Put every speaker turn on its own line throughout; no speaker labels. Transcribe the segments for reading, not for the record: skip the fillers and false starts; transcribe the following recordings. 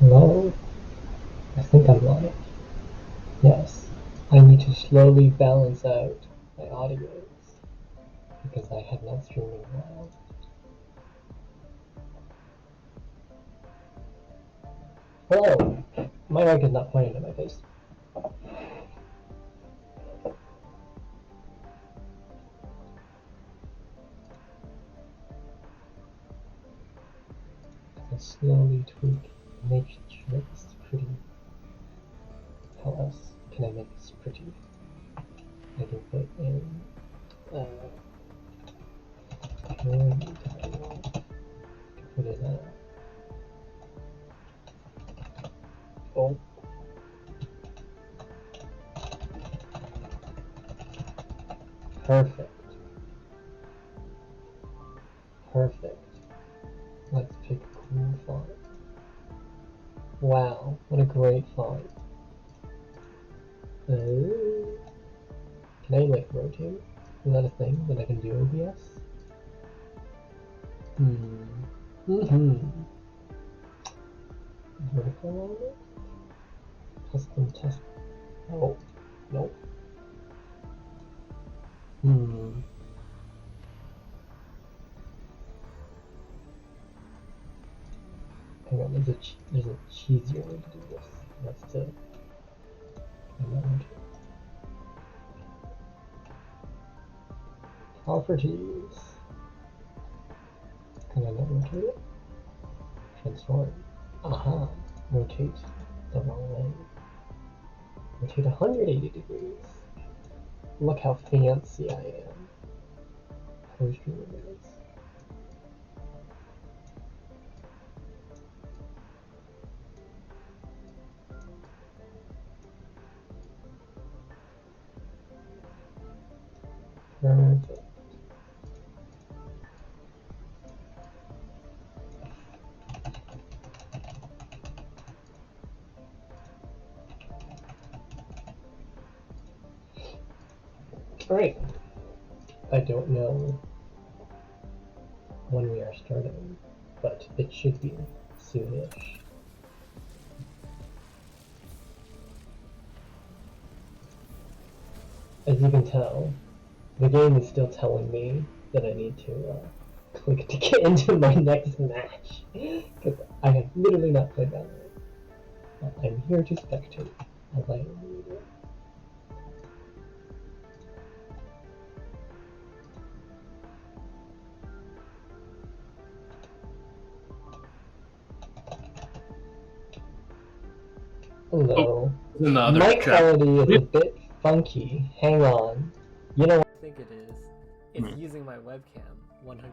Hello? I think I'm live. Yes. I need to slowly balance out my audios because I have not streamed in a while. Hello! My mic is not pointing to my face. I slowly tweak, make sure it's pretty. How else can I make this pretty? I can put in put in oh, perfect. Perfect. Let's pick a cool font. Wow, what a great font. Can I like rotate? Is that a thing that I can do OBS? Vertical alignment? Custom test. Oh, nope. Hang on, there's a cheesier way to do this. That's to properties. Can I not rotate it? Transform. Aha. Rotate the wrong way. Rotate 180 degrees. Look how fancy I am. Post images. Perfect. Alright. I don't know when we are starting, but it should be soonish. As you can tell, the game is still telling me that I need to click to get into my next match, because I have literally not played Valorant. I'm here to spectate, as I am it. Hello.
Oh,
my quality is a bit funky. Hang on. You know what
I think it is? It's using my webcam 100%.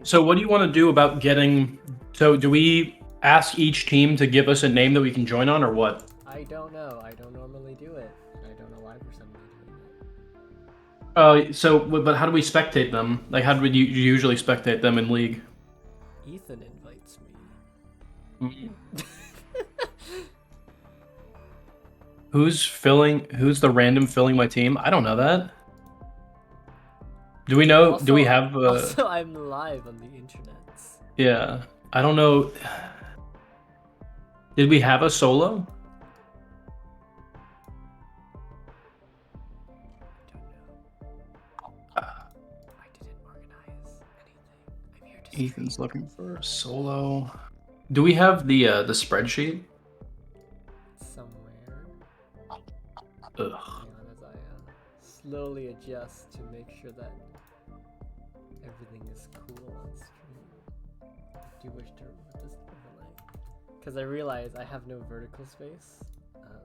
So what do you want to do about getting... So do we ask each team to give us a name that we can join on, or what?
I don't know. I don't normally do it. I don't know why for some reason.
But how do we spectate them? Like, how do you usually spectate them in League?
Ethan invites me.
Who's the random filling my team? I don't know that. Do we know?
Also,
do we have?
Also, I'm live on the internet.
Yeah, I don't know. Did we have a solo?
I didn't organize anything. I'm here to
Ethan's looking for a solo. Do we have the spreadsheet?
Somewhere.
Ugh.
Hang on as I slowly adjust to make sure that everything is cool on stream. I do wish to remove this overlay, because I realize I have no vertical space,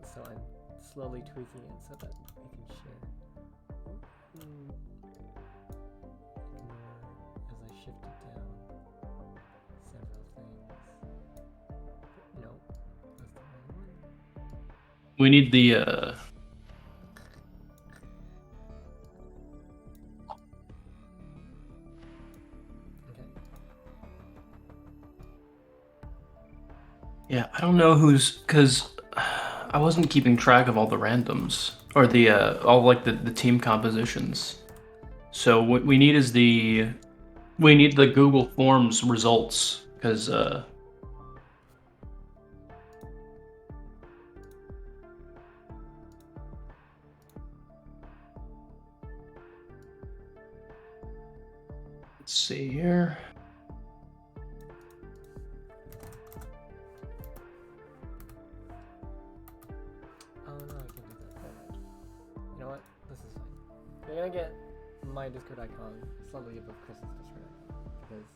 so I'm slowly tweaking it so that we can share. As I shift it down, several things. No, that's the wrong one.
We need the Yeah, I don't know who's, because I wasn't keeping track of all the randoms, or the all like the team compositions. So what we need is we need the Google Forms results, because Let's see here.
Oh no, I can do that. Alright. You know what? This is fine. You're gonna get my Discord icon slightly above Chris's Discord icon because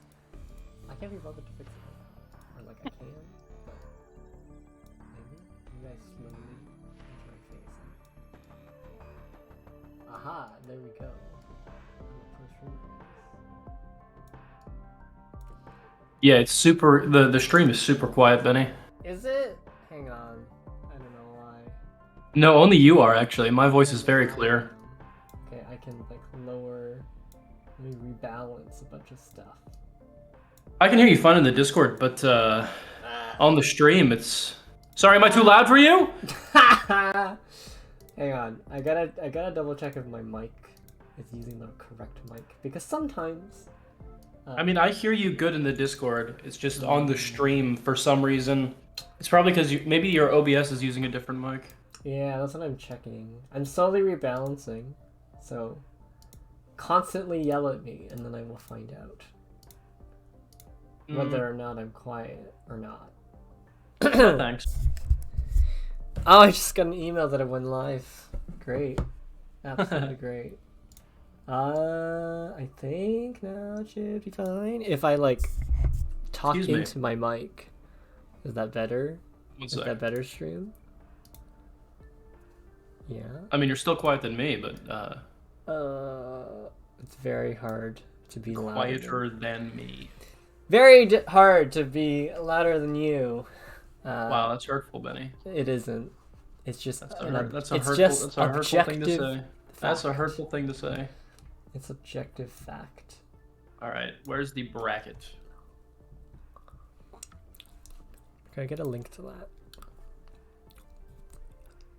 I can't be bothered to fix it right now. Or like I can, but maybe you guys slowly into my face. Aha! There we go.
Yeah, it's super. The stream is super quiet, Benny.
Is it? Hang on. I don't know why.
No, only you are actually. My voice is very clear.
Okay, I can like lower. Let me rebalance a bunch of stuff.
I can hear you fine in the Discord, but on the stream, it's. Sorry, am I too loud for you?
Hang on, I gotta double check if my mic is using the correct mic because sometimes.
I mean, I hear you good in the Discord. It's just on the stream for some reason. It's probably because maybe your OBS is using a different mic.
Yeah, that's what I'm checking. I'm slowly rebalancing, so constantly yell at me, and then I will find out whether or not I'm quiet or not.
Thanks.
Oh, I just got an email that I went live. Great. Absolutely great. I think now it should be fine. If I like talk into my mic, is that better? Is that better, stream? Yeah.
I mean, you're still quiet than me, but
it's very hard to be
quieter than me.
Very hard to be louder than you.
Wow, that's hurtful, Benny.
It isn't. It's just
that's a hurtful thing to say. That's a hurtful thing to say.
It's objective fact.
All right, where's the bracket?
Can I get a link to that?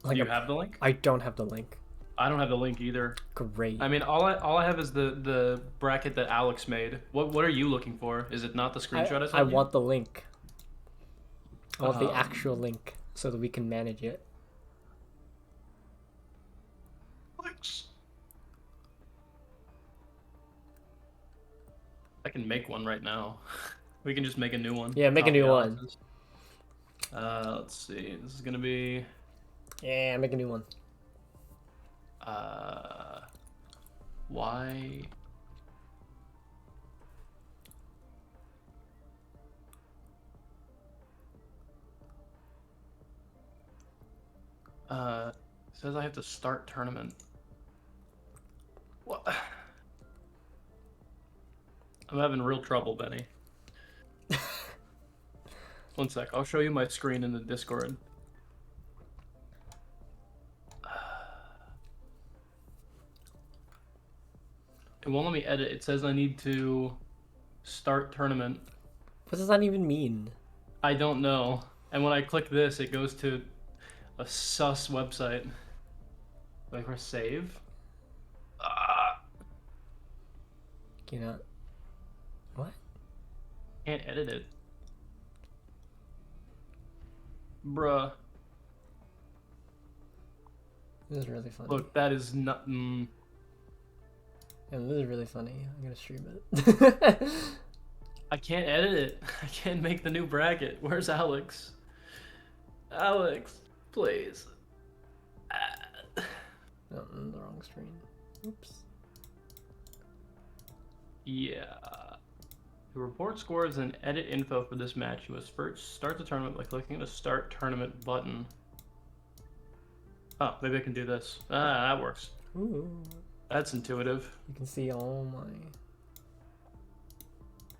Do you have the link?
I don't have the link.
I don't have the link either.
Great.
I mean, all I have is the bracket that Alex made. What are you looking for? Is it not the screenshot I sent you?
I want the link. I want the actual link so that we can manage it.
Alex. I can make one right now. We can just make a new one.
Yeah, make a new one.
Let's see. This is gonna be.
Yeah, make a new one.
Why? It says I have to start tournament. What? I'm having real trouble, Benny. One sec, I'll show you my screen in the Discord. It won't let me edit. It says I need to start tournament.
What does that even mean?
I don't know. And when I click this, it goes to a sus website. Do I press save?
You know. What?
Can't edit it. Bruh.
This is really funny.
Look, that is not.
Yeah, this is really funny. I'm gonna stream it.
I can't edit it. I can't make the new bracket. Where's Alex? Alex, please.
No, I'm the wrong screen. Oops.
Yeah. To report scores and edit info for this match, you must first start the tournament by clicking the Start Tournament button. Oh, maybe I can do this. Ah, that works.
Ooh.
That's intuitive.
You can see all my...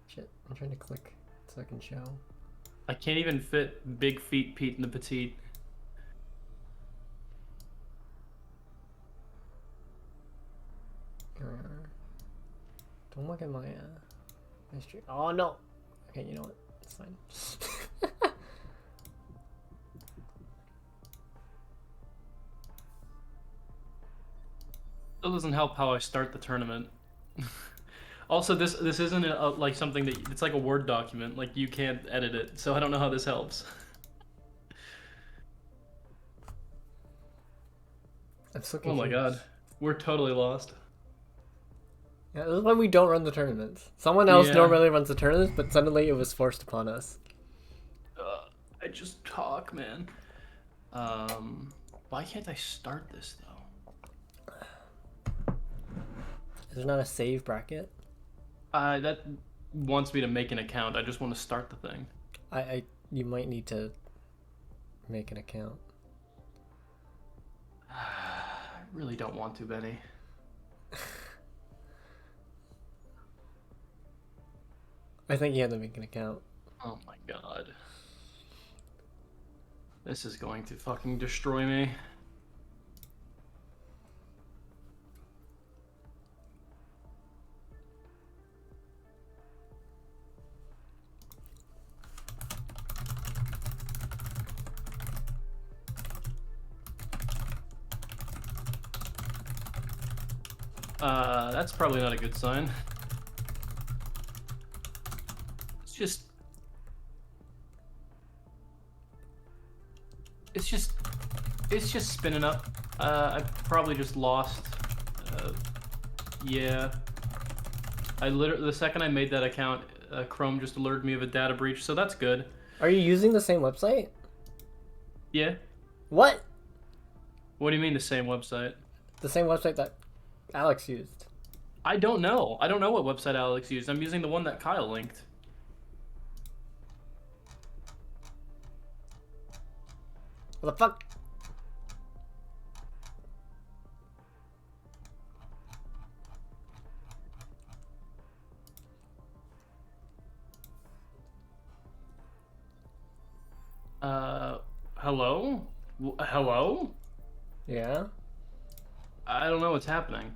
Shit, I'm trying to click so I can show.
I can't even fit Big Feet Pete in the Petite.
Don't look at my my stream. Oh no! Okay, you know what? It's fine.
It doesn't help how I start the tournament. Also, this isn't like something that it's like a Word document. Like you can't edit it, so I don't know how this helps.
I'm so confused.
Oh my god, we're totally lost.
Yeah, this is why we don't run the tournaments. Someone else
Yeah.
normally runs the tournaments, but suddenly it was forced upon us.
I just talk, man. Why can't I start this though?
Is there not a save bracket?
That wants me to make an account. I just want to start the thing.
You might need to make an account.
I really don't want to, Benny.
I think you have to make an account.
Oh my god. This is going to fucking destroy me. That's probably not a good sign. It's just spinning up. I probably just lost. Yeah. The second I made that account, Chrome just alerted me of a data breach, so that's good.
Are you using the same website?
Yeah.
What?
What do you mean the same website?
The same website that Alex used.
I don't know. I don't know what website Alex used. I'm using the one that Kyle linked.
What the fuck?
Hello? Hello?
Yeah?
I don't know what's happening.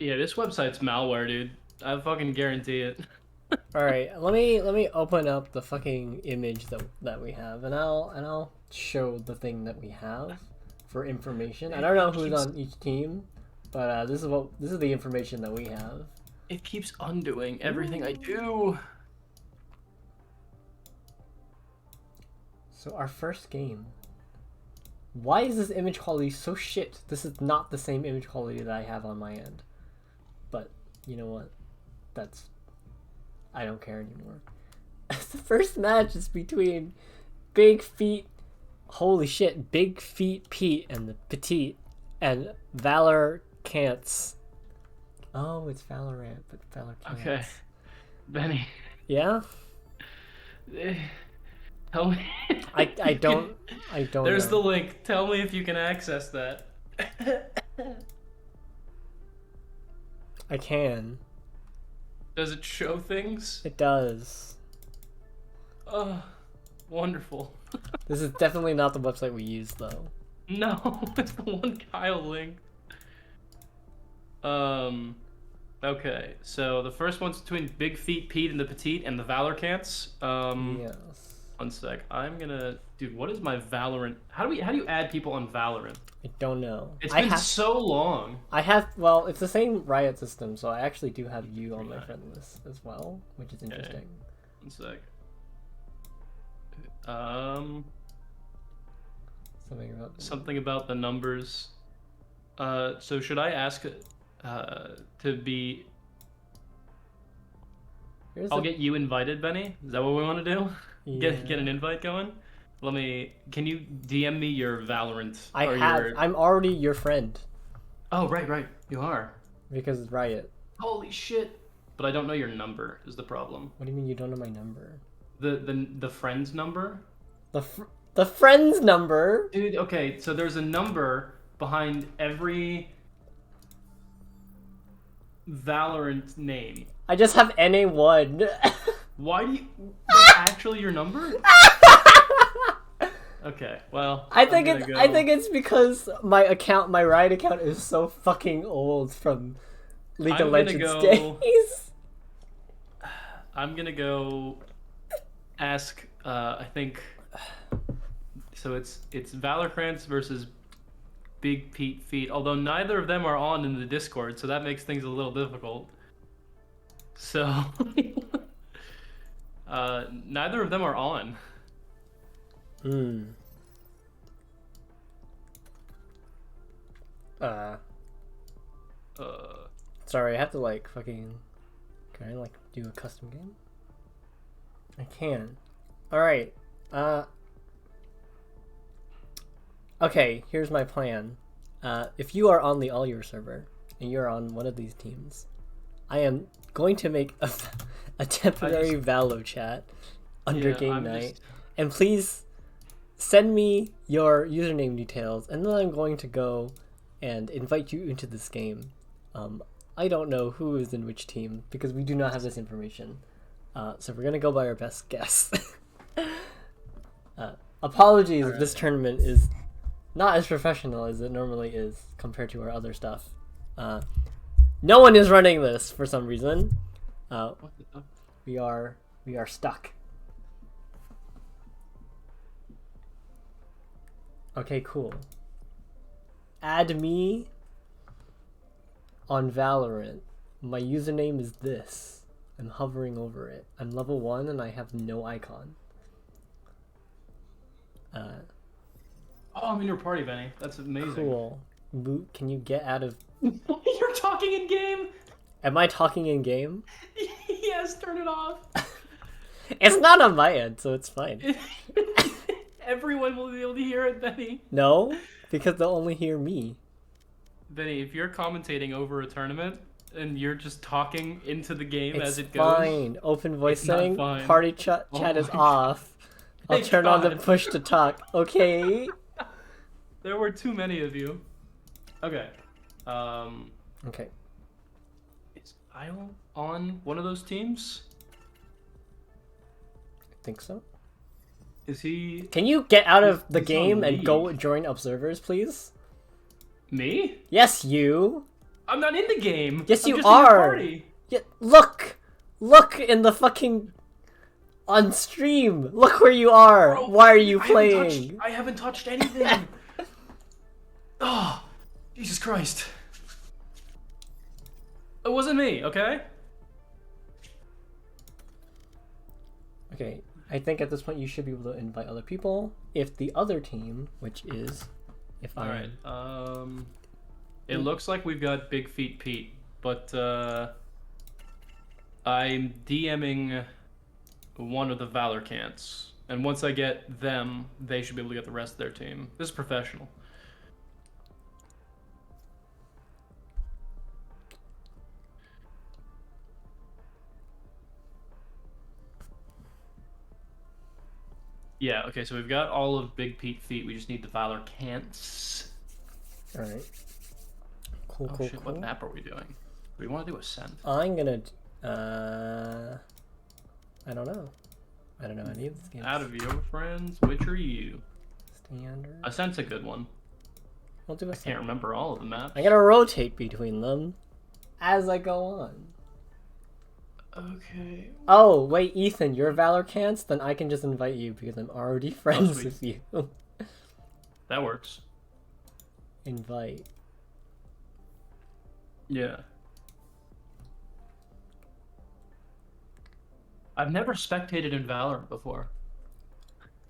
Yeah, this website's malware, dude. I fucking guarantee it.
Alright, let me open up the fucking image that we have, and I'll show the thing that we have for information. I don't know who's on each team, but this is the information that we have.
It keeps undoing everything I do.
So our first game. Why is this image quality so shit? This is not the same image quality that I have on my end. But you know what? I don't care anymore. The first match is between Big Feet, holy shit, Big Feet Pete and the Petite, and Valorcants. Oh, it's Valorant, but Valorcants.
Okay. Benny.
Yeah?
Tell me.
I don't
There's
know.
the link. Tell me if you can access that.
I can.
Does it show things?
It does.
Oh, wonderful.
This is definitely not the website we use, though.
No, it's the one Kyle linked. Okay, so the first one's between Big Feet Pete and the Petite and the Valorcants.
Yes.
One sec. I'm gonna, dude. What is my Valorant? How do you add people on Valorant?
I don't know.
It's been so long.
Well, it's the same Riot system, so I actually do have you on my friend list as well, which is interesting.
One sec. Something about the numbers. So should I ask to be? I'll get you invited, Benny. Is that what we want to do?
Yeah.
Get an invite going. Can you DM me your Valorant?
I'm already your friend.
Oh, right. You are.
Because it's Riot.
Holy shit. But I don't know your number is the problem.
What do you mean you don't know my number?
The friend's number?
The friend's number?
Dude, okay, so there's a number behind every Valorant name.
I just have NA1.
Why do you... That's actually your number? Okay, well,
I think it's because my Riot account is so fucking old from League of Legends days.
I'm gonna go ask, I think, so it's Valorcants versus Big Pete Feet, although neither of them are on in the Discord, so that makes things a little difficult. So, neither of them are on.
Sorry, I have to like fucking. Can I like do a custom game? I can. Alright. Okay, here's my plan. If you are on the All Your server, and you're on one of these teams, I am going to make a temporary Valo chat under game night. And please send me your username details, and then I'm going to go and invite you into this game. I don't know who is in which team, because we do not have this information. So we're going to go by our best guess. Apologies if this tournament is not as professional as it normally is compared to our other stuff. No one is running this for some reason. We are stuck. Okay, cool. Add me on Valorant. My username is this. I'm hovering over it. I'm level 1 and I have no icon.
Oh, I'm in your party, Benny. That's amazing.
Cool. Boot, can you get out of...
You're talking in game?
Am I talking in game?
Yes, turn it off.
It's not on my end, so it's fine.
Everyone will be able to hear it, Benny.
No, because they'll only hear me.
Benny, if you're commentating over a tournament and you're just talking into the game as it goes...
It's fine. Open voice setting, party chat is off. I'll turn on the push to talk. Okay.
There were too many of you. Okay.
Okay.
Is Isle on one of those teams?
I think so.
Is he...
Can you get out of the game and go join observers, please?
Me?
Yes, you.
I'm not in the game.
Yes,
I'm
you
just
are.
In the party.
Yeah, look in the fucking... On stream. Look where you are.
Bro,
why are you playing?
I haven't touched anything. Oh, Jesus Christ. It wasn't me, okay?
Okay, I think at this point you should be able to invite other people. If the other team, which is...
Alright, it looks like we've got Big Feet Pete, but I'm DMing one of the Valorcants, and once I get them, they should be able to get the rest of their team. This is professional. Yeah, okay, so we've got all of Big Pete Feet, we just need the Valorcants.
Alright. Cool,
Oh
cool,
shit,
cool.
what map are we doing? Do we want to do Ascent?
I'm gonna... I don't know. I don't know any of these games.
Out of your friends, which are you?
Standard.
Ascent's a good one.
We'll do
I can't remember all of the maps.
I'm gonna rotate between them as I go on.
Okay.
Oh, wait, Ethan, you're Valorcants? Then I can just invite you because I'm already friends with you.
That works.
Invite.
Yeah. I've never spectated in Valorant before.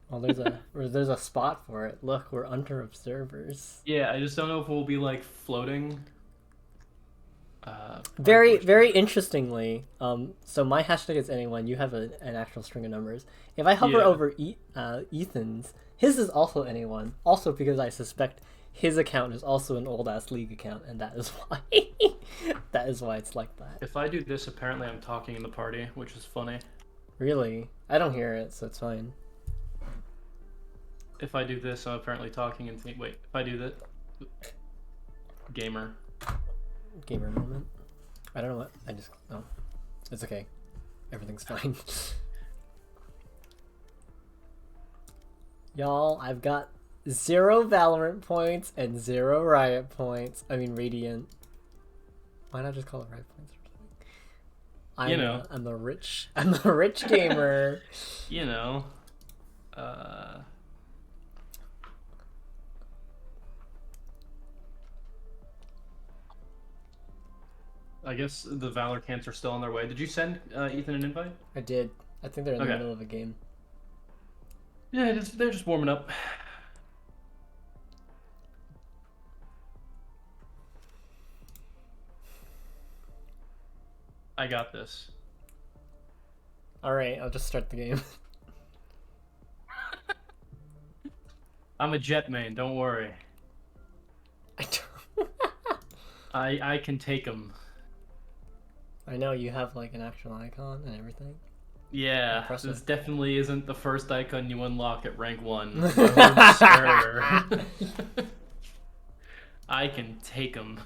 Well, there's a spot for it. Look, we're under observers.
Yeah, I just don't know if we'll be like floating.
Very interestingly, so my hashtag is anyone. You have an actual string of numbers. If I hover over Ethan's, his is also anyone. Also because I suspect his account is also an old ass League account, and that is why it's like that.
If I do this, apparently I'm talking in the party, which is funny.
Really? I don't hear it, so it's fine.
If I do this, I'm apparently talking in... Wait, if I do that... Gamer
moment. I don't know what. I just... No. It's okay. Everything's fine. Y'all, I've got 0 Valorant points and 0 Riot points. I mean, Radiant. Why not just call it Riot points? I'm a rich gamer.
You know. I guess the Valorcants are still on their way. Did you send Ethan an invite?
I did. I think they're in the middle of a game.
Yeah, they're just warming up. I got this.
Alright, I'll just start the game.
I'm a jet main, don't worry.
I don't...
I can take him.
I know you have like an actual icon and everything.
Yeah,
Impressive.
this definitely isn't the first icon you unlock at rank 1. No, sir. I can take him.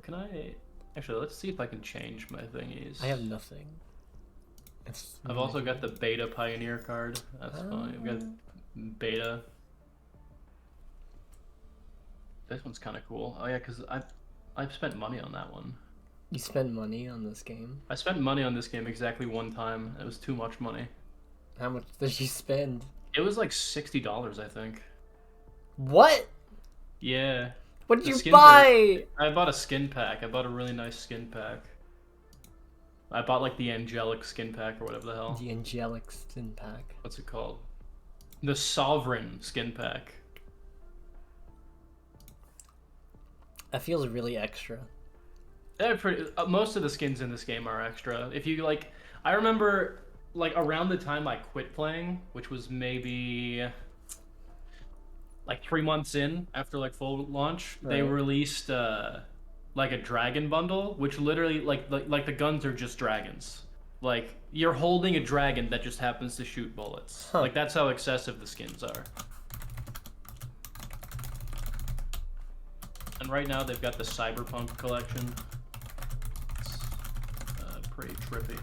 Can I... Actually, let's see if I can change my thingies.
I have nothing.
I've also got the beta pioneer card. That's fine. I've got beta. This one's kind of cool. Oh yeah, because I've spent money on that one.
You spend money on this game?
I spent money on this game exactly one time. It was too much money.
How much did you spend?
It was like $60, I think.
What?
Yeah.
What did
The
you
skins
buy?
I bought a skin pack. I bought a really nice skin pack. I bought like the angelic skin pack or whatever the hell.
The angelic skin pack.
What's it called? The sovereign skin pack.
That feels really extra.
They're pretty. Most of the skins in this game are extra. If you like, I remember like around the time I quit playing, which was maybe like 3 months in after like full launch, they
Right.
released like a dragon bundle, which literally like the guns are just dragons. Like you're holding a dragon that just happens to shoot bullets.
Huh.
Like that's how excessive the skins are. And right now they've got the Cyberpunk collection. It's pretty trippy.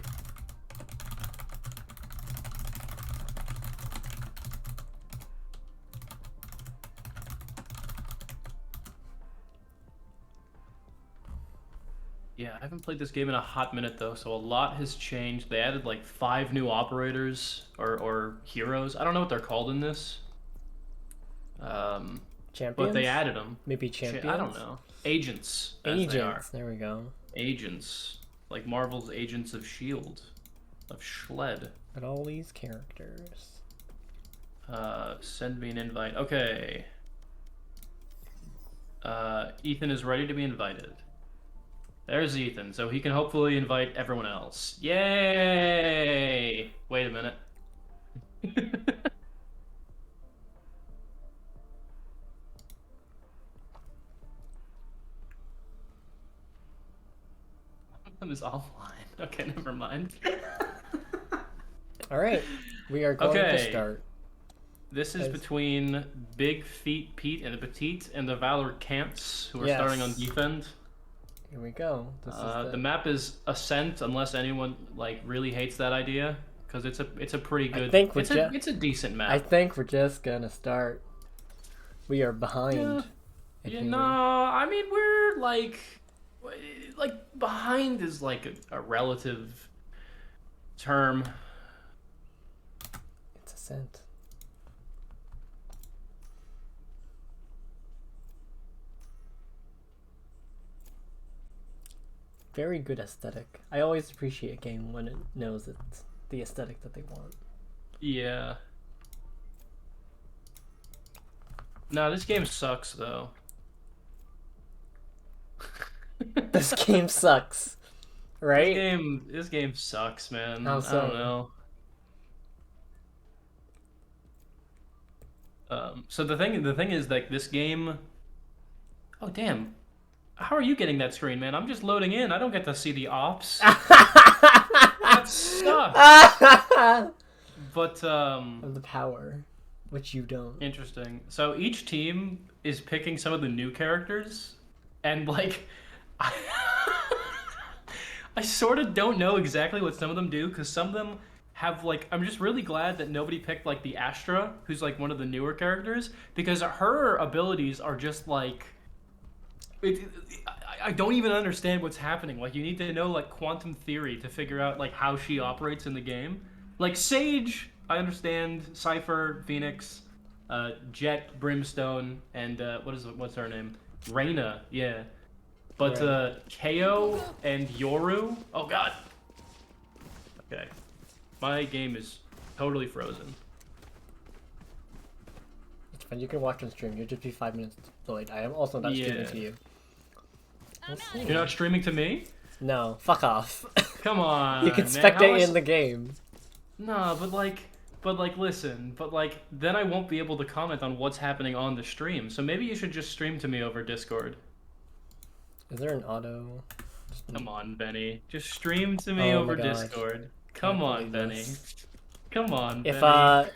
Yeah, I haven't played this game in a hot minute though, so a lot has changed. They added like 5 new operators or heroes. I don't know what they're called in this.
Champions?
But they added them.
Maybe champions?
I don't know. Agents. As
Agents.
They are.
There we go.
Agents. Like Marvel's Agents of S.H.I.E.L.D. Of Schled.
But all these characters.
Send me an invite. Okay. Ethan is ready to be invited. There's Ethan, so he can hopefully invite everyone else. Yay! Wait a minute. One is offline. Okay, never mind.
Alright, we are going to start.
This is between Big Feet Pete and the Petite and the Valorcants, who are starting on defend.
Here we go. This is
the map is Ascent, unless anyone like really hates that idea, because it's a pretty good.
I think
it's a decent map.
I think we're just gonna start. We are behind.
Yeah, no, I mean we're like behind is like a relative term.
It's Ascent. Very good aesthetic. I always appreciate a game when it knows it's the aesthetic that they want.
Yeah. No, this game sucks though.
This game sucks, right?
This game sucks, man.
How so?
I don't know. So the thing is like this game. Oh damn. How are you getting that screen, man? I'm just loading in. I don't get to see the ops. That sucks. But
Of the power, which you don't.
interesting. So each team is picking some of the new characters, and like, I sort of don't know exactly what some of them do, because some of them have like. I'm just really glad that nobody picked like the Astra, who's like one of the newer characters, because her abilities are just like. I don't even understand what's happening. Like, you need to know, like, quantum theory to figure out, like, how she operates in the game. Like, Sage, I understand. Cypher, Phoenix, Jet, Brimstone, and, what's her name? Reyna, yeah. But, KO and Yoru, oh god. Okay. My game is totally frozen.
It's fine. You can watch on stream. You'll just be 5 minutes delayed. I am also not streaming to you.
You're not streaming to me?
No, fuck off.
Come on.
You can
man.
spectate in the game.
No, but listen, then I won't be able to comment on what's happening on the stream. So maybe you should just stream to me over Discord.
Is there an auto?
Come on, Benny. Just stream to me over Discord. Come on, Benny. Come on, Benny.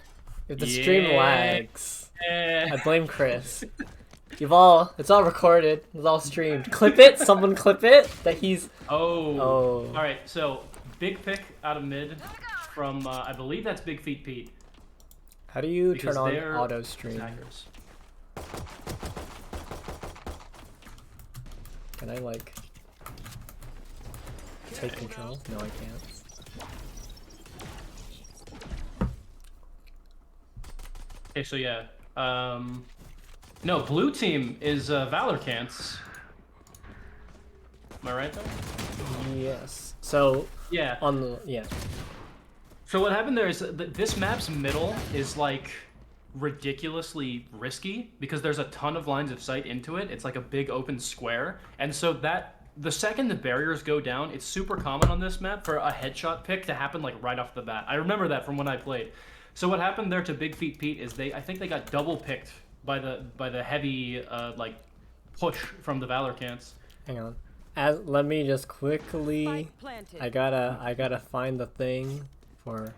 If the stream lags, I blame Chris. It's all recorded. It's all streamed. Clip it. Someone clip it. That he's.
Oh.
Oh.
All right. So big pick out of mid from I believe that's Big Feet Pete.
How do you
Because
turn on
they're
auto stream?
attackers.
Can I like take control? No, I can't.
Okay, so yeah. No, blue team is Valorcants. Am I right though?
Yes. So
Yeah.
yeah.
So what happened there is that this map's middle is like ridiculously risky because there's a ton of lines of sight into it. It's like a big open square, and so that the second the barriers go down, it's super common on this map for a headshot pick to happen like right off the bat. I remember that from when I played. So what happened there to Big Feet Pete is I think they got double picked by the heavy like push from the Valorcants.
Hang on. Let me just quickly. I gotta find the thing for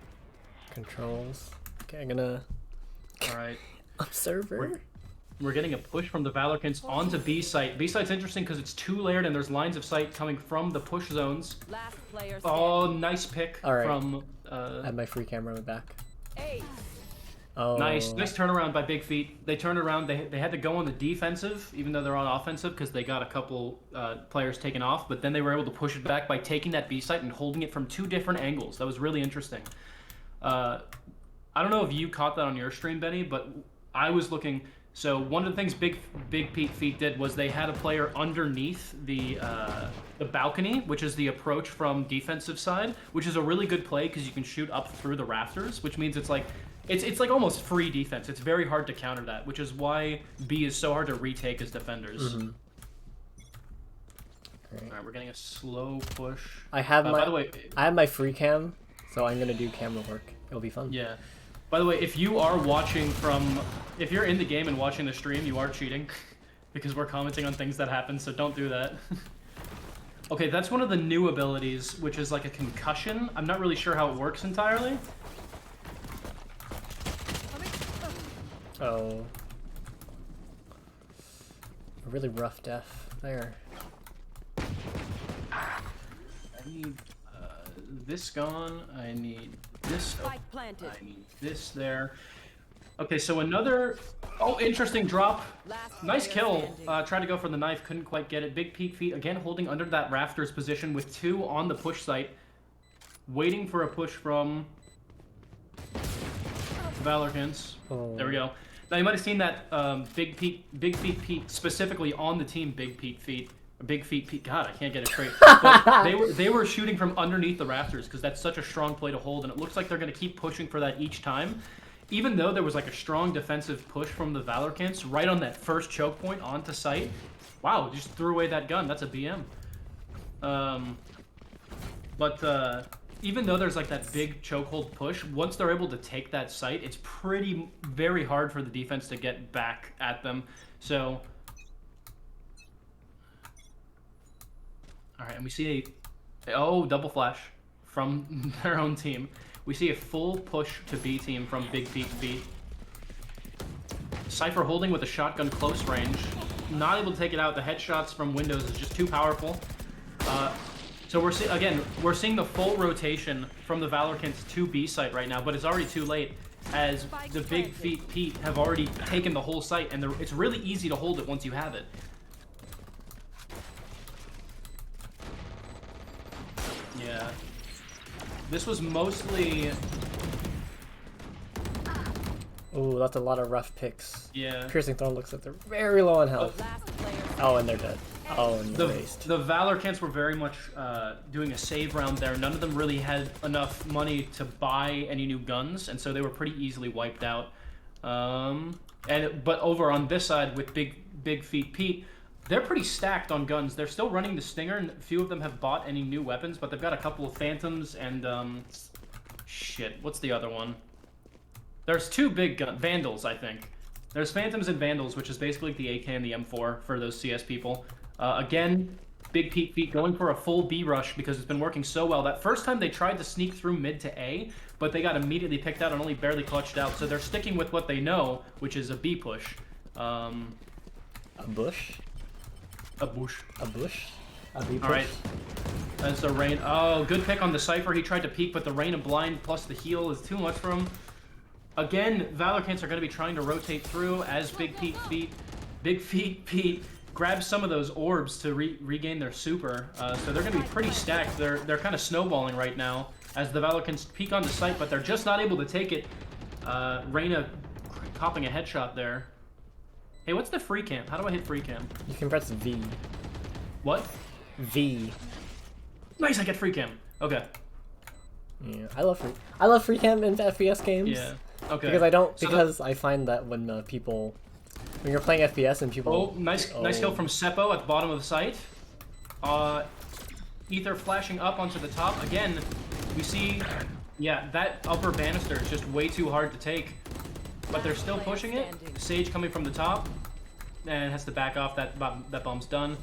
controls. Okay, I'm gonna.
All right.
Observer.
We're getting a push from the Valorcants onto B site. B site's interesting because it's two layered and there's lines of sight coming from the push zones. Oh, nice pick from.
I have my free camera back.
Hey.
Oh.
Nice turnaround by Big Feet. They turned around. They had to go on the defensive, even though they're on offensive, because they got a couple players taken off. But then they were able to push it back by taking that B site and holding it from two different angles. That was really interesting. I don't know if you caught that on your stream, Benny, but I was looking. So one of the things Big Feet did was they had a player underneath the balcony, which is the approach from defensive side, which is a really good play because you can shoot up through the rafters, which means it's like almost free defense. It's very hard to counter that, which is why B is so hard to retake as defenders.
Mm-hmm.
All right, we're getting a slow push.
I have
by the way,
I have my free cam, so I'm gonna do camera work. It'll be fun.
Yeah. By the way, if you're in the game and watching the stream, you are cheating because we're commenting on things that happen, so don't do that. Okay, that's one of the new abilities, which is like a concussion. I'm not really sure how it works entirely.
Oh. A really rough death there.
I need this gone. I need this. Oh, I need this there. Okay, so another. Oh, interesting drop. Nice kill. Tried to go for the knife, couldn't quite get it. Big Peak Feet again holding under that rafters position with two on the push site, waiting for a push from Valorcants.
Oh.
There we go. Now you might have seen that Big Feet Pete specifically on the team Big Feet. God, I can't get it straight. But they were shooting from underneath the rafters because that's such a strong play to hold, and it looks like they're going to keep pushing for that each time. Even though there was like a strong defensive push from the Valorcants right on that first choke point onto site. Wow, just threw away that gun. That's a BM. Even though there's like that big chokehold push, once they're able to take that site, it's very hard for the defense to get back at them. So, all right, and we see a double flash from their own team. We see a full push to B team from Big Feet Feet. Cypher holding with a shotgun close range, not able to take it out. The headshots from windows is just too powerful. So we're seeing the full rotation from the Valorcants to B site right now, but it's already too late as the Big Feet Pete have already taken the whole site, and it's really easy to hold it once you have it. Yeah. This was mostly...
Ooh, that's a lot of rough picks.
Yeah.
Piercing Thorn looks like they're very low on health. Oh, and they're dead. Oh, and
the
waste.
The Valorcants were very much doing a save round there. None of them really had enough money to buy any new guns, and so they were pretty easily wiped out. But over on this side with Big Feet Pete, they're pretty stacked on guns. They're still running the Stinger, and few of them have bought any new weapons, but they've got a couple of Phantoms and, shit, what's the other one? There's two big Vandals, I think. There's Phantoms and Vandals, which is basically the AK and the M4 for those CS people. Again, Big Pete Feet going for a full B rush because it's been working so well. That first time they tried to sneak through mid to A, but they got immediately picked out and only barely clutched out. So they're sticking with what they know, which is a B push.
A bush?
A bush.
A bush? A B push?
Alright. That's the rain. Oh, good pick on the Cypher. He tried to peek, but the rain of blind plus the heal is too much for him. Again, Valorcants are going to be trying to rotate through as Big Feet Pete grabs some of those orbs to regain their super. So they're going to be pretty stacked. They're kind of snowballing right now as the Valorcants peek onto site, but they're just not able to take it. Reyna copping a headshot there. Hey, what's the free cam? How do I hit free cam?
You can press V.
What?
V.
Nice, I get free cam. Okay.
Yeah, I love free cam in FPS games.
Yeah. Okay.
Because I find that when when you're playing FPS and people.
Oh, nice kill from Seppo at the bottom of the site. Ether flashing up onto the top again. We see, yeah, that upper banister is just way too hard to take, but they're still pushing it. Sage coming from the top, and has to back off. That bomb's done.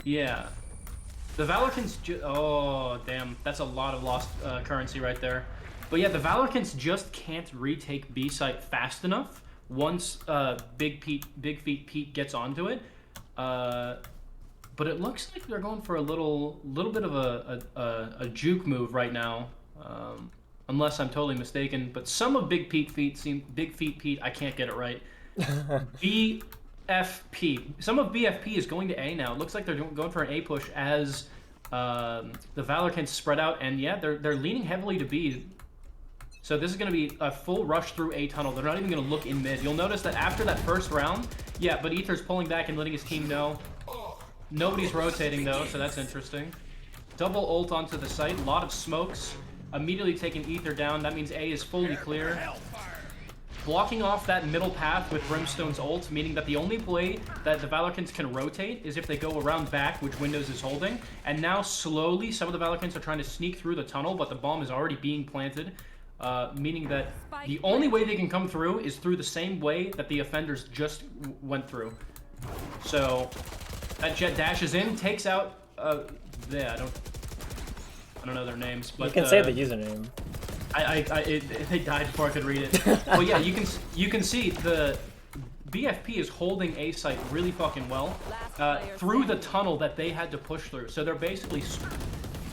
Yeah. The Valorcants, oh damn, that's a lot of lost currency right there. But yeah, the Valorcants just can't retake B site fast enough once Big Feet Pete gets onto it. But it looks like they're going for a little bit of a juke move right now, unless I'm totally mistaken. But some of Big Feet Pete, I can't get it right. BFP. Some of BFP is going to A now. It looks like they're going for an A push as the Valorcants spread out, and yeah, they're leaning heavily to B. So this is going to be a full rush through A tunnel. They're not even going to look in mid. You'll notice that after that first round, yeah, but Ether's pulling back and letting his team know. Nobody's rotating though, so that's interesting. Double ult onto the site, a lot of smokes. Immediately taking Ether down. That means A is fully clear. Blocking off that middle path with Brimstone's ult, meaning that the only way that the Valorcants can rotate is if they go around back, which Windows is holding. And now slowly, some of the Valorcants are trying to sneak through the tunnel, but the bomb is already being planted. Meaning that the only way they can come through is through the same way that the offenders just went through. So that Jet dashes in, takes out. Yeah, I don't know their names, but
you can say the username.
They died before I could read it. Well, yeah, you can see the BFP is holding A site really fucking well through the tunnel that they had to push through. So they're basically.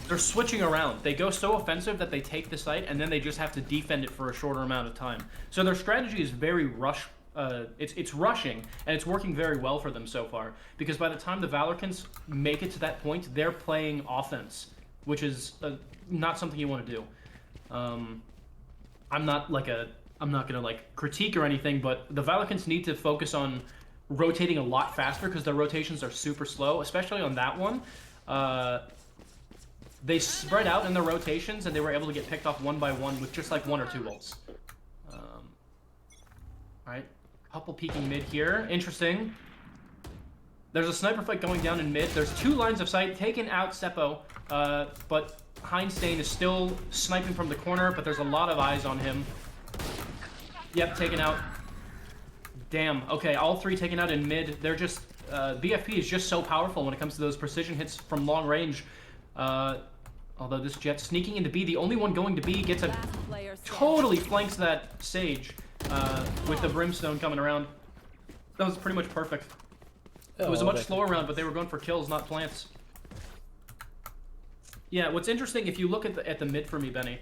They're switching around. They go so offensive that they take the site, and then they just have to defend it for a shorter amount of time. So their strategy is very rush. It's rushing, and it's working very well for them so far. Because by the time the Valorcants make it to that point, they're playing offense, which is not something you want to do. I'm not gonna like critique or anything, but the Valorcants need to focus on rotating a lot faster because their rotations are super slow, especially on that one. They spread out in their rotations, and they were able to get picked off one by one with just like 1 or 2 ults. Alright, couple peeking mid here. Interesting. There's a sniper fight going down in mid. There's 2 lines of sight, taking out Seppo, but Heinstein is still sniping from the corner, but there's a lot of eyes on him. Yep, taken out. Damn, okay, all 3 taken out in mid. They're just, BFP is just so powerful when it comes to those precision hits from long range. Although this Jet sneaking into B, the only one going to B, gets totally flanks that Sage with the Brimstone coming around. That was pretty much perfect. It was a much slower round, but they were going for kills, not plants. Yeah, what's interesting, if you look at the mid for me, Benny,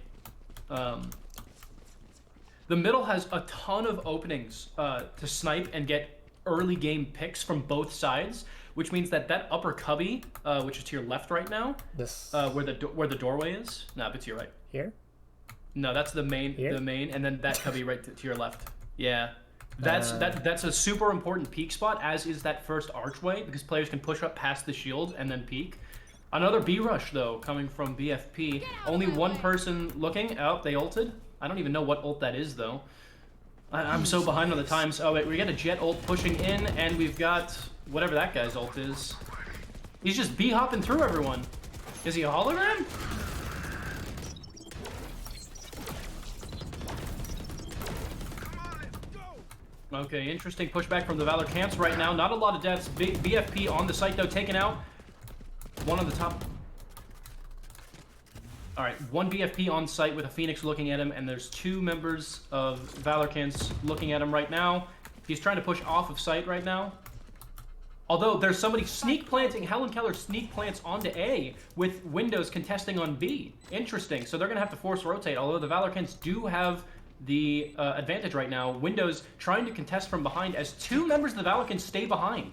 the middle has a ton of openings to snipe and get early game picks from both sides, which means that upper cubby, which is to your left right now,
this
where the doorway is. No, but to your right.
Here?
No, that's the main.
Here?
The main, and then that cubby right to your left. Yeah, that's a super important peek spot, as is that first archway, because players can push up past the shield and then peek. Another B rush though coming from BFP. Only one person looking. Oh, they ulted. I don't even know what ult that is though. I'm so behind on the times. Oh wait, we got a Jet ult pushing in, and we've got whatever that guy's ult is. He's just B-hopping through everyone. Is he a hologram? Okay, interesting pushback from the Valorcants right now. Not a lot of deaths. Big BFP on the site though, taken out. One on the top. Alright, one BFP on site with a Phoenix looking at him, and there's two members of Valorcants looking at him right now. He's trying to push off of site right now. Although there's somebody sneak planting, Helen Keller sneak plants onto A with Windows contesting on B. Interesting, so they're gonna have to force rotate, although the Valorcants do have the advantage right now. Windows trying to contest from behind as two members of the Valorcants stay behind.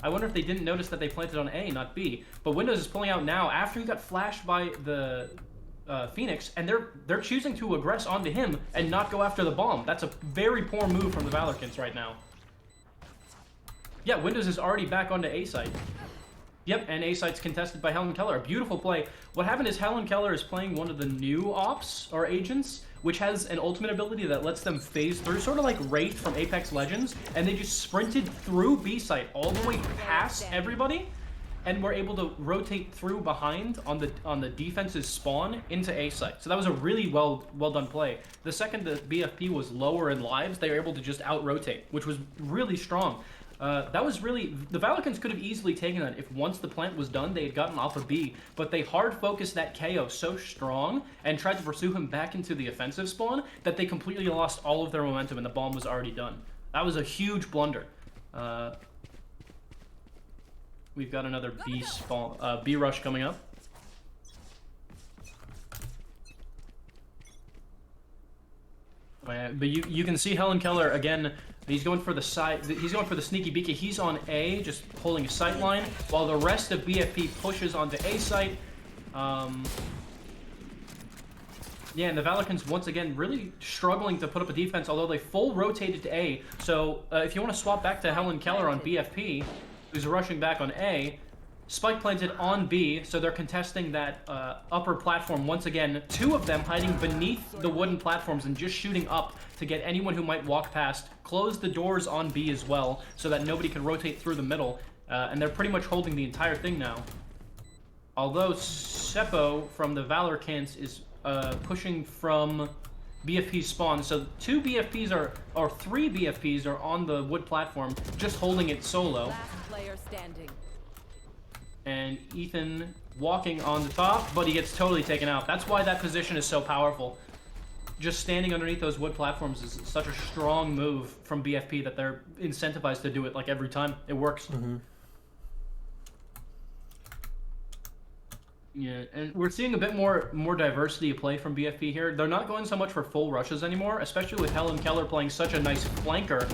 I wonder if they didn't notice that they planted on A, not B. But Windows is pulling out now after he got flashed by the Phoenix, and they're choosing to aggress onto him and not go after the bomb. That's a very poor move from the Valorcants right now. Yeah, Windows is already back onto A site. Yep, and A site's contested by Helen Keller. A beautiful play. What happened is Helen Keller is playing one of the new ops, or agents, which has an ultimate ability that lets them phase through, sort of like Wraith from Apex Legends, and they just sprinted through B site all the way past everybody, and were able to rotate through behind on the defense's spawn into A site. So that was a really well done play. The second the BFP was lower in lives, they were able to just out-rotate, which was really strong. That was really... The Valorcants could have easily taken that if once the plant was done, they had gotten off of B, but they hard-focused that KO so strong and tried to pursue him back into the offensive spawn that they completely lost all of their momentum and the bomb was already done. That was a huge blunder. We've got another B spawn, B rush coming up. But you can see Helen Keller again. He's going for the side. He's going for the sneaky beaky. He's on A, just holding a sight line, while the rest of BFP pushes onto A site. Yeah, and the Valorcants once again really struggling to put up a defense, although they full rotated to A. So if you want to swap back to Helen Keller on BFP, who's rushing back on A, Spike planted on B, so they're contesting that upper platform once again. Two of them hiding beneath the wooden platforms and just shooting up to get anyone who might walk past. Close the doors on B as well, so that nobody can rotate through the middle. And they're pretty much holding the entire thing now. Although Seppo from the Valorcants is pushing from BFP's spawn. So two BFPs or three BFPs are on the wood platform, just holding it solo.
Last player standing.
And Ethan walking on the top, but he gets totally taken out. That's why that position is so powerful. Just standing underneath those wood platforms is such a strong move from BFP that they're incentivized to do it like every time. It works.
Mm-hmm.
Yeah, and we're seeing a bit more diversity of play from BFP here. They're not going so much for full rushes anymore, especially with Helen Keller playing such a nice flanker.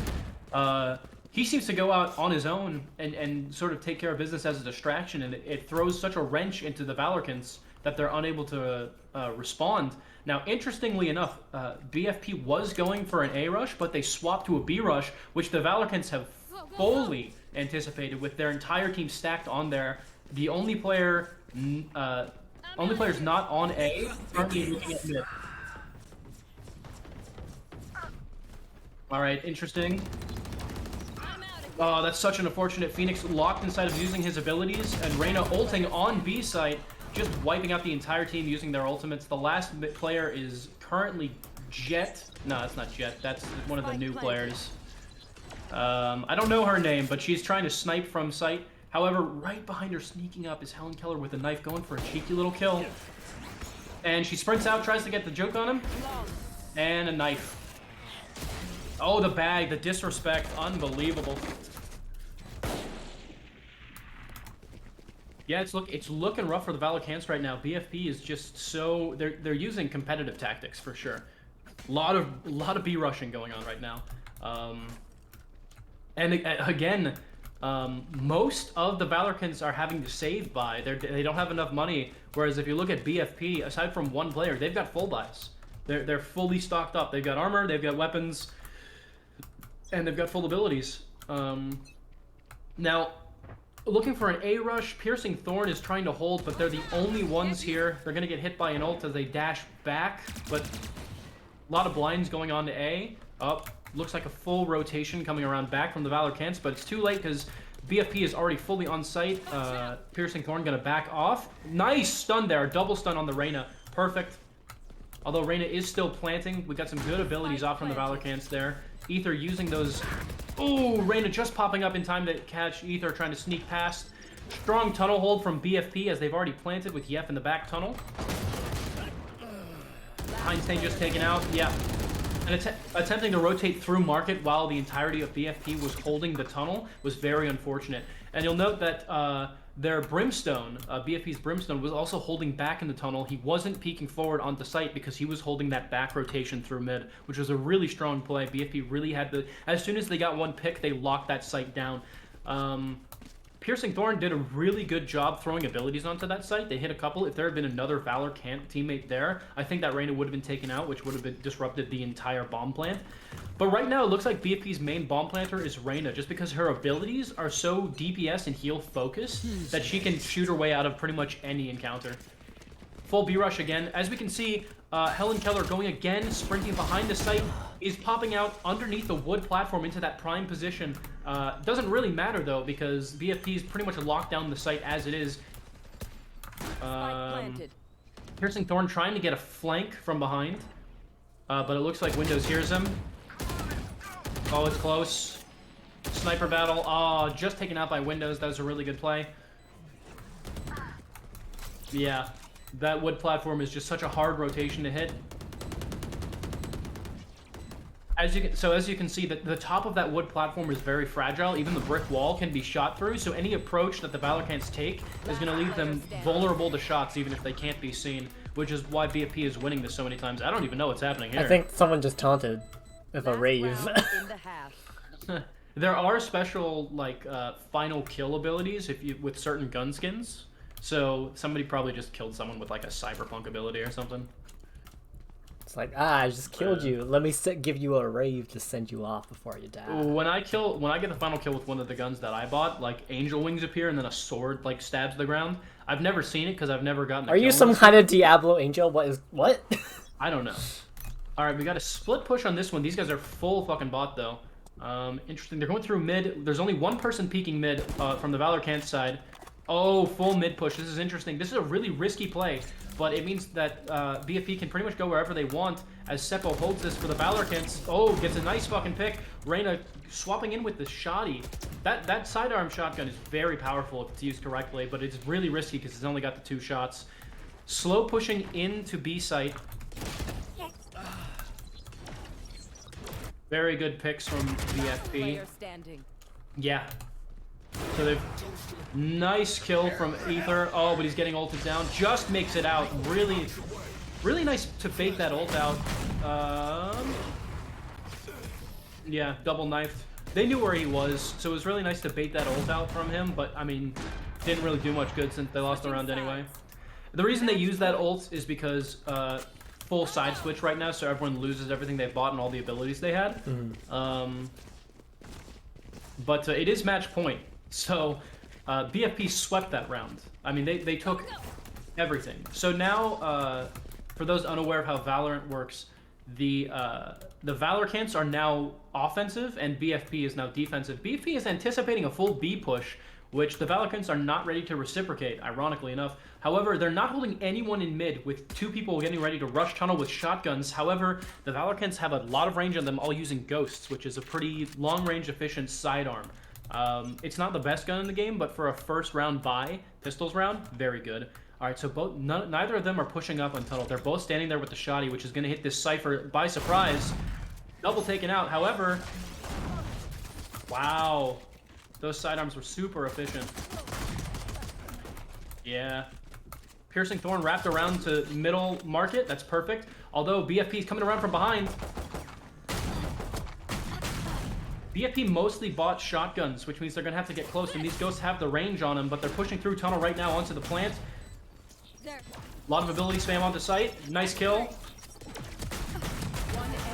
He seems to go out on his own and sort of take care of business as a distraction, and it throws such a wrench into the Valorcants that they're unable to respond. Now, interestingly enough, BFP was going for an A rush, but they swapped to a B rush, which the Valorcants have fully anticipated with their entire team stacked on there. The only players not on A currently looking at mid. All right, interesting. Oh, that's such an unfortunate. Phoenix locked inside of using his abilities, and Reyna ulting on B site, just wiping out the entire team using their ultimates. The last player is currently Jet. No, that's not Jet. That's one of the new players. I don't know her name, but she's trying to snipe from sight. However, right behind her, sneaking up, is Helen Keller with a knife, going for a cheeky little kill. And she sprints out, tries to get the joke on him, and a knife. Oh, the bag, the disrespect, unbelievable. Yeah, it's looking rough for the Valorcants right now. BFP is just so they're using competitive tactics for sure. A lot of B rushing going on right now. And again, most of the Valorcants are having to save buy. They don't have enough money. Whereas if you look at BFP, aside from one player, they've got full buys. They're fully stocked up. They've got armor, they've got weapons, and they've got full abilities. Now, looking for an A rush, Piercing Thorn is trying to hold, but they're the only ones here. They're going to get hit by an ult as they dash back, but a lot of blinds going on to A. Oh, looks like a full rotation coming around back from the Valorcants, but it's too late because BFP is already fully on site. Piercing Thorn gonna back off. Nice stun there, double stun on the Reyna. Perfect. Although Reyna is still planting, we got some good abilities off from the Valorcants there. Ether using those. Oh, Reyna just popping up in time to catch Ether, trying to sneak past. Strong tunnel hold from BFP as they've already planted with Yef in the back tunnel. Einstein just taken out. Yeah. And attempting to rotate through market while the entirety of BFP was holding the tunnel was very unfortunate. And you'll note that their Brimstone, BFP's Brimstone, was also holding back in the tunnel. He wasn't peeking forward onto site because he was holding that back rotation through mid, which was a really strong play. BFP really had the... As soon as they got one pick, they locked that site down. Piercing Thorn did a really good job throwing abilities onto that site. They hit a couple. If there had been another Valorcant teammate there, I think that Reyna would have been taken out, which would have disrupted the entire bomb plant. But right now, it looks like BFP's main bomb planter is Reyna, just because her abilities are so DPS and heal focused that she can shoot her way out of pretty much any encounter. Full B-rush again. As we can see, Helen Keller going again, sprinting behind the site, is popping out underneath the wood platform into that prime position. Doesn't really matter, though, because BFP's pretty much locked down the site as it is. Piercing Thorn trying to get a flank from behind, but it looks like Windows hears him. Oh, it's close. Sniper battle. Oh, just taken out by Windows. That was a really good play. Yeah, that wood platform is just such a hard rotation to hit. As you can see, the top of that wood platform is very fragile. Even the brick wall can be shot through, so any approach that the Valorcants take is going to leave them vulnerable to shots, even if they can't be seen, which is why BFP is winning this so many times. I don't even know what's happening here.
I think someone just taunted with a rave.
There are special, like, final kill abilities with certain gun skins, so somebody probably just killed someone with, like, a cyberpunk ability or something.
It's like, I just killed you. Let me give you a rave to send you off before you die.
When I get the final kill with one of the guns that I bought, like angel wings appear and then a sword like stabs the ground. I've never seen it because I've never gotten.
Are you some kind of Diablo angel? What?
I don't know. All right, we got a split push on this one. These guys are full fucking bot though. Interesting. They're going through mid. There's only one person peeking mid from the Valorcant side. Oh, full mid push. This is interesting. This is a really risky play, but it means that BFP can pretty much go wherever they want as Seppo holds this for the Valorcants. Oh, gets a nice fucking pick. Reyna swapping in with the shoddy. That sidearm shotgun is very powerful if it's used correctly, but it's really risky because it's only got the 2 shots. Slow pushing into B site. Very good picks from BFP. Yeah. So they've nice kill from Ether. Oh, but he's getting ulted down. Just makes it out. Really, really nice to bait that ult out. Yeah, double knifed. They knew where he was, so it was really nice to bait that ult out from him. But I mean, didn't really do much good since they lost the round anyway. The reason they use that ult is because full side switch right now, so everyone loses everything they bought and all the abilities they had. But it is match point. So, BFP swept that round. I mean, they took everything. So now, for those unaware of how Valorant works, the Valorcants are now offensive and BFP is now defensive. BFP is anticipating a full B push, which the Valorcants are not ready to reciprocate, ironically enough. However, they're not holding anyone in mid with 2 people getting ready to rush tunnel with shotguns. However, the Valorcants have a lot of range on them, all using ghosts, which is a pretty long-range efficient sidearm. It's not the best gun in the game, but for a first round buy, pistols round, very good. All right, so neither of them are pushing up on tunnel. They're both standing there with the shoddy, which is going to hit this Cypher by surprise. Double taken out. However, wow, those sidearms were super efficient. Yeah. Piercing Thorn wrapped around to middle market. That's perfect. Although BFP is coming around from behind. BFP mostly bought shotguns, which means they're going to have to get close, and these ghosts have the range on them, but they're pushing through tunnel right now onto the plant. A lot of ability spam onto site. Nice kill.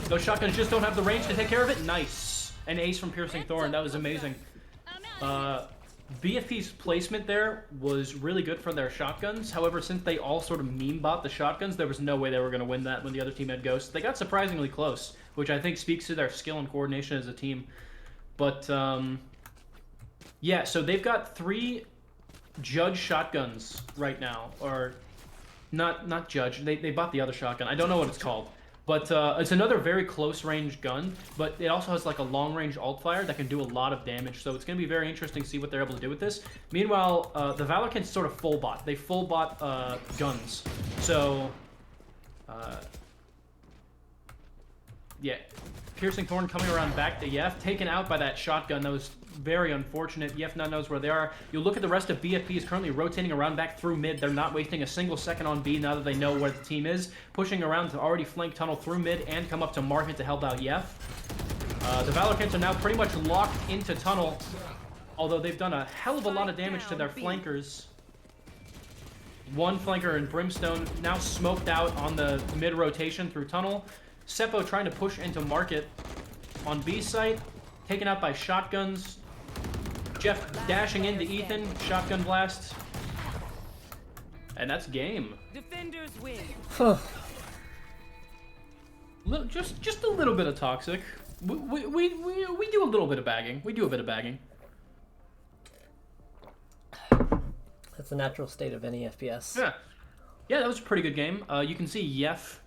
Those shotguns just don't have the range to take care of it. Nice. An ace from Piercing Thorn. That was amazing. BFP's placement there was really good for their shotguns. However, since they all sort of meme bot the shotguns, there was no way they were going to win that when the other team had ghosts. They got surprisingly close, which I think speaks to their skill and coordination as a team. But, yeah, so they've got 3 Judge shotguns right now. Or, not Judge. They bought the other shotgun. I don't know what it's called. But it's another very close-range gun, but it also has like a long-range alt-fire that can do a lot of damage, so it's going to be very interesting to see what they're able to do with this. Meanwhile, the Valorcants sort of full-bot. They full-bot guns. So, yeah. Piercing Thorn coming around back to Yef, taken out by that shotgun. That was very unfortunate. Yef now knows where they are. You look at the rest of BFP is currently rotating around back through mid. They're not wasting a single second on B now that they know where the team is. Pushing around to already flank tunnel through mid and come up to market to help out Yef. The Valorcants are now pretty much locked into tunnel, although they've done a hell of a lot of damage to their flankers. One flanker in Brimstone now smoked out on the mid rotation through tunnel. Seppo trying to push into market on B site, taken out by shotguns. Jeff dashing into Ethan, shotgun blast. And that's game.
Defenders win.
Just a little bit of toxic. We do a little bit of bagging. We do a bit of bagging.
That's the natural state of any FPS.
Yeah, that was a pretty good game. You can see Yef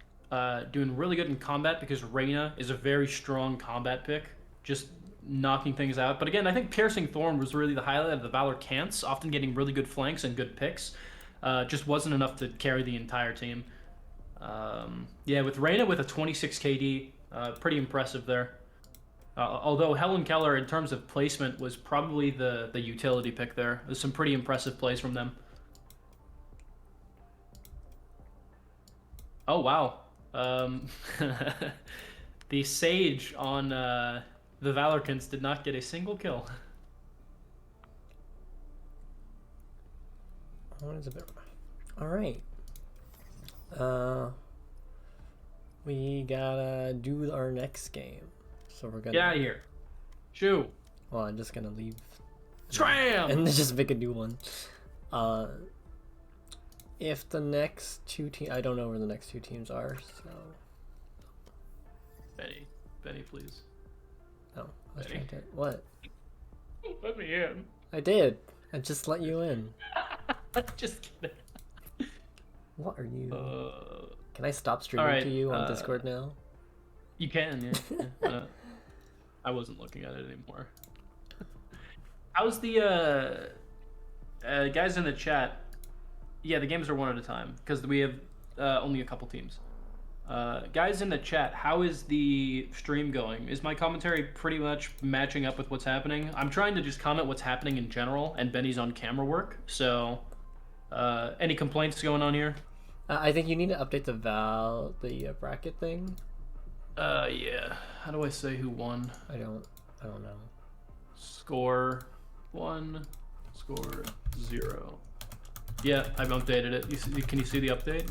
doing really good in combat because Reyna is a very strong combat pick. Just knocking things out. But again, I think Piercing Thorn was really the highlight of the Valorcants, often getting really good flanks and good picks. Just wasn't enough to carry the entire team. Yeah, with Reyna with a 26 KD, pretty impressive there. Although Helen Keller, in terms of placement, was probably the utility pick there. There's some pretty impressive plays from them. Oh, wow. The Sage on the Valorcants did not get a single kill.
Alright. We gotta do our next game. So we're gonna...
Get out of here. Shoo.
Well, I'm just gonna leave.
Scram!
And just make a new one. If the next 2 teams... I don't know where the next 2 teams are, so...
Benny, please.
No, I was trying to... What?
Let me in.
I did. I just let you in.
Just kidding.
What are you... Can I stop streaming
right,
to you on Discord now?
You can, yeah. I wasn't looking at it anymore. How's the guys in the chat? Yeah, the games are one at a time because we have only a couple teams. Guys in the chat, how is the stream going? Is my commentary pretty much matching up with what's happening? I'm trying to just comment what's happening in general, and Benny's on camera work. So, any complaints going on here?
I think you need to update the bracket thing.
Yeah. How do I say who won?
I don't know.
Score 1, score 0. Yeah, I've updated it. Can you see the update?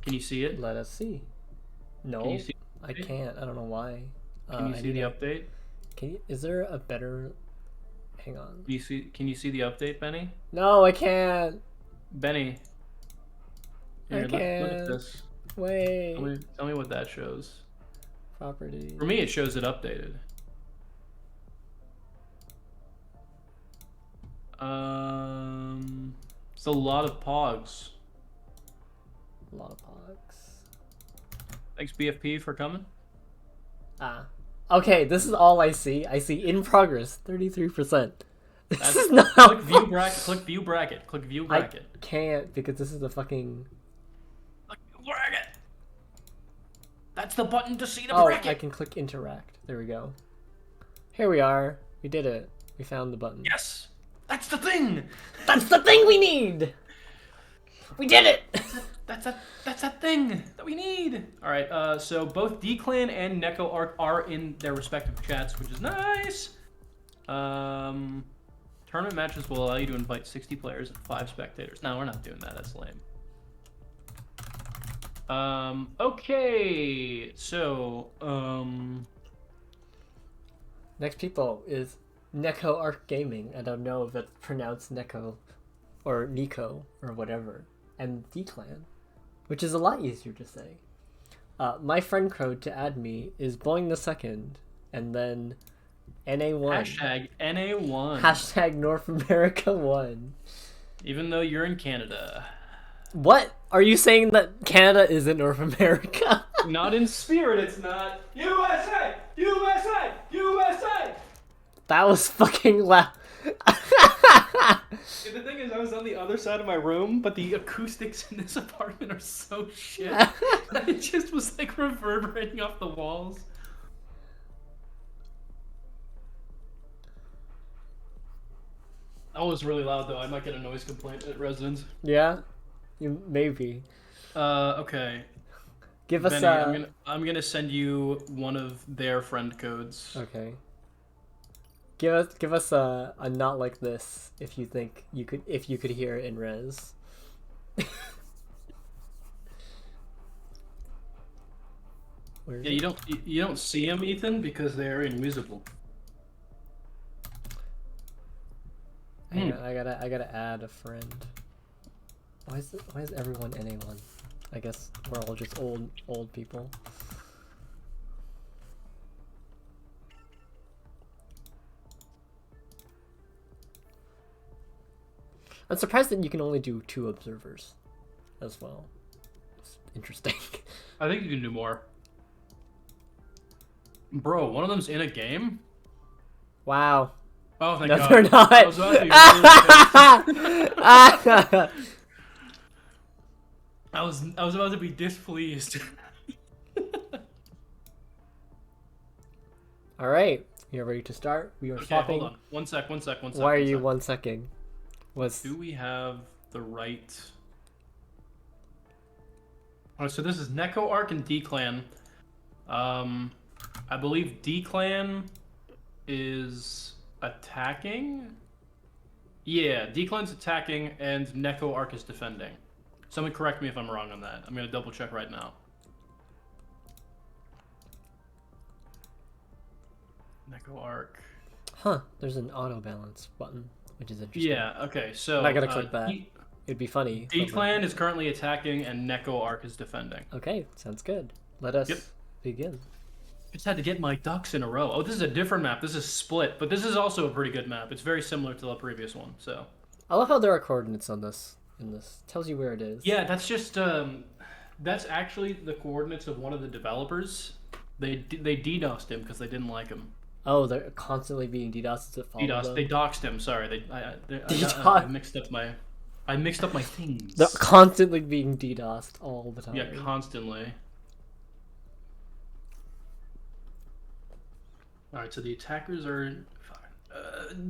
Can you see it?
Let us see. No,
Can you see
I can't. I don't know why.
Can you see the update?
Is there a better... Hang on.
Can you see the update, Benny?
No, I can't.
Benny. Here,
I can't.
Look at this.
Wait.
Tell me what that shows.
Property.
For me, it shows it updated. It's a lot of pogs.
A lot of pogs.
Thanks, BFP, for coming.
Okay, this is all I see. I see in progress, 33%. This is not...
Click view bracket. Click view bracket. Click view bracket.
I can't because this is the fucking...
Click view bracket. That's the button to see the
Oh,
bracket.
I can click interact. There we go. Here we are. We did it. We found the button.
Yes. That's the thing.
That's the thing we need. We did it.
That's that thing that we need. All right. So both D-Clan and Neco are in their respective chats, which is nice. Tournament matches will allow you to invite 60 players and 5 spectators. No, we're not doing that. That's lame. Okay. So,
Next people is Neco Arc Gaming. I don't know if it's pronounced Neco or Neco or whatever. And D-Clan, which is a lot easier to say. My friend code to add me is Boing the Second, and then NA1.
Hashtag NA1.
Hashtag North America 1.
Even though you're in Canada.
What? Are you saying that Canada isn't North America?
Not in spirit, it's not. USA! USA! USA!
That was fucking loud.
The thing is, I was on the other side of my room, but the acoustics in this apartment are so shit. It just was like reverberating off the walls. That was really loud though. I might get a noise complaint at residence.
Yeah? Maybe.
Okay.
Give us
Benny, I'm gonna send you one of their friend codes.
Okay. Give us a not like this if you think you could hear it in res.
Yeah, you don't see them, Ethan, because they're invisible.
I gotta add a friend. Why is everyone NA1? I guess we're all just old people. I'm surprised that you can only do 2 observers as well. It's interesting.
I think you can do more. Bro, one of them's in a game?
Wow.
Oh, thank
No,
God.
they're not.
I was about to be really I was about to be displeased.
All right, you're ready to start. We are
Okay,
swapping.
hold on. One sec.
Why are you 1 second?
Do we have the right... Oh, so this is Neco Arc and D-Clan. I believe D-Clan is attacking? Yeah, D-Clan's attacking and Neco Arc is defending. Someone correct me if I'm wrong on that. I'm gonna double check right now. Neco Arc.
Huh? There's an auto balance button, which is interesting.
Yeah. Okay. So
I'm not gonna click that. It'd be funny.
D-Clan is currently attacking and Neco Arc is defending.
Okay, sounds good. Let us begin.
Just had to get my ducks in a row. Oh, this is a different map. This is Split, but this is also a pretty good map. It's very similar to the previous one. So.
I love how there are coordinates on this. Tells you where it is.
Yeah, that's just that's actually the coordinates of one of the developers. They DDoSed him because they didn't like him.
Oh, they're constantly being DDoSed to follow
DDoS.
them?
They doxed him. Sorry, I mixed up my things.
They're constantly being DDoSed all the time.
Yeah, constantly. All right, so the attackers are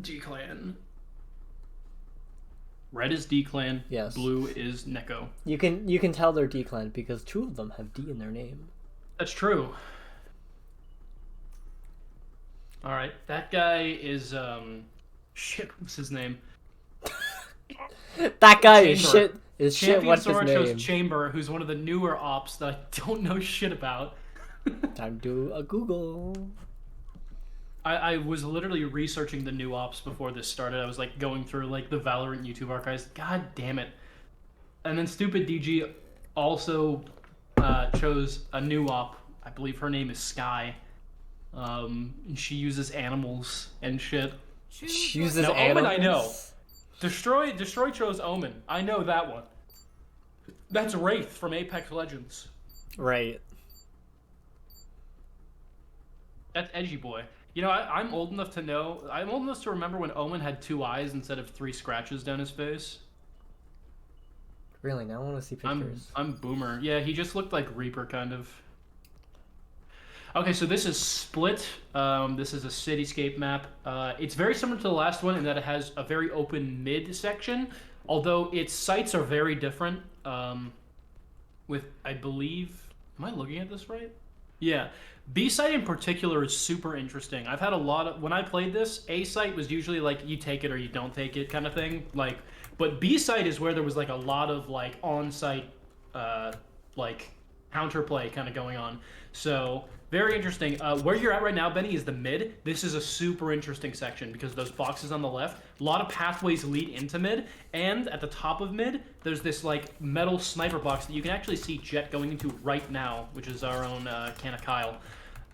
D-Clan. Red is D-Clan.
Yes.
Blue is Neco.
You can tell they're D-Clan because 2 of them have D in their name.
That's true. All right, that guy is shit. What's his name?
That guy
Chamber.
is shit. What's his
Champion
name?
chose Chamber, who's one of the newer ops that I don't know shit about.
Time to do a Google.
I was literally researching the new ops before this started. I was like going through like the Valorant YouTube archives. God damn it! And then stupid DG also chose a new op. I believe her name is Sky. And she uses animals and shit.
She uses
now,
animals.
Omen, I know. Destroy chose Omen. I know that one. That's Wraith from Apex Legends.
Right.
That's Edgy Boy. You know, I'm old enough to know. I'm old enough to remember when Omen had 2 eyes instead of 3 scratches down his face.
Really? Now I want to see pictures.
I'm boomer. Yeah, he just looked like Reaper, kind of. Okay, so this is Split. This is a cityscape map. It's very similar to the last one in that it has a very open mid section, although its sites are very different. With, I believe... Am I looking at this right? Yeah. B site in particular is super interesting. I've had a lot of... When I played this, A site was usually like, you take it or you don't take it kind of thing. Like, but B site is where there was like a lot of like on-site like counterplay kind of going on. So Very interesting. Where you're at right now, Benny, is the mid. This is a super interesting section because those boxes on the left, a lot of pathways lead into mid, and at the top of mid, there's this like metal sniper box that you can actually see Jet going into right now, which is our own Canna Kyle.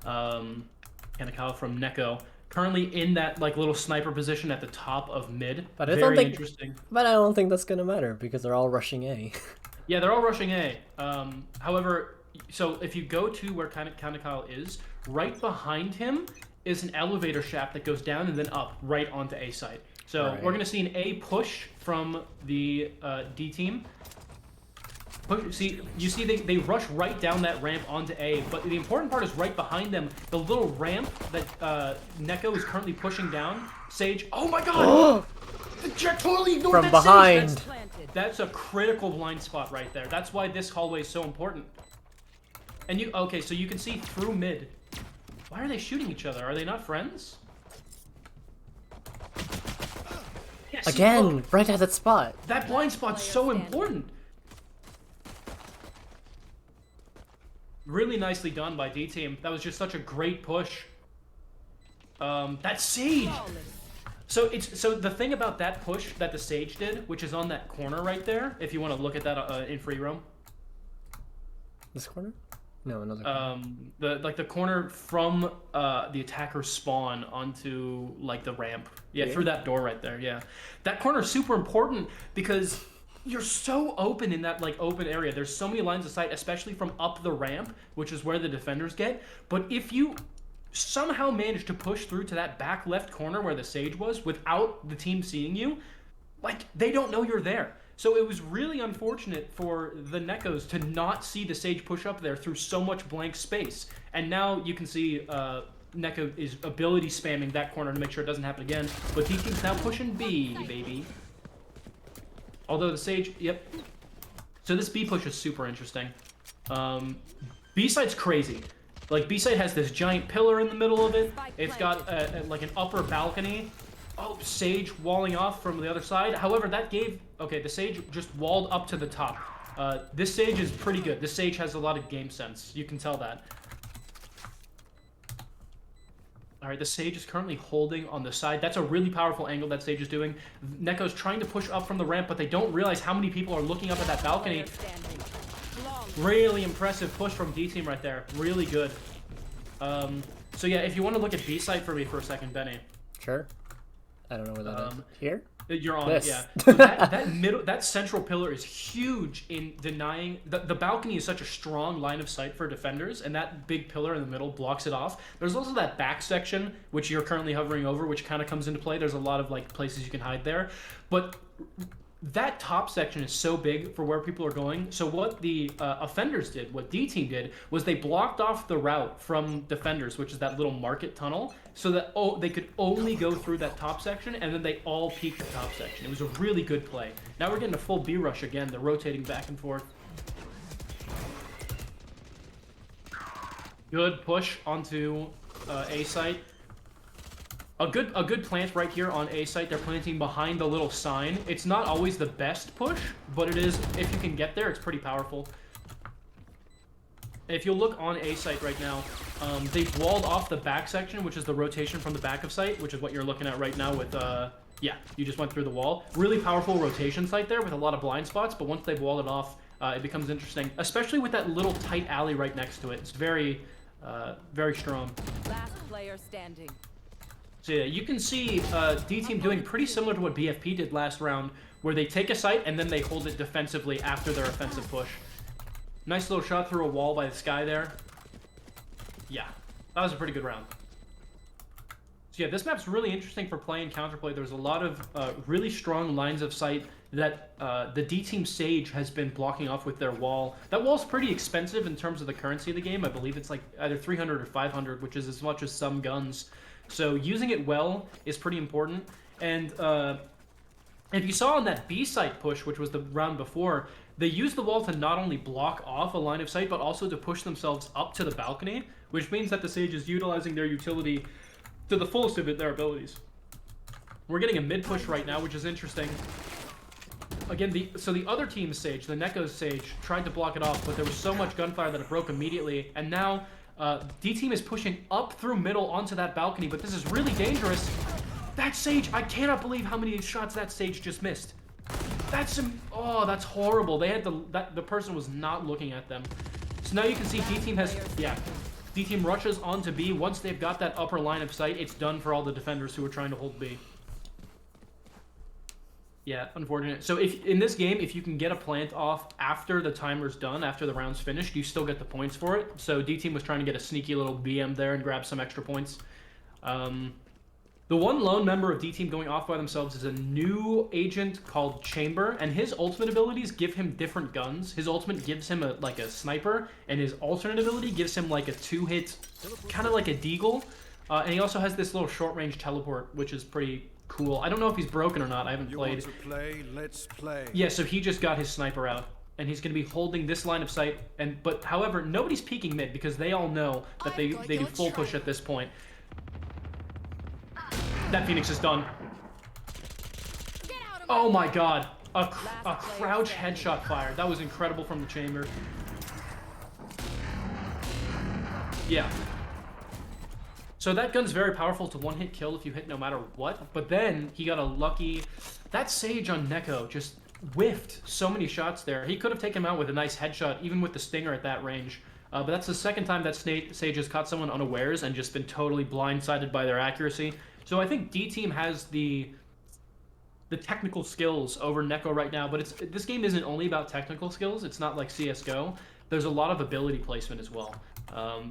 Canna Kyle from Neco. Currently in that like little sniper position at the top of mid.
But I
Very interesting.
But I don't think that's gonna matter because they're all rushing A.
Yeah, they're all rushing A. However, so if you go to where Canna Kyle is, right behind him is an elevator shaft that goes down and then up right onto A site. So
right.
We're gonna see an A push from the D team. You see they rush right down that ramp onto A, but the important part is right behind them, the little ramp that Neco is currently pushing down. Sage, oh my god! The Jet totally ignored
From
that
behind.
Sage. That's a critical blind spot right there. That's why this hallway is so important. And okay, so you can see through mid. Why are they shooting each other? Are they not friends? Yeah, see,
Again,
look,
right at that spot.
that blind spot's so important. Really nicely done by D team. That was just such a great push. That Sage. So the thing about that push that the Sage did, which is on that corner right there, if you want to look at that in free roam.
This corner? No, another corner.
The corner from the attacker spawn onto like the ramp. Yeah, through that door right there. Yeah, that corner is super important because you're so open in that like open area. There's so many lines of sight, especially from up the ramp, which is where the defenders get. But if you somehow manage to push through to that back left corner where the Sage was without the team seeing you, like they don't know you're there. So it was really unfortunate for the Necos to not see the Sage push up there through so much blank space. And now you can see Neco is ability spamming that corner to make sure it doesn't happen again. But D-Team's now pushing B, baby. Although the Sage, yep. So this B push is super interesting. B side's crazy. Like B side has this giant pillar in the middle of it. It's got like an upper balcony. Oh, Sage walling off from the other side. However, that gave... Okay, the Sage just walled up to the top. This Sage is pretty good. This Sage has a lot of game sense. You can tell that. Alright, the Sage is currently holding on the side. That's a really powerful angle that Sage is doing. Neco's trying to push up from the ramp, but they don't realize how many people are looking up at that balcony. Really impressive push from D-Team right there. Really good. So yeah, if you want to look at B side for me for a second, Benny.
Sure. I don't know where that is. Here?
You're on
This.
it, yeah. So that central pillar is huge in denying... The balcony is such a strong line of sight for defenders, and that big pillar in the middle blocks it off. There's also that back section, which you're currently hovering over, which kind of comes into play. There's a lot of like places you can hide there. But that top section is so big for where people are going. So what the offenders did, what D-Team did, was they blocked off the route from defenders, which is that little market tunnel, so that they could only go through that top section, and then they all peeked the top section. It was a really good play. Now we're getting a full B rush again. They're rotating back and forth. Good push onto A site. A good plant right here on A site. They're planting behind the little sign. It's not always the best push, but it is, if you can get there, it's pretty powerful. If you look on A site right now, they've walled off the back section, which is the rotation from the back of site, which is what you're looking at right now with, yeah, you just went through the wall. Really powerful rotation site there with a lot of blind spots, but once they've walled it off, it becomes interesting, especially with that little tight alley right next to it. It's very, very strong.
Last player standing.
So yeah, you can see D-Team doing pretty similar to what BFP did last round, where they take a site and then they hold it defensively after their offensive push. Nice little shot through a wall by this guy there. Yeah, that was a pretty good round. So yeah, this map's really interesting for play and counterplay. There's a lot of really strong lines of sight that the D-Team Sage has been blocking off with their wall. That wall's pretty expensive in terms of the currency of the game. I believe it's like either 300 or 500, which is as much as some guns. So using it well is pretty important. And if you saw on that B site push, which was the round before, they used the wall to not only block off a line of sight, but also to push themselves up to the balcony, which means that the Sage is utilizing their utility to the fullest of their abilities. We're getting a mid push right now, which is interesting. Again, so the other team's Sage, the Neco's Sage, tried to block it off, but there was so much gunfire that it broke immediately. And now D team is pushing up through middle onto that balcony, but this is really dangerous. That Sage, I cannot believe how many shots that Sage just missed. That's oh, that's horrible. They had the person was not looking at them. So now you can see D team has, yeah. D team rushes onto B. Once they've got that upper line of sight, it's done for all the defenders who are trying to hold B. Yeah, unfortunate. So if in this game, if you can get a plant off after the timer's done, after the round's finished, you still get the points for it. So D team was trying to get a sneaky little BM there and grab some extra points. The one lone member of D team going off by themselves is a new agent called Chamber, and his ultimate abilities give him different guns. His ultimate gives him like a sniper, and his alternate ability gives him like a 2-hit, kind of like a deagle. And he also has this little short-range teleport, which is pretty cool. I don't know if he's broken or not. I haven't played.
You want to play? Let's play.
Yeah, so he just got his sniper out, and he's going to be holding this line of sight. But however, nobody's peeking mid because they all know that they do full push at this point. That Phoenix is done. Oh my god. A crouch headshot fire. That was incredible from the chamber. Yeah. So that gun's very powerful to one-hit kill if you hit no matter what. But then he got a lucky... That Sage on Neco just whiffed so many shots there. He could have taken him out with a nice headshot, even with the stinger at that range. But that's the second time that Sage has caught someone unawares and just been totally blindsided by their accuracy. So I think D team has the technical skills over Neco right now, but this game isn't only about technical skills. It's not like CS:GO. There's a lot of ability placement as well.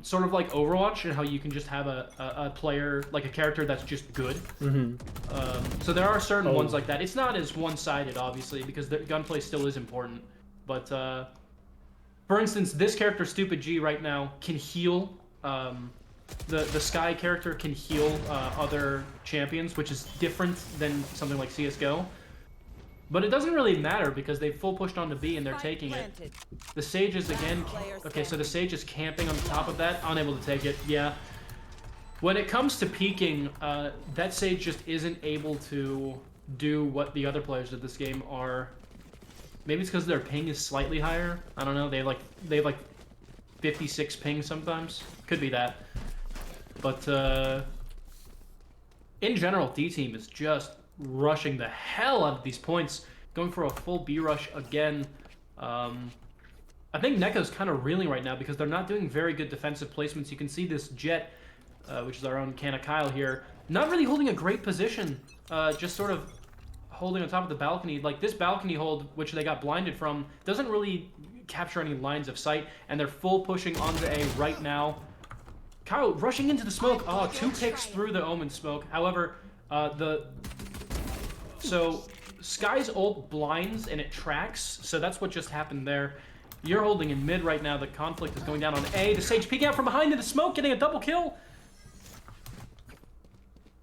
Sort of like Overwatch and how you can just have a player, like a character that's just good. So there are certain ones like that. It's not as one-sided, obviously, because the gunplay still is important. But for instance, this character, Stupid G, right now can heal. The Sky character can heal other champions, which is different than something like CS:GO. But it doesn't really matter because they full pushed onto B and they're taking it. The Sage is again... Okay, so the Sage is camping on top of that, unable to take it. Yeah. When it comes to peeking, that Sage just isn't able to do what the other players of this game are. Maybe it's because their ping is slightly higher. I don't know. They have like 56 ping sometimes. Could be that. But in general, D team is just rushing the hell out of these points, going for a full B rush again. I think Neco's kind of reeling right now because they're not doing very good defensive placements. You can see this Jet, which is our own Canna Kyle here, not really holding a great position, just sort of holding on top of the balcony. Like this balcony hold, which they got blinded from, doesn't really capture any lines of sight, and they're full pushing onto A right now. Kyle rushing into the smoke. Oh, 2 picks through the Omen smoke. However, so Sky's ult blinds and it tracks, so that's what just happened there. You're holding in mid right now. The conflict is going down on A. The Sage peeking out from behind in the smoke, getting a double kill.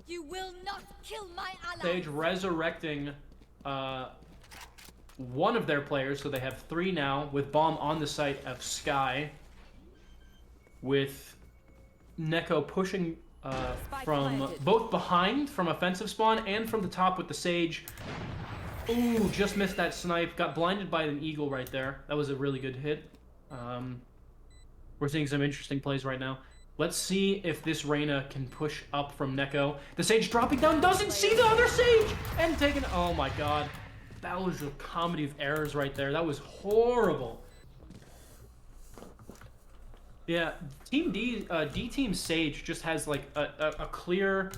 You will not kill my ally.
Sage resurrecting one of their players, so they have 3 now, with bomb on the site of Sky, with Neco pushing from both behind from offensive spawn and from the top with the Sage. Ooh, just missed that snipe. Got blinded by an eagle right there. That was a really good hit. We're seeing some interesting plays right now. Let's see if this Reyna can push up from Neco. The Sage dropping down, doesn't see the other Sage! And taking... Oh my god. That was a comedy of errors right there. That was horrible. Yeah, Team D, D-Team Sage just has like a clear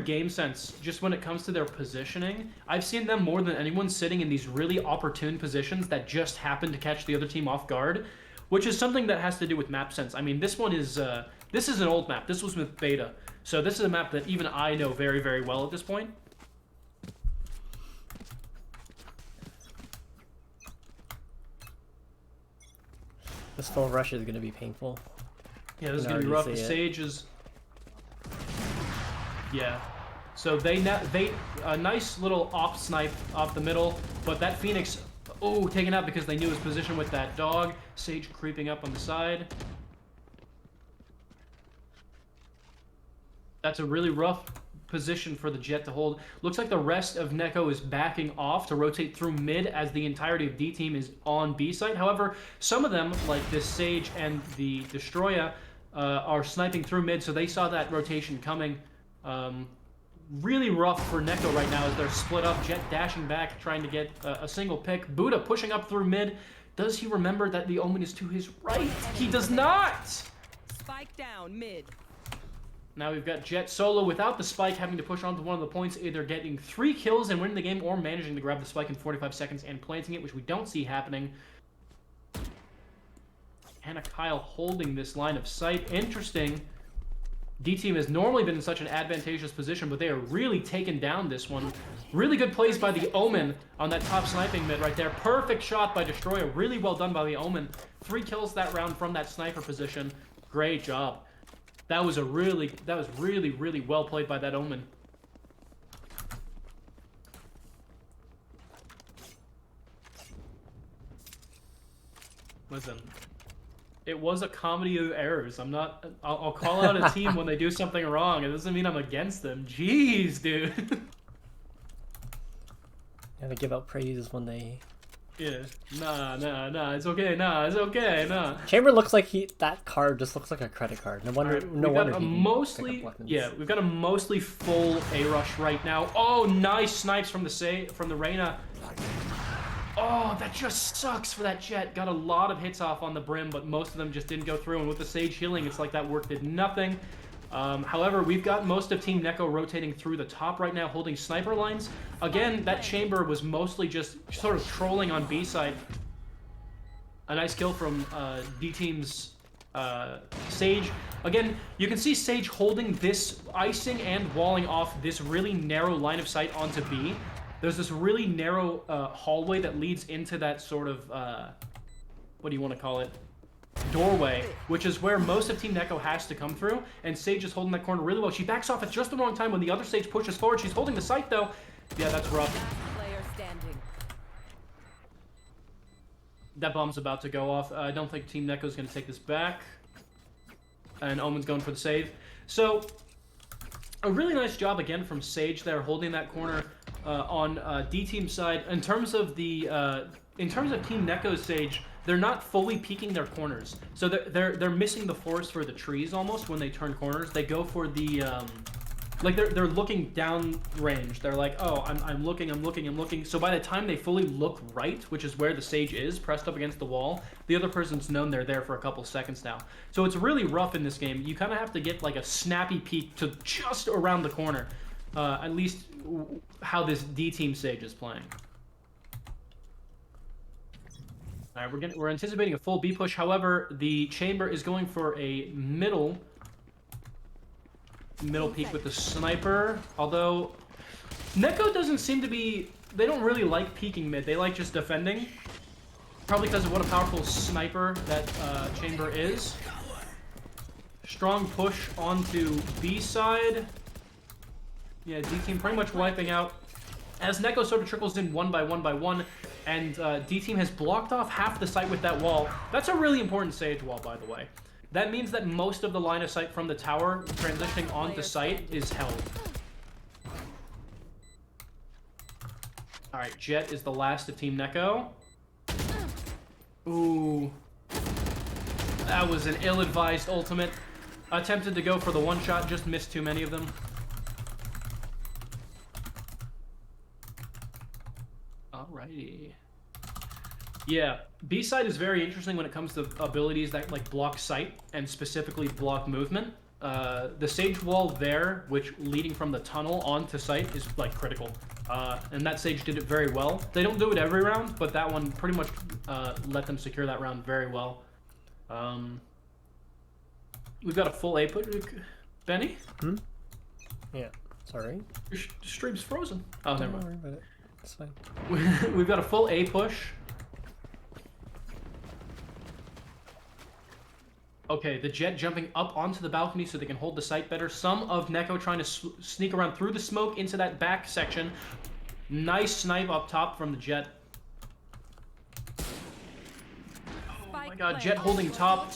game sense just when it comes to their positioning. I've seen them more than anyone sitting in these really opportune positions that just happen to catch the other team off guard, which is something that has to do with map sense. I mean, this one is this is an old map. This was with beta, so this is a map that even I know very, very well at this point.
This full rush is going to be painful.
Yeah, this is going to be rough. The Sage is... Yeah. So they a nice little op snipe off the middle, but that Phoenix, oh, taken out because they knew his position with that dog. Sage creeping up on the side. That's a really rough position for the Jet to hold. Looks like the rest of Neco is backing off to rotate through mid as the entirety of D team is on B site. However, some of them, like this Sage and the Destroya, are sniping through mid, so they saw that rotation coming. Really rough for Neco right now as they're split up. Jet dashing back, trying to get a single pick. Buddha pushing up through mid. Does he remember that the Omen is to his right? He does not!
Spike down mid.
Now we've got Jet solo without the spike, having to push onto one of the points, either getting 3 kills and winning the game, or managing to grab the spike in 45 seconds and planting it, which we don't see happening. Anna Kyle holding this line of sight. Interesting. D-Team has normally been in such an advantageous position, but they are really taking down this one. Really good plays by the Omen on that top sniping mid right there. Perfect shot by Destroyer. Really well done by the Omen. 3 kills that round from that sniper position. Great job. That was really, really well played by that Omen. Listen. It was a comedy of errors. I'll call out a team when they do something wrong. It doesn't mean I'm against them. Jeez, dude.
Yeah, they give out praises when they...
Yeah. Nah, it's okay. Nah, it's okay. Nah.
Chamber looks like that card just looks like a credit card. No wonder, no wonder he
mostly, yeah, we've got a mostly full A-rush right now. Oh, nice snipes from the Reyna. Oh, that just sucks for that Jet. Got a lot of hits off on the brim, but most of them just didn't go through. And with the Sage healing, it's like that work did nothing. However, we've got most of Team Neco rotating through the top right now, holding sniper lines. Again, that Chamber was mostly just sort of trolling on B side. A nice kill from D-Team's Sage. Again, you can see Sage holding this, icing and walling off this really narrow line of sight onto B. There's this really narrow hallway that leads into that sort of, what do you want to call it? Doorway, which is where most of Team Neco has to come through, and Sage is holding that corner really well. She backs off at just the wrong time when the other Sage pushes forward. She's holding the site, though. Yeah, that's rough.
Player standing.
That bomb's about to go off. I don't think Team Neco is going to take this back. And Omen's going for the save. So, a really nice job again from Sage there, holding that corner on D-Team's side. In terms of Team Neco's Sage, they're not fully peeking their corners, so they're missing the forest for the trees almost when they turn corners. They go for the like they're looking down range. They're like, oh, I'm looking. So by the time they fully look right, which is where the Sage is pressed up against the wall, the other person's known they're there for a couple seconds now. So it's really rough in this game. You kind of have to get like a snappy peek to just around the corner, at least how this D-Team Sage is playing. All right, we're anticipating a full B push. However, the Chamber is going for a middle peek with the sniper. Although Neco doesn't seem to be, they don't really like peeking mid. They like just defending. Probably because of what a powerful sniper that Chamber is. Strong push onto B side. Yeah, D-Team pretty much wiping out as Neco sort of trickles in one by one. And D-Team has blocked off half the site with that wall. That's a really important Sage wall, by the way. That means that most of the line of sight from the tower transitioning onto site is held. Alright, Jet is the last of Team Neco. Ooh. That was an ill-advised ultimate. Attempted to go for the one-shot, just missed too many of them. Alrighty. Yeah, B-side is very interesting when it comes to abilities that like block sight and specifically block movement. The Sage wall there, which leading from the tunnel onto site, is like critical. And that Sage did it very well. They don't do it every round, but that one pretty much let them secure that round very well. We've got a full A push. Benny?
Hmm? Yeah, sorry.
Your stream's frozen. Oh, never mind.
Don't worry about it. It's fine.
We've got a full A push. Okay, the Jet jumping up onto the balcony so they can hold the site better. Some of Neco trying to sneak around through the smoke into that back section. Nice snipe up top from the Jet. Oh my god, Jet holding top.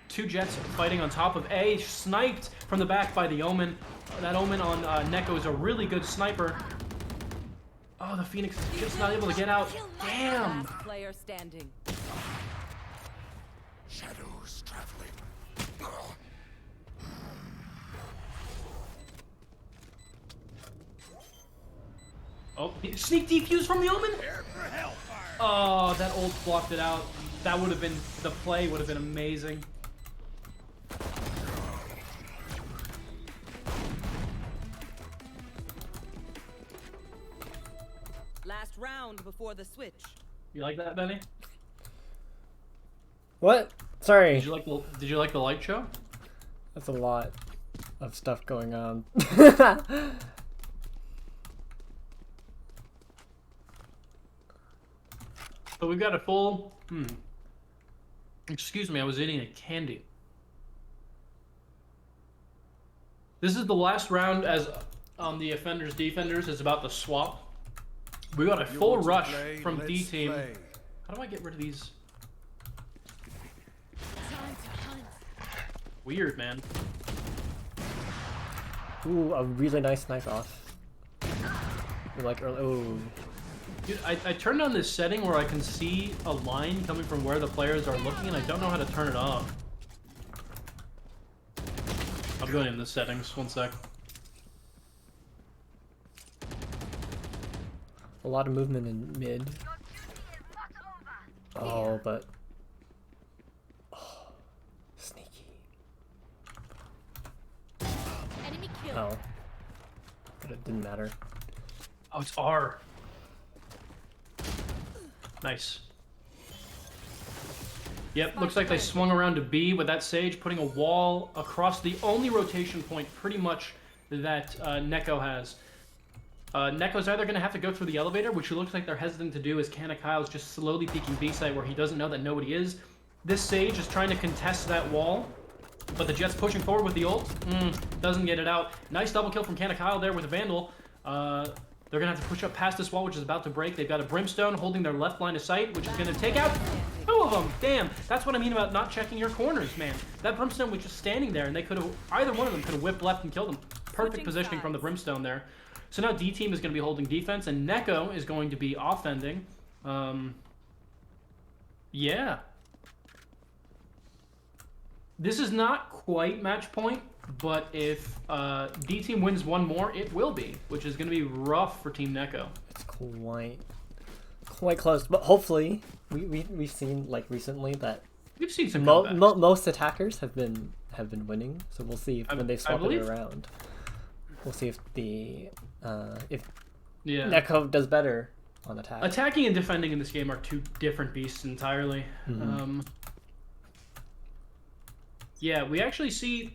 2 Jets fighting on top of A. Sniped from the back by the Omen. That Omen on Neco is a really good sniper. Oh, the Phoenix is just not able to get out. Damn!
Player standing.
Shadows traveling.
Oh, sneak defuse from the Omen? Oh, that ult blocked it out. That would have been, the play would have been amazing.
Last round before the switch.
You like that, Benny?
What? Sorry.
Did you like the light show?
That's a lot of stuff going on.
So we've got a full... Excuse me, I was eating a candy. This is the last round as on the offenders defenders is about the swap. We got a full rush from D team. How do I get rid of these? Weird, man.
Ooh, a really nice knife off. You're like, oh.
Dude, I turned on this setting where I can see a line coming from where the players are looking, and I don't know how to turn it off. I'm going in the settings, 1 sec.
A lot of movement in mid. Oh, but... Oh, sneaky.
Enemy kill.
Oh. But it didn't matter.
Oh, it's R. Nice. Yep, looks like they swung around to B with that Sage, putting a wall across the only rotation point, pretty much, that Neco has. Neco's either going to have to go through the elevator, which it looks like they're hesitant to do, as Kyle's just slowly peeking B site where he doesn't know that nobody is. This Sage is trying to contest that wall, but the Jet's pushing forward with the ult. Doesn't get it out. Nice double kill from Kyle there with a Vandal. They're going to have to push up past this wall, which is about to break. They've got a Brimstone holding their left line of sight, which is going to take out 2 of them. Damn, that's what I mean about not checking your corners, man. That Brimstone was just standing there, and they could have, either one of them could have whipped left and killed him. Perfect positioning from the Brimstone there. So now D team is going to be holding defense, and Neco is going to be offending. Yeah. This is not quite match point, but if D team wins 1 more, it will be, which is going to be rough for Team Neco.
It's quite close, but hopefully we've seen like recently that
We've seen some
most attackers have been winning. So we'll see if, when they swap it around. We'll see if the Neco does better on attack.
Attacking and defending in this game are 2 different beasts entirely. Yeah, we actually see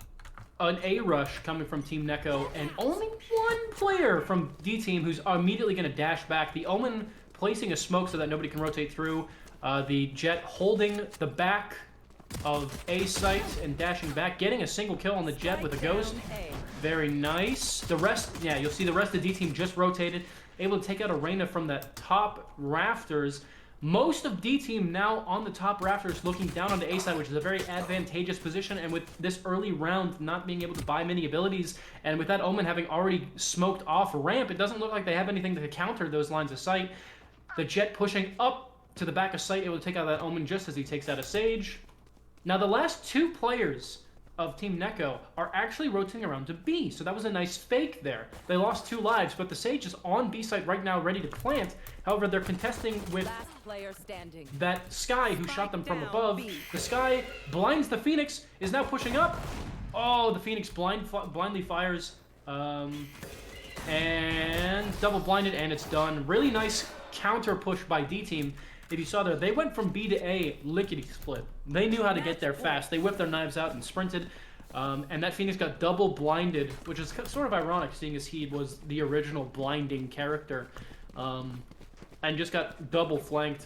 an A rush coming from Team Neco, and only 1 player from D team who's immediately going to dash back. The Omen placing a smoke so that nobody can rotate through. The Jet holding the back of A site and dashing back, getting a single kill on the Jet with a ghost. Very nice. The rest, yeah, you'll see the rest of D team just rotated, able to take out a Reyna from that top rafters. Most of D team now on the top rafters looking down on the A side, which is a very advantageous position, and with this early round not being able to buy many abilities, and with that Omen having already smoked off ramp, it doesn't look like they have anything to counter those lines of sight. The Jet pushing up to the back of sight, able to take out that Omen just as he takes out a Sage. Now the last 2 players of Team Neco are actually rotating around to B, so that was a nice fake there. They lost 2 lives, but the Sage is on B site right now, ready to plant. However, they're contesting with that Sky who shot them from above. The Sky blinds the Phoenix, is now pushing up. Oh, the Phoenix blindly fires, and double blinded, and it's done. Really nice counter push by D team. If you saw there, they went from B to A lickety-split. They knew how to get there fast. They whipped their knives out and sprinted. And that Phoenix got double blinded, which is sort of ironic, seeing as he was the original blinding character. And just got double flanked.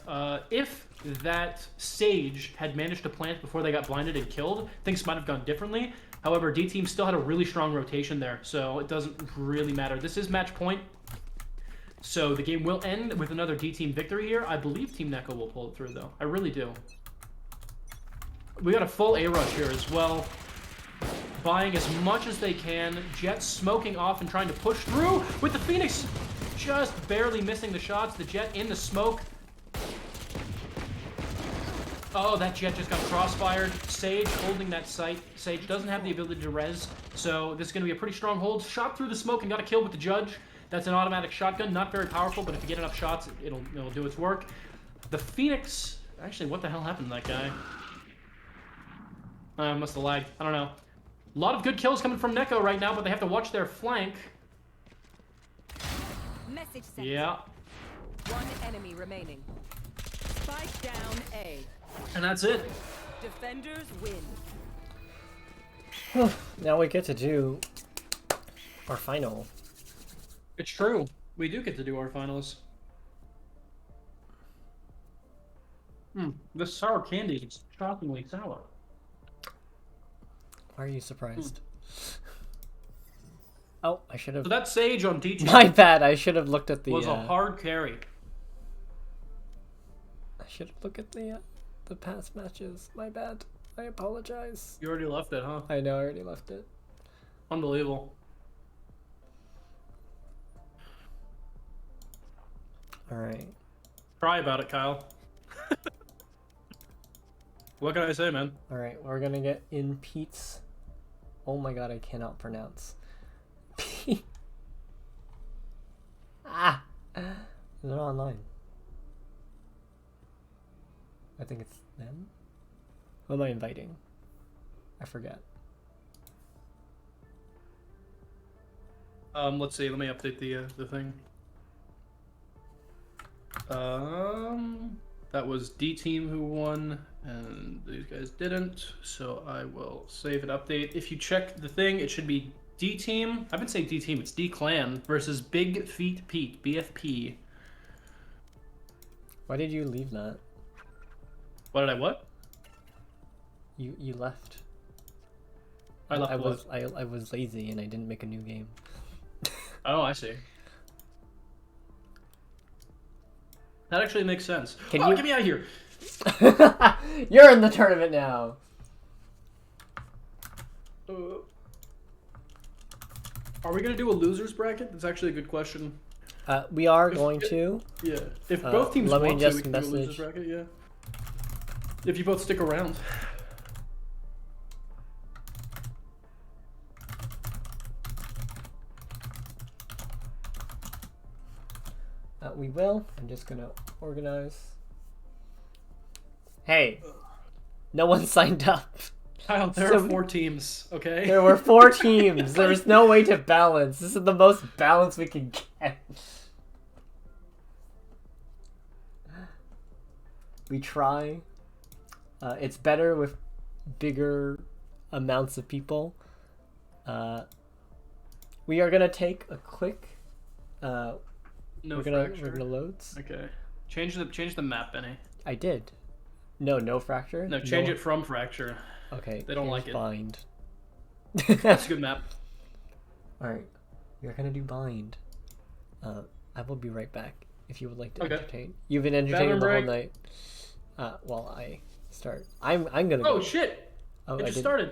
If that Sage had managed to plant before they got blinded and killed, things might have gone differently. However, D team still had a really strong rotation there, so it doesn't really matter. This is match point. So the game will end with another D team victory here. I believe Team Neco will pull it through, though. I really do. We got a full A rush here as well. Buying as much as they can. Jet smoking off and trying to push through with the Phoenix just barely missing the shots. The Jet in the smoke. Oh, that Jet just got crossfired. Sage holding that site. Sage doesn't have the ability to res, so this is going to be a pretty strong hold. Shot through the smoke and got a kill with the Judge. That's an automatic shotgun, not very powerful, but if you get enough shots, it'll do its work. The Phoenix... Actually, what the hell happened to that guy? I must have lagged. I don't know. A lot of good kills coming from Neco right now, but they have to watch their flank.
Message sent.
Yeah.
One enemy remaining. Spike down A.
And that's it.
Defenders win.
Now we get to do our final.
It's true. We do get to do our finals. This sour candy is shockingly sour.
Why are you surprised? Oh, I should have.
So that Sage on DT
My bad. I should have looked at the.
was a hard carry.
I should have looked at the past matches. My bad. I apologize.
You already left it, huh?
I know. I already left it.
Unbelievable.
All right.
Cry about it, Kyle. What can I say, man?
All right. We're gonna get in Pete's. Oh my god! I cannot pronounce. Pete. Ah. Is it online? I think it's them. Who am I inviting? I forget.
Let's see. Let me update the thing. That was D team who won, and these guys didn't. So I will save and update. If you check the thing, it should be D team. I've been saying D team. It's D clan versus Big Feet Pete (BFP).
Why did you leave that?
What did I what?
You left.
I left.
I was lazy and I didn't make a new game.
Oh, I see. That actually makes sense.
Can
oh,
you
get me out of here!
You're in the tournament now.
Are we gonna do a losers bracket? That's actually a good question.
We are going to.
Yeah. If both teams
let me
want
just
to, we can do a losers
message.
bracket. Yeah. If you both stick around.
We will. I'm just gonna organize. Hey, no one signed up.
Kyle, there are 4 teams. Okay.
There were 4 teams. There was no way to balance. This is the most balance we can get. We try. It's better with bigger amounts of people. We are gonna take a quick.
No
we're
fracture.
gonna load.
Okay. Change the map, Benny.
I did. No fracture.
No, change it from fracture.
Okay.
They don't like it.
Bind.
That's a good map.
All right. We're gonna do bind. I will be right back. If you would like to entertain, you've been entertaining the whole night. While I start, I'm gonna.
Oh
go.
Shit!
Oh,
it just started.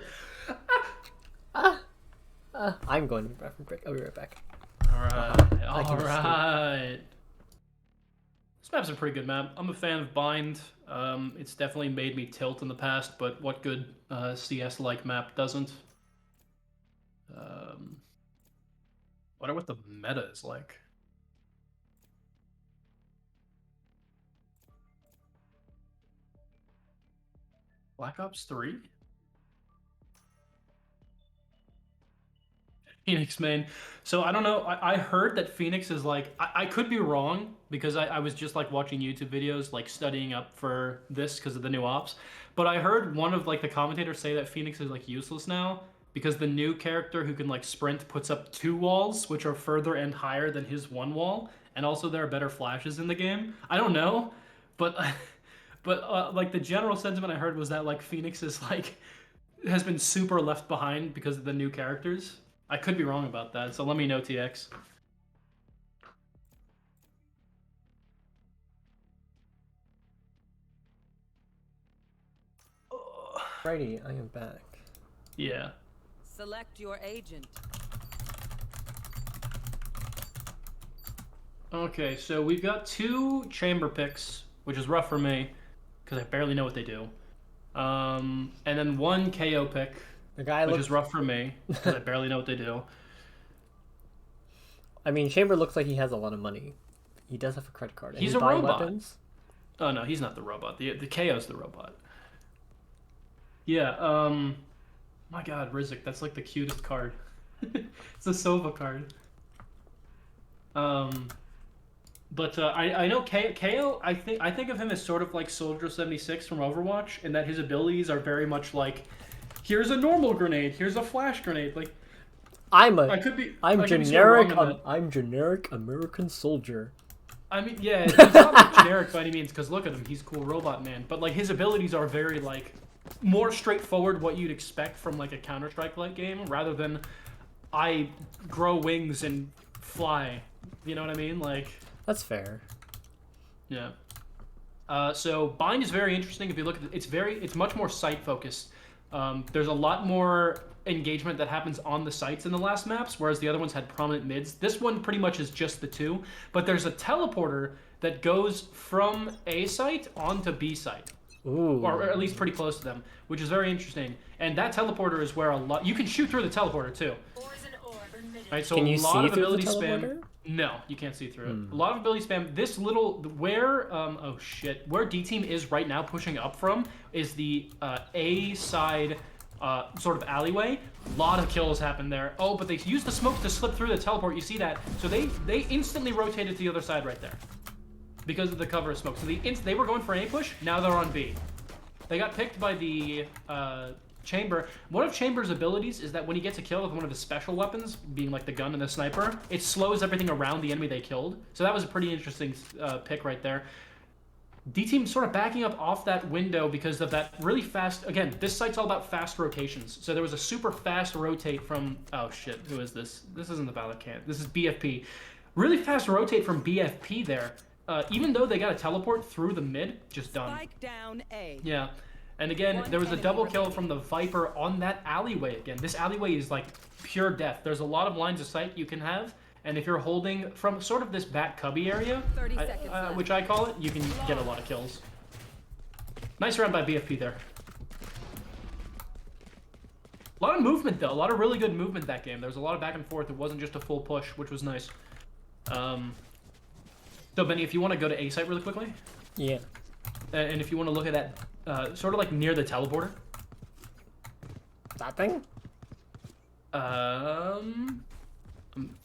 I'm going to bathroom break. I'll be right back.
Alright. This map's a pretty good map. I'm a fan of Bind. It's definitely made me tilt in the past, but what good CS-like map doesn't? Wonder what the meta is like. Black Ops 3? Phoenix main. So I don't know. I heard that Phoenix is like I could be wrong because I was just like watching YouTube videos like studying up for this because of the new ops. But I heard one of like the commentators say that Phoenix is like useless now because the new character who can like sprint puts up 2 walls which are further and higher than his 1 wall, and also there are better flashes in the game. I don't know, but like the general sentiment I heard was that like Phoenix is like has been super left behind because of the new characters. I could be wrong about that, so let me know, TX.
Righty, I am back.
Yeah.
Select your agent.
Okay, so we've got 2 chamber picks, which is rough for me. because I barely know what they do. And then one KO pick,
The guy
which
looks.
is rough for me because I barely know what they do.
I mean, Chamber looks like he has a lot of money. He does have a credit card. And
He's
he's
a
buying
robot.
weapons.
Oh no, he's not the robot. The KO's the robot. Yeah. My God, Rizek, that's like the cutest card. It's a Sova card. But I know KO. I think of him as sort of like Soldier 76 from Overwatch, in that his abilities are very much like, here's a normal grenade, here's a flash grenade. Like,
I'm generic. I'm generic American soldier.
I mean, yeah, he's not like generic by any means, because look at him, he's cool robot man. But like his abilities are very like more straightforward, what you'd expect from like a Counter-Strike like game, rather than I grow wings and fly. You know what I mean? Like,
That's fair.
yeah. So bind is very interesting. If you look at it, it's much more site focused. There's a lot more engagement that happens on the sites in the last maps, whereas the other ones had prominent mids. This one pretty much is just the two, but there's a teleporter that goes from A site onto B site.
Ooh.
Or at least pretty close to them, which is very interesting. And that teleporter is where a lot... You can shoot through the teleporter, too. Right, so
Can you
a lot
see
of
through the
ability spam...
teleporter?
No, you can't see through it. A lot of ability spam. This little... Where... oh, shit. Where D-Team is right now pushing up from is the A side sort of alleyway. A lot of kills happen there. Oh, but they used the smoke to slip through the teleport. You see that? So they instantly rotated to the other side right there, because of the cover of smoke. So they were going for an A push, now they're on B. They got picked by the Chamber. One of Chamber's abilities is that when he gets a kill with one of his special weapons, being like the gun and the sniper, it slows everything around the enemy they killed. So that was a pretty interesting pick right there. D-Team sort of backing up off that window because of that really fast... Again, this site's all about fast rotations. So there was a super fast rotate from... Oh, shit. Who is this? This isn't the Valorcant. This is BFP. Really fast rotate from BFP there. Even though they got a teleport through the mid, just done.
Spike down A.
Yeah. And again, there was a double kill from the Viper on that alleyway again. This alleyway is like pure death. There's a lot of lines of sight you can have. And if you're holding from sort of this back cubby area,
30 seconds left.
which I call it, you can get a lot of kills. Nice round by BFP there. A lot of movement, though. A lot of really good movement that game. There was a lot of back and forth. It wasn't just a full push, which was nice. So, Benny, if you want to go to A site really quickly.
Yeah.
And if you want to look at that, sort of like near the teleporter.
That thing?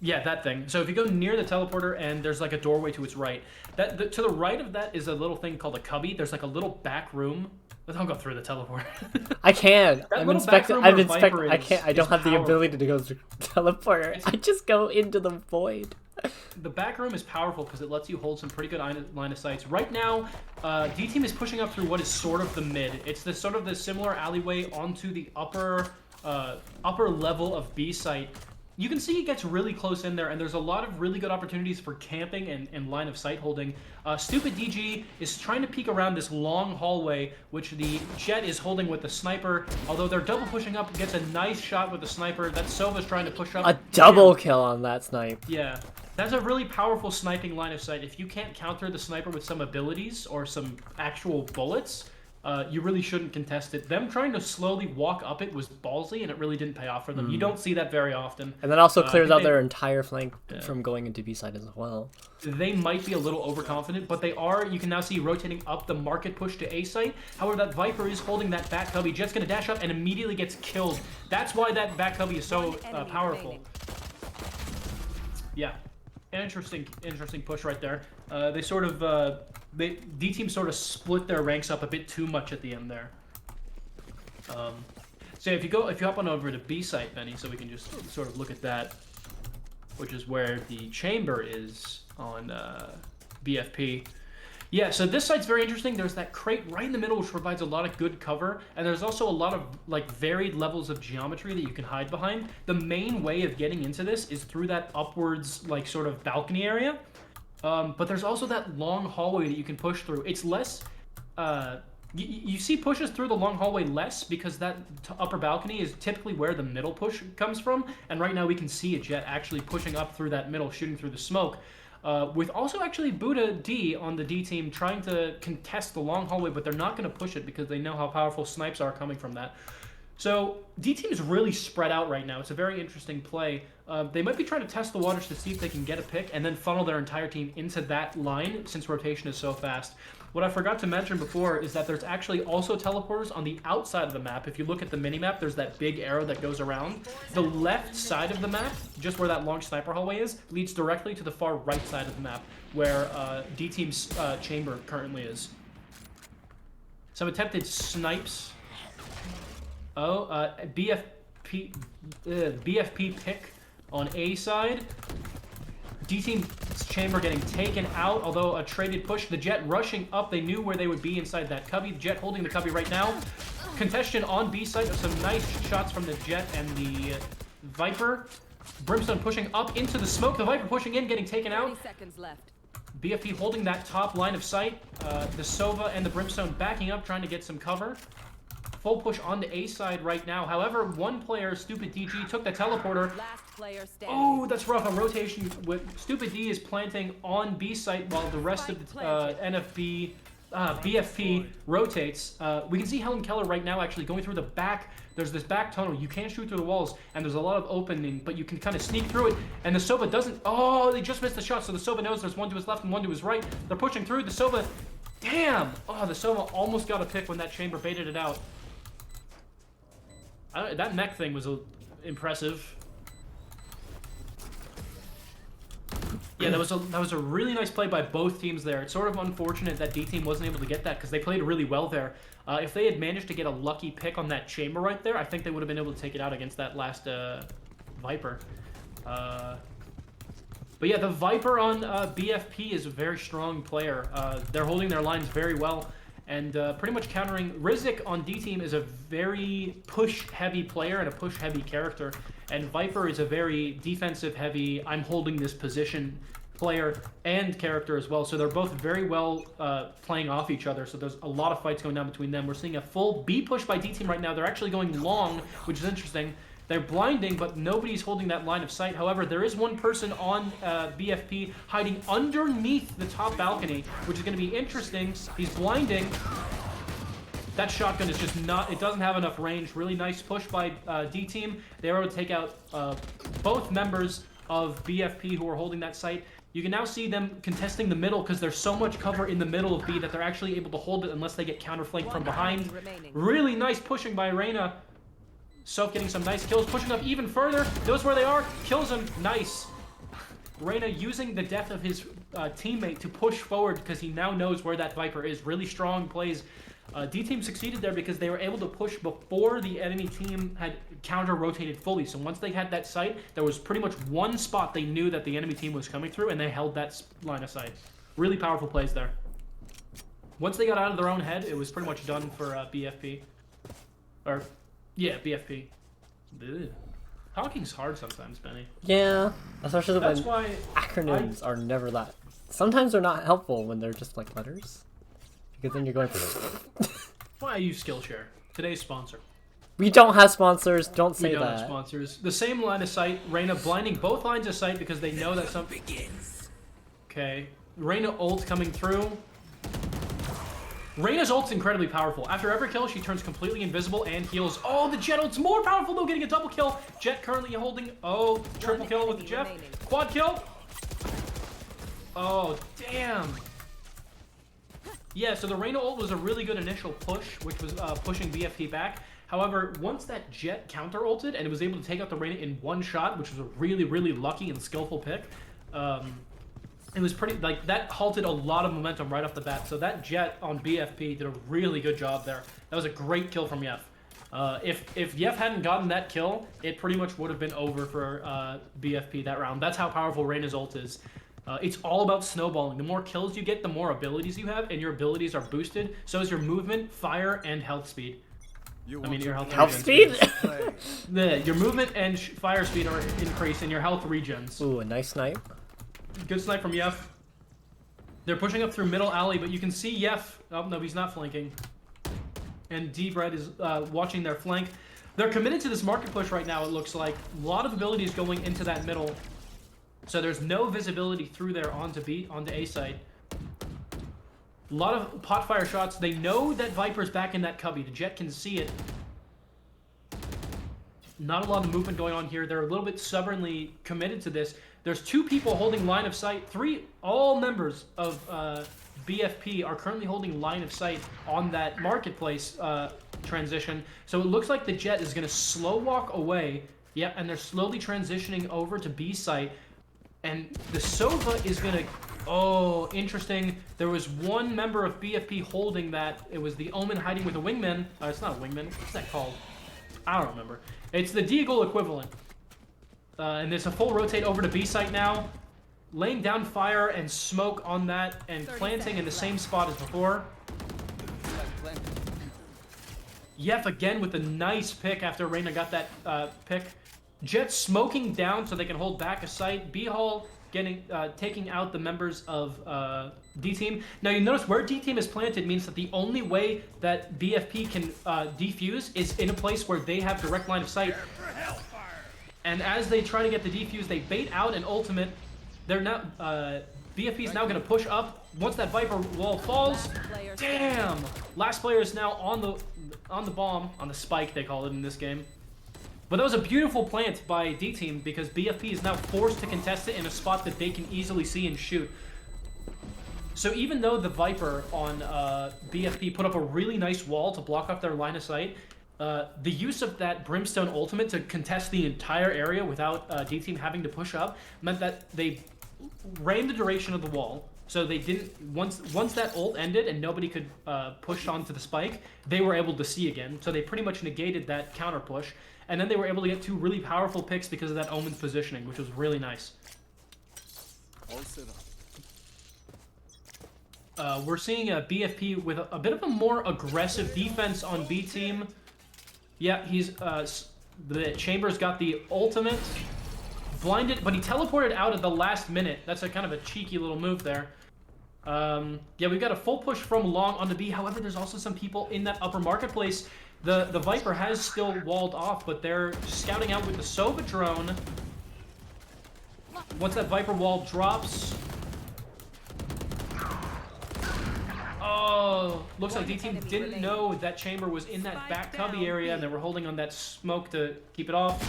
Yeah, that thing. So if you go near the teleporter and there's like a doorway to its right, to the right of that is a little thing called a cubby. There's like a little back room. Don't go through the teleporter.
I can.
That
I'm
little back
inspecting.
room
I'm
where
inspecting.
Viper
I can't. I don't have the
powerful.
ability to go through the teleporter. I just go into the void.
The back room is powerful because it lets you hold some pretty good line of sights. Right now, D-Team is pushing up through what is sort of the mid. It's the sort of the similar alleyway onto the upper level of B site. You can see it gets really close in there, and there's a lot of really good opportunities for camping and line of sight holding. Stupid DG is trying to peek around this long hallway, which the Jet is holding with the sniper. Although they're double pushing up, gets a nice shot with the sniper. That Sova's trying to push up.
A double kill on that snipe.
Yeah. That's a really powerful sniping line of sight. If you can't counter the sniper with some abilities or some actual bullets, you really shouldn't contest it. Them trying to slowly walk up it was ballsy, and it really didn't pay off for them. You don't see that very often.
And that also clears out their entire flank from going into B side as well.
They might be a little overconfident, but they are, you can now see, rotating up the market push to A site. However, that Viper is holding that back cubby. Jet's going to dash up and immediately gets killed. That's why that back cubby is so powerful. Yeah. Interesting push right there. They sort of, D-Team sort of split their ranks up a bit too much at the end there. So if you hop on over to B site, Benny, so we can just sort of look at that, which is where the chamber is on BFP. Yeah, so this site's very interesting. There's that crate right in the middle, which provides a lot of good cover, and there's also a lot of like varied levels of geometry that you can hide behind. The main way of getting into this is through that upwards like sort of balcony area, but there's also that long hallway that you can push through. It's less You see pushes through the long hallway less because that upper balcony is typically where the middle push comes from. And right now we can see a Jet actually pushing up through that middle, shooting through the smoke. With also actually Buddha D on the D team trying to contest the long hallway, but they're not going to push it because they know how powerful snipes are coming from that. So D team is really spread out right now. It's a very interesting play. They might be trying to test the waters to see if they can get a pick and then funnel their entire team into that line since rotation is so fast. What I forgot to mention before is that there's actually also teleporters on the outside of the map. If you look at the mini-map, there's that big arrow that goes around. The left side of the map, just where that long sniper hallway is, leads directly to the far right side of the map, where D-Team's chamber currently is. Some attempted snipes. Oh, BFP pick on A side. D-Team's chamber getting taken out, although a traded push. The Jet rushing up. They knew where they would be inside that cubby. The Jet holding the cubby right now. Contestation on B side of some nice shots from the Jet and the Viper. Brimstone pushing up into the smoke. The Viper pushing in, getting taken out.
30 seconds left.
BFP holding that top line of sight. The Sova and the Brimstone backing up, trying to get some cover. Full push on the A side right now. However, one player, Stupid DG, took the teleporter.
Last player standing.
Oh, that's rough. A rotation with Stupid D is planting on B site while the rest of the BFP rotates. We can see Helen Keller right now actually going through the back. There's this back tunnel. You can't shoot through the walls, and there's a lot of opening, but you can kind of sneak through it. And the Sova doesn't. Oh, they just missed the shot. So the Sova knows there's one to his left and one to his right. They're pushing through. The Sova. Damn. Oh, the Sova almost got a pick when that chamber baited it out. That mech thing was impressive. Yeah, that was a really nice play by both teams there. It's sort of unfortunate that D team wasn't able to get that because they played really well there. If they had managed to get a lucky pick on that chamber right there, I think they would have been able to take it out against that last Viper. But yeah, the Viper on BFP is a very strong player. They're holding their lines very well. And pretty much countering. Rizik on D-Team is a very push-heavy player and a push-heavy character. And Viper is a very defensive-heavy, I'm holding this position player and character as well. So they're both very well playing off each other. So there's a lot of fights going down between them. We're seeing a full B push by D-Team right now. They're actually going long, which is interesting. They're blinding, but nobody's holding that line of sight. However, there is one person on BFP hiding underneath the top balcony, which is going to be interesting. He's blinding. That shotgun is just not... It doesn't have enough range. Really nice push by D-Team. They were able to take out both members of BFP who are holding that site. You can now see them contesting the middle because there's so much cover in the middle of B that they're actually able to hold it unless they get counterflanked from behind. Really nice pushing by Reyna. Soph getting some nice kills, pushing up even further. Knows where they are, kills him. Nice. Reyna using the death of his teammate to push forward because he now knows where that Viper is. Really strong plays. D-Team succeeded there because they were able to push before the enemy team had counter-rotated fully. So once they had that sight, there was pretty much one spot they knew that the enemy team was coming through, and they held that line of sight. Really powerful plays there. Once they got out of their own head, it was pretty much done for BFP. Or... yeah, BFP. Ugh. Talking's hard sometimes, Benny.
Yeah, especially
That's
when
why
acronyms are never that. Sometimes they're not helpful when they're just like letters. Because then you're going
why I use Skillshare. Today's sponsor.
We don't have sponsors, don't say
We don't
that.
have sponsors. The same line of sight. Reyna blinding both lines of sight because they know that something begins. Okay. Reyna ult coming through. Reyna's ult's incredibly powerful. After every kill, she turns completely invisible and heals. Oh, the Jet ult's more powerful though, getting a double kill. Jet currently holding, oh, triple kill with the Jeff. Quad kill. Oh, damn. Yeah, so the Reyna ult was a really good initial push, which was pushing BFP back. However, once that Jet counter-ulted and it was able to take out the Reyna in one shot, which was a really, really lucky and skillful pick, it was pretty, like, that halted a lot of momentum right off the bat. So that Jet on BFP did a really good job there. That was a great kill from Yef. If Yef hadn't gotten that kill, it pretty much would have been over for BFP that round. That's how powerful Reyna's ult is. It's all about snowballing. The more kills you get, the more abilities you have, and your abilities are boosted. So is your movement, fire, and health speed. I mean, your health
speed?
Your movement and fire speed are increased, and your health regens.
Ooh, a nice snipe.
Good snipe from Yef. They're pushing up through middle alley, but you can see Yef. Oh, no, he's not flanking. and D-Bread is watching their flank. They're committed to this market push right now, it looks like. A lot of abilities going into that middle. So there's no visibility through there onto A site. A lot of pot fire shots. They know that Viper's back in that cubby. The Jet can see it. Not a lot of movement going on here. They're a little bit stubbornly committed to this. There's 2 people holding line of sight. 3, all members of BFP are currently holding line of sight on that marketplace transition. So it looks like the Jet is going to slow walk away. Yeah, and they're slowly transitioning over to B site. And the Sova is going to... Oh, interesting. There was one member of BFP holding that. It was the Omen hiding with a wingman. It's not a wingman. What's that called? I don't remember. It's the Deagle equivalent. And there's a full rotate over to B site now. Laying down fire and smoke on that and planting in the same spot as before. Yef again with a nice pick after Reyna got that pick. Jet smoking down so they can hold back a site. B-Hall getting taking out the members of D-Team. Now you notice where D-Team is planted means that the only way that BFP can defuse is in a place where they have direct line of sight. And as they try to get the defuse, they bait out an ultimate. They're now BFP is now going to push up. Once that Viper wall falls, damn! Last player is now on the bomb, on the spike they call it in this game. But that was a beautiful plant by D-Team because BFP is now forced to contest it in a spot that they can easily see and shoot. So even though the Viper on BFP put up a really nice wall to block off their line of sight, the use of that Brimstone ultimate to contest the entire area without D-Team having to push up meant that they ran the duration of the wall. So they didn't, once that ult ended and nobody could push onto the spike, they were able to see again. So they pretty much negated that counter push. And then they were able to get 2 really powerful picks because of that Omen's positioning, which was really nice. We're seeing a BFP with a bit of a more aggressive defense on B team. Yeah, he's the Chamber's got the ultimate, blinded, but he teleported out at the last minute. That's a kind of a cheeky little move there. Yeah, we've got a full push from long onto B. However, there's also some people in that upper marketplace. The Viper has still walled off, but they're scouting out with the Sova drone. Once that Viper wall drops... Oh, looks like D-Team didn't know that Chamber was in that back cubby area, and they were holding on that smoke to keep it off.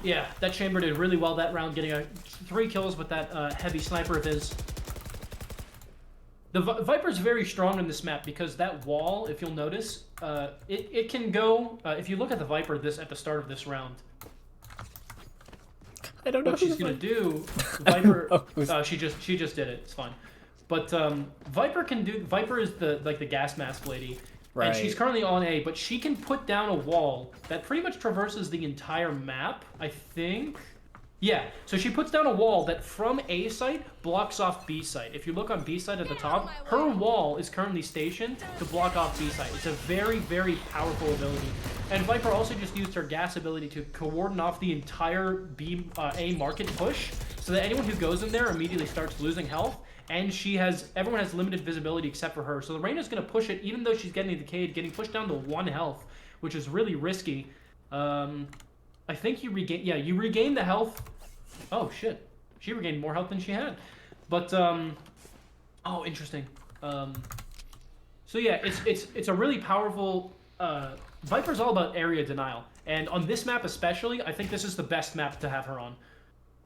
Yeah, that Chamber did really well that round, getting 3 kills with that heavy sniper of his. The Viper's very strong in this map because that wall, if you'll notice, it can go... if you look at the Viper at the start of this round,
I don't know
what she's gonna do. Viper, she just did it. It's fine. But Viper can do. Viper is the gas mask lady, right? And she's currently on A, but she can put down a wall that pretty much traverses the entire map. I think. Yeah, so she puts down a wall that from A site blocks off B site. If you look on B site at the top, her wall is currently stationed to block off B site. It's a very, very powerful ability. And Viper also just used her gas ability to coordinate off the entire A market push, so that anyone who goes in there immediately starts losing health. And everyone has limited visibility except for her. So the Reyna's going to push it, even though she's getting decayed, getting pushed down to 1 health, which is really risky. I think you regain the health. Oh shit, she regained more health than she had. But oh, interesting. So yeah, it's a really powerful. Viper's all about area denial, and on this map especially, I think this is the best map to have her on.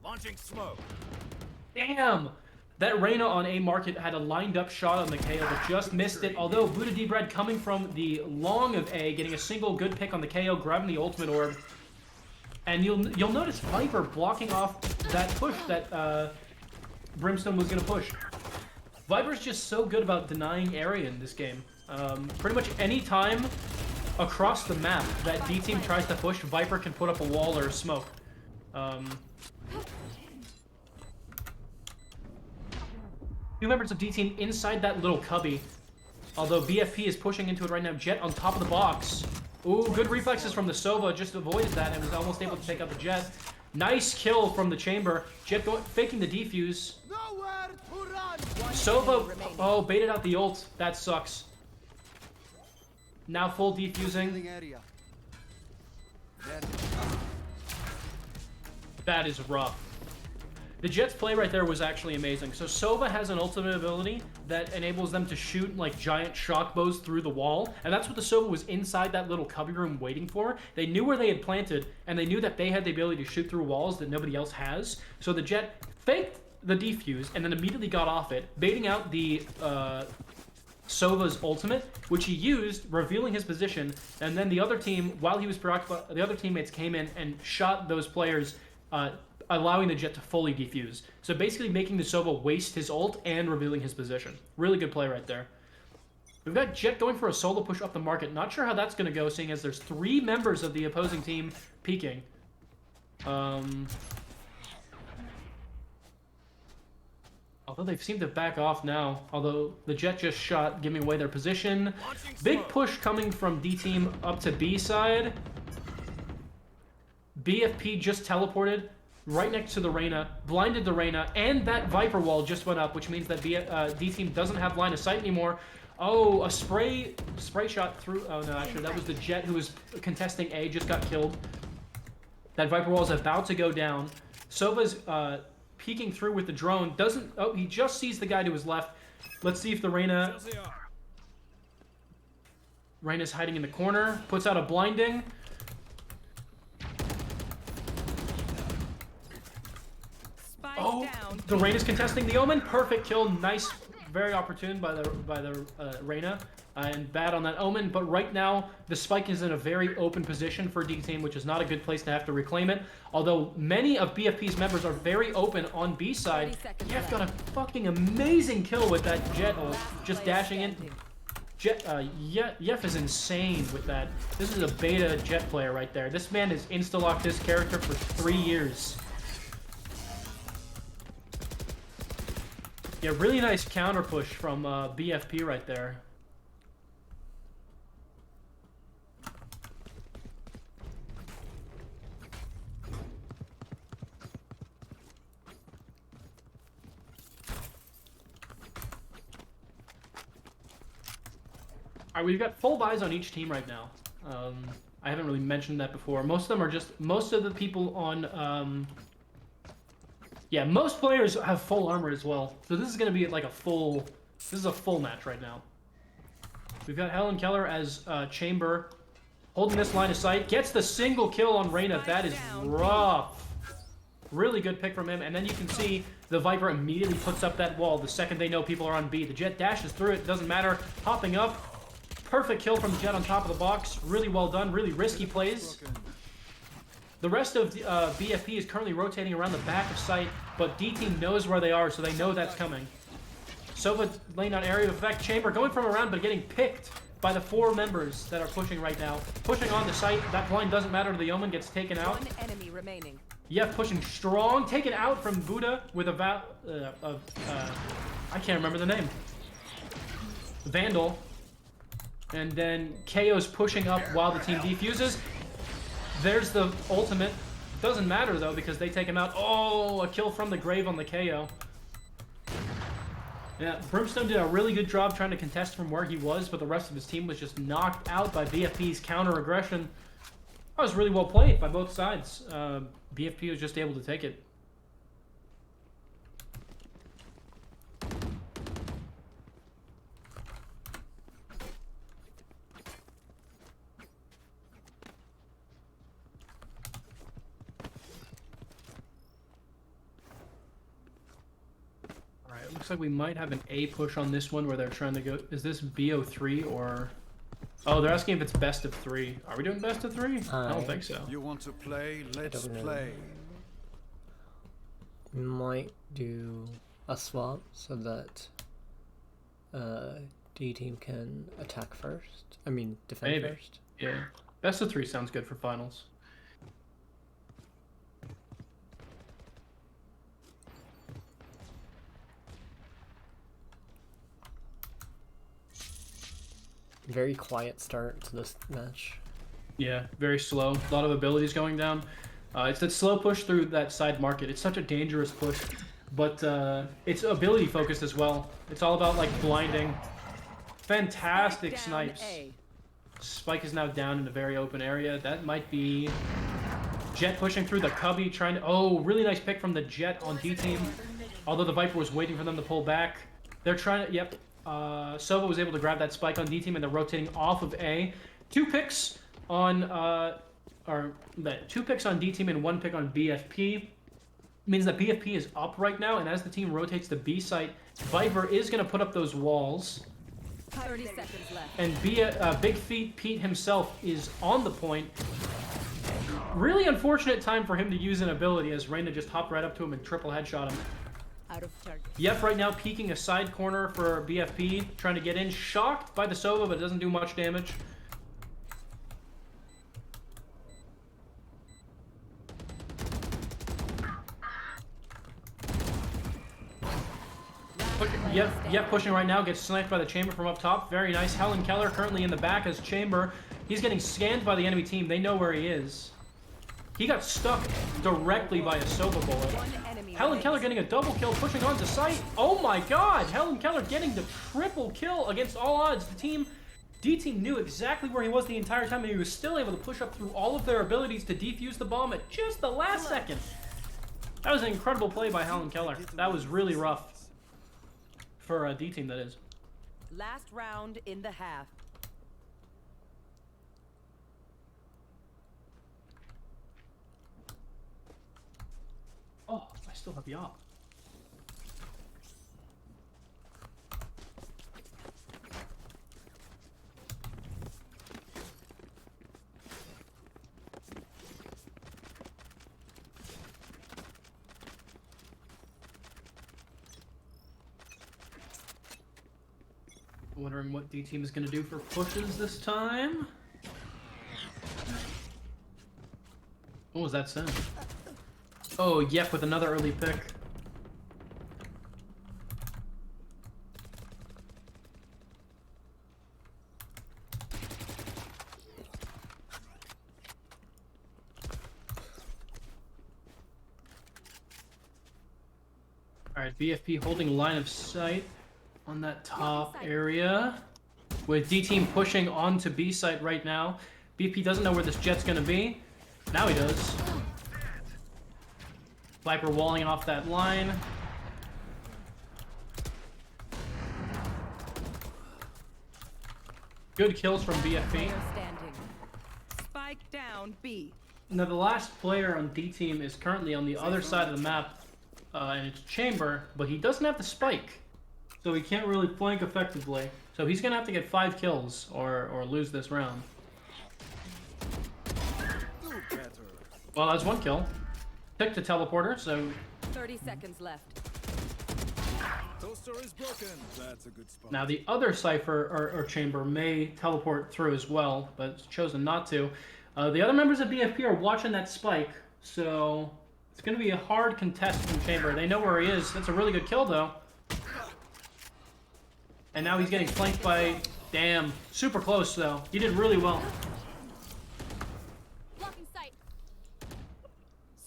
Launching smoke.
Damn. That Reyna on A market had a lined up shot on the KO, but just missed it. Although Buddha D-Bread coming from the long of A, getting a single good pick on the KO, grabbing the ultimate orb. And you'll notice Viper blocking off that push that Brimstone was going to push. Viper's just so good about denying area in this game. Pretty much any time across the map that D-Team tries to push, Viper can put up a wall or a smoke. Two members of D-Team inside that little cubby. Although BFP is pushing into it right now. Jet on top of the box. Ooh, good reflexes from the Sova. Just avoided that and was almost able to take out the Jet. Nice kill from the Chamber. Jet faking the defuse. Sova, oh, baited out the ult. That sucks. Now full defusing.
Revealing area. Then
That is rough. The Jett's play right there was actually amazing. So Sova has an ultimate ability that enables them to shoot like giant shock bows through the wall. And that's what the Sova was inside that little cubby room waiting for. They knew where they had planted, and they knew that they had the ability to shoot through walls that nobody else has. So the Jett faked the defuse and then immediately got off it, baiting out the Sova's ultimate, which he used, revealing his position. And then the other team, while he was preoccupied, the other teammates came in and shot those players, allowing the Jett to fully defuse. So basically making the Sova waste his ult and revealing his position. Really good play right there. We've got Jett going for a solo push up the market. Not sure how that's going to go, seeing as there's 3 members of the opposing team peeking. Although they seem to back off now. Although the Jett just shot, giving away their position. Big push coming from D team up to B side. BFP just teleported right next to the Reyna, blinded the Reyna, and that Viper wall just went up, which means that D team doesn't have line of sight anymore. Oh, a spray shot through. Oh no, actually that was the Jett who was contesting A, just got killed. That Viper wall is about to go down. Sova's peeking through with the drone. Doesn't. Oh, he just sees the guy to his left. Let's see if the Reyna's hiding in the corner. Puts out a blinding. Oh, the Reyna's contesting the Omen. Perfect kill. Nice, very opportune by the Reyna. And bad on that Omen. But right now, the Spike is in a very open position for D team, which is not a good place to have to reclaim it. Although many of BFP's members are very open on B side. Jeff got a fucking amazing kill with that Jett ult, just dashing in. Yef is insane with that. This is a beta Jett player right there. This man has insta-locked this character for 3 years. Yeah, really nice counter push from BFP right there. Alright, we've got full buys on each team right now. I haven't really mentioned that before. Most of them are just, most of the people on, yeah, most players have full armor as well. So this is going to be like a full, this is a full match right now. We've got Helen Keller as Chamber, holding this line of sight. Gets the single kill on Reyna. That is rough. Really good pick from him. And then you can see the Viper immediately puts up that wall the second they know people are on B. The Jett dashes through it. Doesn't matter. Hopping up. Perfect kill from the Jett on top of the box. Really well done. Really risky plays. The rest of BFP is currently rotating around the back of site, but D team knows where they are, so they know that's coming. Sova laying on area of effect. Chamber going from around, but getting picked by the 4 members that are pushing right now. Pushing on the site. That blind doesn't matter to the Omen. Gets taken out.
1 enemy remaining.
Yef pushing strong. Taken out from Buddha with a I can't remember the name. Vandal. And then KO's pushing up while the team defuses. There's the ultimate. Doesn't matter though because they take him out. Oh, a kill from the grave on the KO. Yeah, Brimstone did a really good job trying to contest from where he was, but the rest of his team was just knocked out by BFP's counter aggression. That was really well played by both sides. BFP was just able to take it. Looks like we might have an A push on this one where they're trying to go. Is this BO3 or? Oh, they're asking if it's best of 3. Are we doing best of 3? I don't think so.
you want to play? Let's play.
We might do a swap so that D team can attack first. I mean, defend
Maybe.
first.
Yeah, best of 3 sounds good for finals.
Very quiet start to this match.
Yeah, very slow. A lot of abilities going down. It's that slow push through that side market. It's such a dangerous push, but it's ability focused as well. It's all about like blinding. Fantastic snipes. Spike is now down in a very open area. That might be Jet pushing through the cubby, trying to... Oh, really nice pick from the Jet on D team. Although the Viper was waiting for them to pull back. They're trying to... Yep. Sova was able to grab that spike on D team, and they're rotating off of A. 2 picks on... two picks on D team and 1 pick on BFP. Means that BFP is up right now, and as the team rotates to B site, Viper is going to put up those walls.
30 seconds left.
And Big Feet Pete himself is on the point. Really unfortunate time for him to use an ability, as Reyna just hopped right up to him and triple headshot him.
Out of target.
Yep, right now peeking a side corner for BFP, trying to get in. Shocked by the Sova, but doesn't do much damage. Yep, pushing right now, gets sniped by the Chamber from up top. Very nice. Helen Keller currently in the back as Chamber. He's getting scanned by the enemy team. They know where he is. He got stuck directly by a Sova bullet. Helen Keller getting a double kill, pushing onto site. Oh my god! Helen Keller getting the triple kill against all odds. The D team knew exactly where he was the entire time, and he was still able to push up through all of their abilities to defuse the bomb at just the last second. That was an incredible play by Helen Keller. That was really rough. For D team, that is.
Last round in the half.
Oh, I still have Yop. Wondering what D team is going to do for pushes this time. What was that sound? Oh, yep, with another early pick. Alright, BFP holding line of sight on that top area. With D team pushing onto B site right now. BFP doesn't know where this Jet's gonna be. Now he does. Viper walling off that line. Good kills from BFP.
Spike down B.
Now the last player on D team is currently on the other side of the map, and it's Chamber, but he doesn't have the spike, so he can't really flank effectively. So he's gonna have to get 5 kills or lose this round. Well, that's 1 kill. Picked a teleporter, so
30 seconds left.
Toaster is broken. That's a good spot.
now the other Cypher or Chamber may teleport through as well, but chosen not to. The other members of BFP are watching that spike, so it's going to be a hard contest from Chamber. They know where he is. That's a really good kill, though. And now he's getting flanked by... Damn. Super close, though. He did really well.
Blocking sight.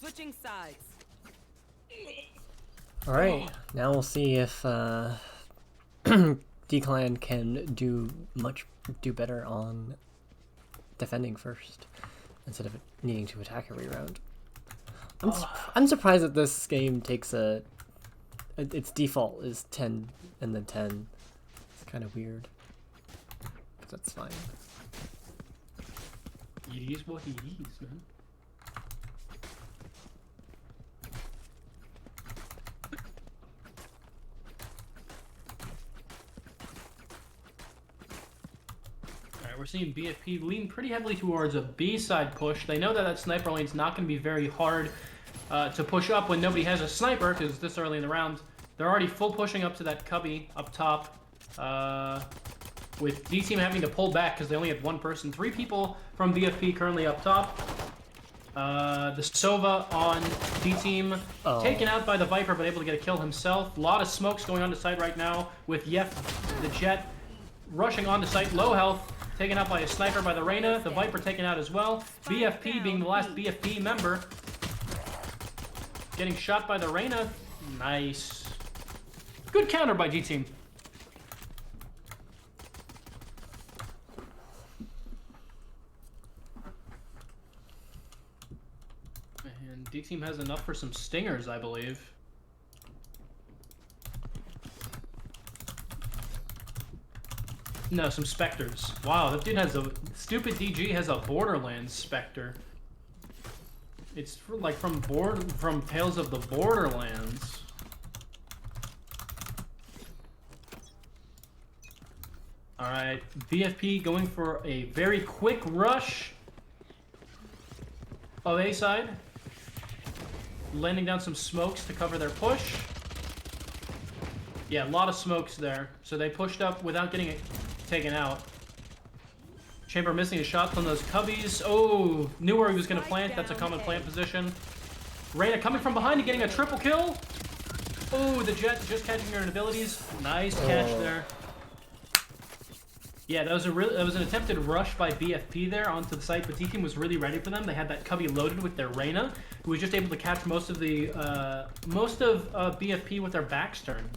Switching sides.
Alright, now we'll see if D-Clan can do better on defending first instead of needing to attack every round. I'm surprised that this game takes its default is 10 and then 10. It's kind of weird, but that's fine.
It is what it is, man. We're seeing BFP lean pretty heavily towards a B-side push. They know that that sniper lane's not going to be very hard to push up when nobody has a sniper, because it's this early in the round. They're already full pushing up to that cubby up top, with D-Team having to pull back because they only had 1 person. 3 people from BFP currently up top. The Sova on D-Team taken out by the Viper, but able to get a kill himself. A lot of smokes going on to site right now with Yef, the Jet, rushing on to site, low health. Taken out by a sniper by the Reyna. The Viper taken out as well. BFP being the last BFP member. Getting shot by the Reyna. Nice. Good counter by G-Team. D team has enough for some stingers, I believe. No, some specters. Wow, that dude has a stupid DG has a Borderlands specter. It's like from Tales of the Borderlands. All right, BFP going for a very quick rush of A side, landing down some smokes to cover their push. Yeah, a lot of smokes there. So they pushed up without getting it taken out. Chamber missing a shot from those cubbies. Oh, knew where he was going to plant. That's a common plant position. Reyna coming from behind and getting a triple kill. Oh, the Jet just catching her abilities. Nice catch there. Yeah, that was an attempted rush by BFP there onto the site, but T-Team was really ready for them. They had that cubby loaded with their Reyna, who was just able to catch most of BFP with their backs turned.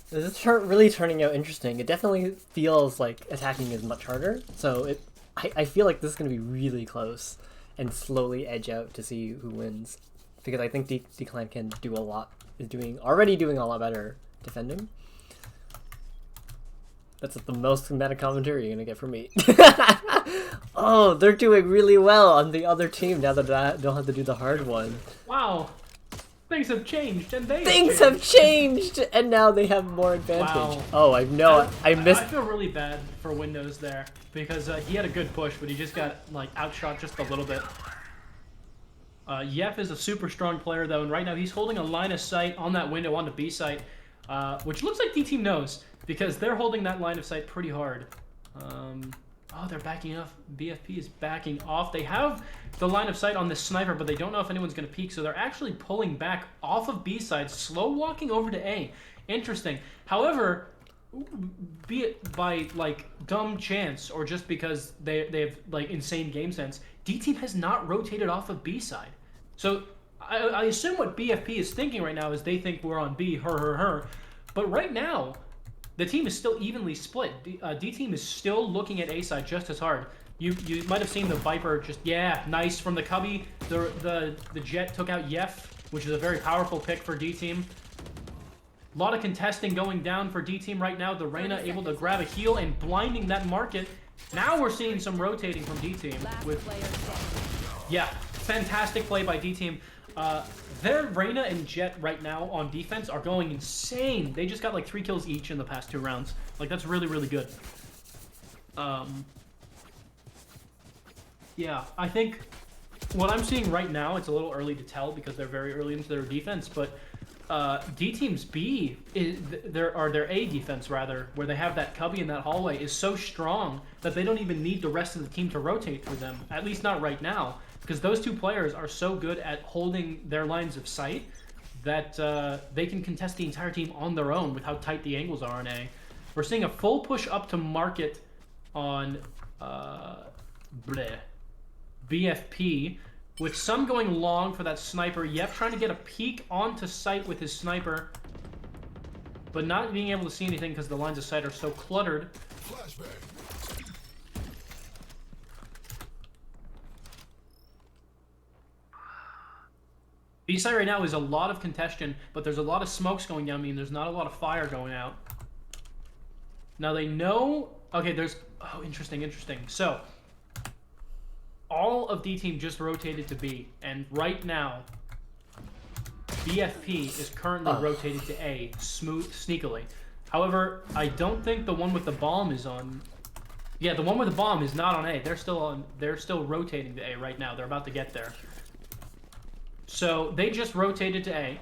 This is really turning out interesting. It definitely feels like attacking is much harder. So I feel like this is going to be really close and slowly edge out to see who wins. Because I think D-Clan can do a lot, already doing a lot better defending. That's the most meta commentary you're going to get from me. Oh, they're doing really well on the other team now that I don't have to do the hard one.
Wow. Things have changed, and
Things have changed, and now they have more advantage.
Wow.
Oh, I missed.
I feel really bad for Windows there because he had a good push, but he just got like outshot just a little bit. Yef is a super strong player though, and right now he's holding a line of sight on that window on the B site, which looks like D-Team knows because they're holding that line of sight pretty hard. Oh, they're backing off. BFP is backing off. They have the line of sight on this sniper, but they don't know if anyone's going to peek, so they're actually pulling back off of B side, slow walking over to A. Interesting. However, be it by like dumb chance or just because they have like insane game sense, D-Team has not rotated off of B side. So I assume what BFP is thinking right now is they think we're on B, her. But right now, the team is still evenly split. D-Team is still looking at A side just as hard. You might have seen the Viper just, yeah, nice from the cubby. The Jet took out Yef, which is a very powerful pick for D-Team. A lot of contesting going down for D-Team right now. The Reyna able to grab a heal and blinding that market. Now we're seeing some rotating from D-Team. Yeah, fantastic play by D-Team. Their Reyna and Jet right now on defense are going insane. They just got like 3 kills each in the past 2 rounds. Like, that's really, really good. Yeah, I think what I'm seeing right now, it's a little early to tell because they're very early into their defense, but D-Team's B, their A defense rather, where they have that cubby in that hallway, is so strong that they don't even need the rest of the team to rotate for them, at least not right now. Because those 2 players are so good at holding their lines of sight that they can contest the entire team on their own with how tight the angles are in A. We're seeing a full push up to market on BFP, with some going long for that sniper. Yep, trying to get a peek onto sight with his sniper, but not being able to see anything because the lines of sight are so cluttered.
Flashbang.
B-side right now is a lot of contention, but there's a lot of smokes going down. I mean, there's not a lot of fire going out. Now they know... Okay, there's... Oh, interesting. So, all of D-Team just rotated to B, and right now, BFP is currently rotated to A, sneakily. However, I don't think the one with the bomb is on... Yeah, the one with the bomb is not on A. They're still rotating to A right now. They're about to get there. So they just rotated to A,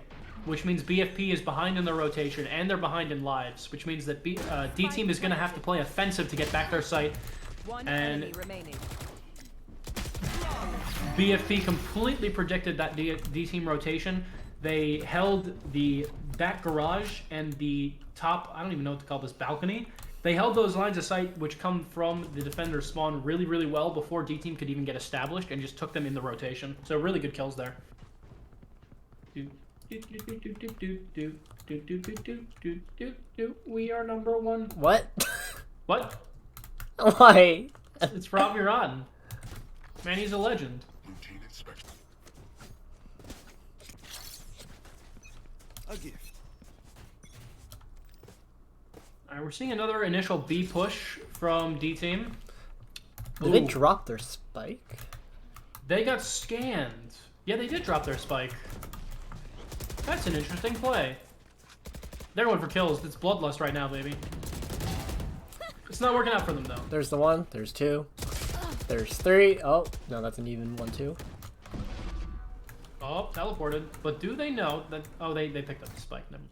which means BFP is behind in their rotation, and they're behind in lives, which means that D-Team is going to have to play offensive to get back their site. And BFP completely predicted that D-Team rotation. They held the back garage and the top, I don't even know what to call this, balcony. They held those lines of sight, which come from the defender's spawn, really, really well before D-Team could even get established, and just took them in the rotation. So really good kills there. We are number 1.
What?
What?
Why?
It's Rob Iran. Man, he's a legend.
A gift.
Alright, we're seeing another initial B push from D team.
Did they
Ooh.
drop their spike?
They got scanned. Yeah, they did drop their spike. That's an interesting play. They're going for kills. It's bloodlust right now, baby. It's not working out for them, though.
There's the one. There's two. There's three. Oh, no, that's an even 1-2.
Oh, teleported. But do they know that... Oh, they picked up the spike. Never.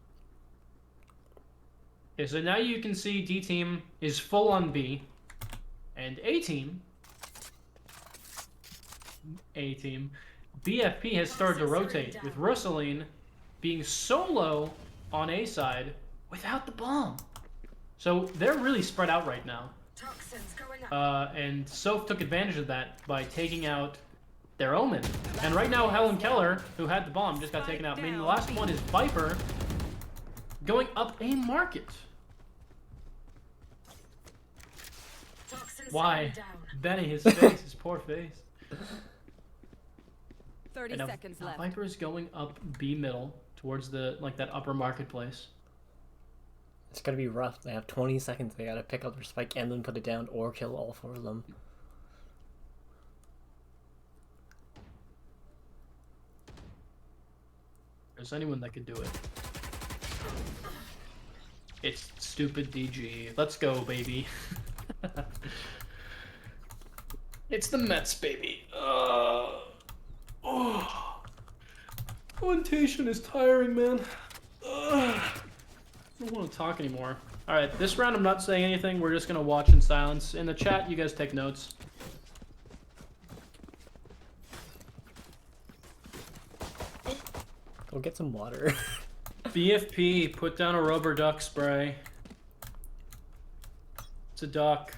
Okay, so now you can see D team is full on B. And A team... BFP has started to rotate, with Russeline being solo on A side without the bomb. So they're really spread out right now. And Soph took advantage of that by taking out their Omen. And right now Helen Keller, who had the bomb, just got taken out. I mean, the last one is Viper going up A market. Why? Benny, his face, his poor face.
30
And
seconds
now
left.
Viper is going up B middle towards the that upper marketplace.
It's gonna be rough. They have 20 seconds. They gotta pick up their spike and then put it down or kill all four of them.
There's anyone that could do it. It's stupid DG. Let's go, baby. It's the Mets, baby. Orientation is tiring, man. I don't want to talk anymore. Alright, this round I'm not saying anything. We're just going to watch in silence. In the chat, you guys take notes.
Go get some water.
BFP, put down a rubber duck spray. It's a duck.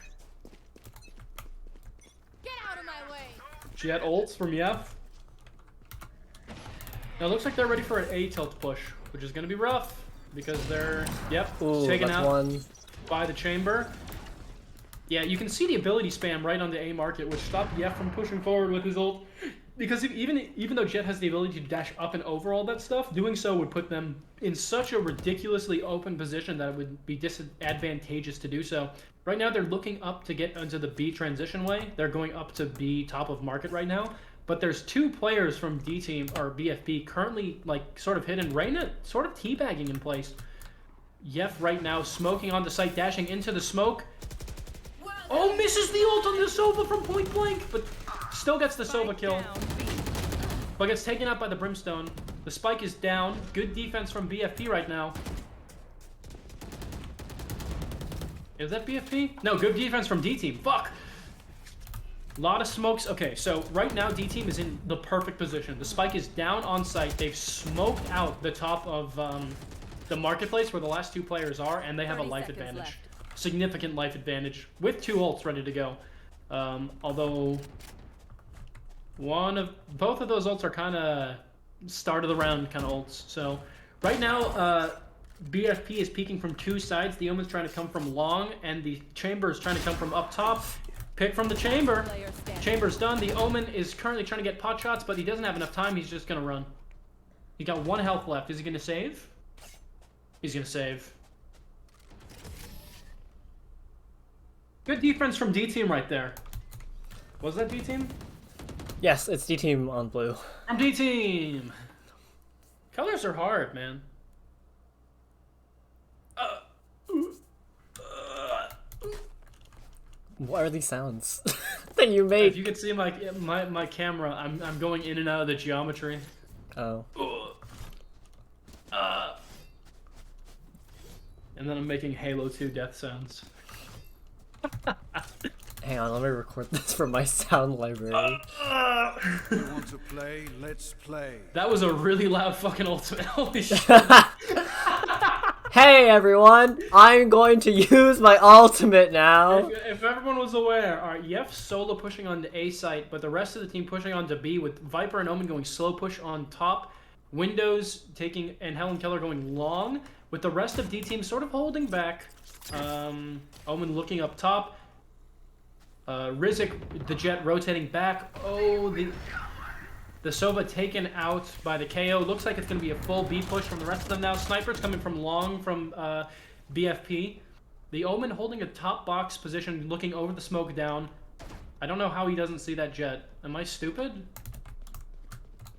Get out of my way.
Jet ults from Yef. Now it looks like they're ready for an A tilt push, which is going to be rough because they're,
Ooh,
taken
that's
out
one.
by the chamber. Yeah, you can see the ability spam right on the A market, which stopped Yef from pushing forward with his ult. Because even though Jet has the ability to dash up and over all that stuff, doing so would put them in such a ridiculously open position that it would be disadvantageous to do so. Right now, they're looking up to get into the B transition way. They're going up to B top of market right now. But there's two players from D team or BFP currently like sort of hidden. Reyna sort of teabagging in place. Yef right now smoking on the site, dashing into the smoke. Oh, misses the ult on the Sova from point blank, but still gets the Sova kill. But gets taken out by the Brimstone. The spike is down. Good defense from BFP right now. Is that BFP? No, good defense from D team. Fuck. A lot of smokes. Okay, so right now D team is in the perfect position. The spike is down on site. They've smoked out the top of the marketplace where the last two players are, and they have a life advantage.
Left.
Significant life advantage with two ults ready to go. Although both of those ults are kind of start of the round kind of ults. So right now, BFP is peeking from two sides. The Omen's trying to come from long, and the Chamber is trying to come from up top. Pick from the Chamber. Chamber's done. The Omen is currently trying to get pot shots, but he doesn't have enough time. He's just going to run. He got 1 health left. Is he going to save? He's going to save. Good defense from D team right there. Was that D team?
Yes, it's D team on blue.
From D team. Colors are hard, man.
What are these sounds that you
If
made?
you could see my camera, I'm going in and out of the geometry.
Oh.
And then I'm making Halo 2 death sounds.
Hang on, let me record this for my sound library.
You want to play? Let's play.
That was a really loud fucking ultimate. Holy shit.
Hey everyone, I'm going to use my ultimate now.
If everyone was aware, alright, Yef solo pushing on the A site, but the rest of the team pushing on to B with Viper and Omen going slow push on top. Windows taking and Helen Keller going long, with the rest of D team sort of holding back. Omen looking up top. Rizek, the Jet rotating back. Oh, The Sova taken out by the KO. Looks like it's going to be a full B push from the rest of them now. Snipers coming from long from BFP. The Omen holding a top box position, looking over the smoke down. I don't know how he doesn't see that jet. Am I stupid?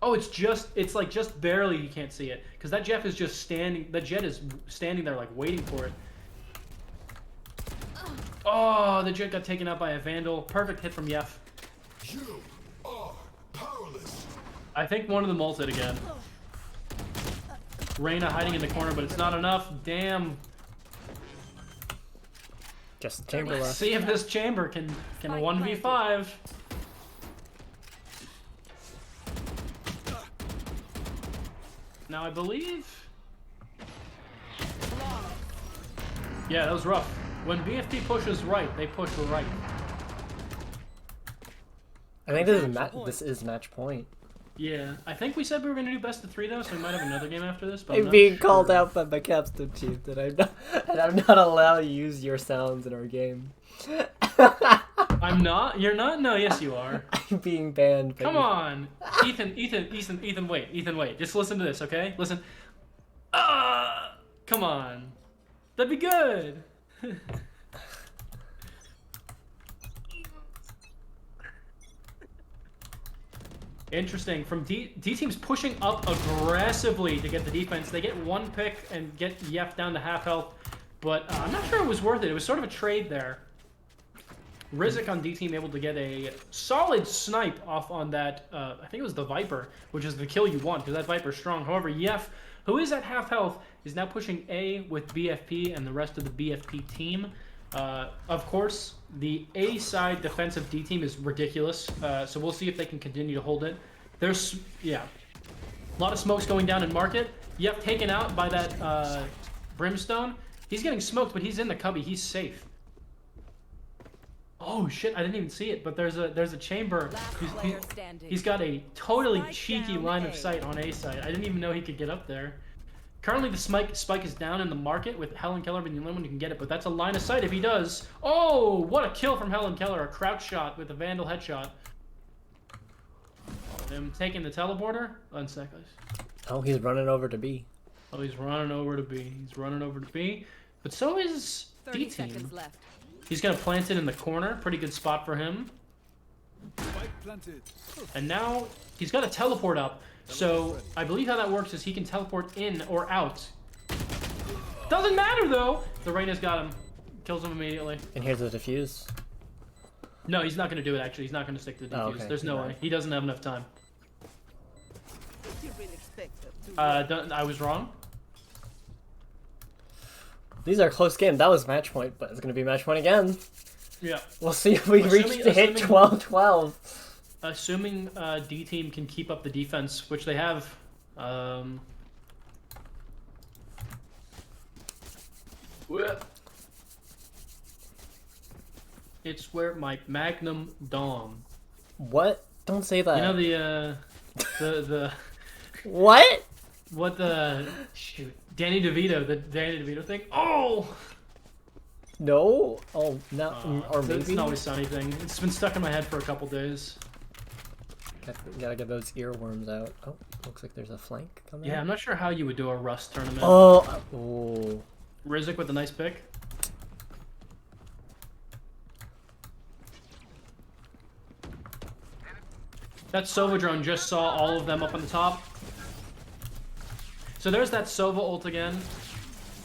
Oh, it's like just barely he can't see it. Because that Jeff is just standing, the jet is standing there like waiting for it. Oh, the jet got taken out by a Vandal. Perfect hit from Yef.
You are powerless.
I think one of them ulted again. Reyna hiding in the corner, but it's not enough. Damn.
Just chamber left.
See if this chamber can 1v5. Now I believe. Yeah, that was rough. When BFT pushes right, they push right.
I think this is match point.
Yeah, I think we said we were gonna do best of 3 though, so we might have another game after this. But
I'm being called out by my captain chief that I'm not allowed to use your sounds in our game.
I'm not. You're not. No, yes you are.
I'm being banned.
Come on, Ethan, wait, Ethan, wait. Just listen to this, okay? Listen. Come on. That'd be good. Interesting. From D team's pushing up aggressively to get the defense. They get one pick and get Yef down to half health, but I'm not sure it was worth it. It was sort of a trade there. Rizik on D team able to get a solid snipe off on that. I think it was the Viper, which is the kill you want because that Viper's strong. However, Yef, who is at half health, is now pushing A with BFP and the rest of the BFP team. Of course, the A side defensive D team is ridiculous, so we'll see if they can continue to hold it. There's, yeah, a lot of smokes going down in market. Yep, taken out by that Brimstone. He's getting smoked, but he's in the cubby. He's safe. Oh shit! I didn't even see it, but there's a chamber. He's got a totally cheeky line of sight on A side. I didn't even know he could get up there. Currently, the spike is down in the market with Helen Keller being the only one who can get it, but that's a line of sight if he does. Oh, what a kill from Helen Keller. A crouch shot with a Vandal headshot. Him taking the teleporter. 1 second.
Oh, he's running over to B.
Oh, he's running over to B. He's running over to B. But so is D
30
team.
seconds left.
He's going to plant it in the corner. Pretty good spot for him.
Spike planted.
And now he's got to teleport up. So I believe how that works is he can teleport in or out. Doesn't matter though. The Reyna's got him. Kills him immediately.
And here's the defuse.
No, he's not going to do it actually. He's not going to stick to the defuse.
Oh, okay.
There's no way. He doesn't have enough time. I was wrong.
These are close games. That was match point, but it's going to be match point again.
Yeah.
We'll see if we reach to hit 12-12.
Assuming D team can keep up the defense, which they have. It's where my Magnum Dom.
What? Don't say that.
You know the
What?
What the shoot? Danny DeVito, the Danny DeVito thing. Oh.
No. Oh, no. Or maybe.
It's an Always Sunny thing. It's been stuck in my head for a couple days.
Gotta get those earworms out. Oh, looks like there's a flank coming.
Yeah, I'm not sure how you would do a Rust tournament.
Oh. Oh.
Rizik with a nice pick. That Sova drone just saw all of them up on the top. So there's that Sova ult again.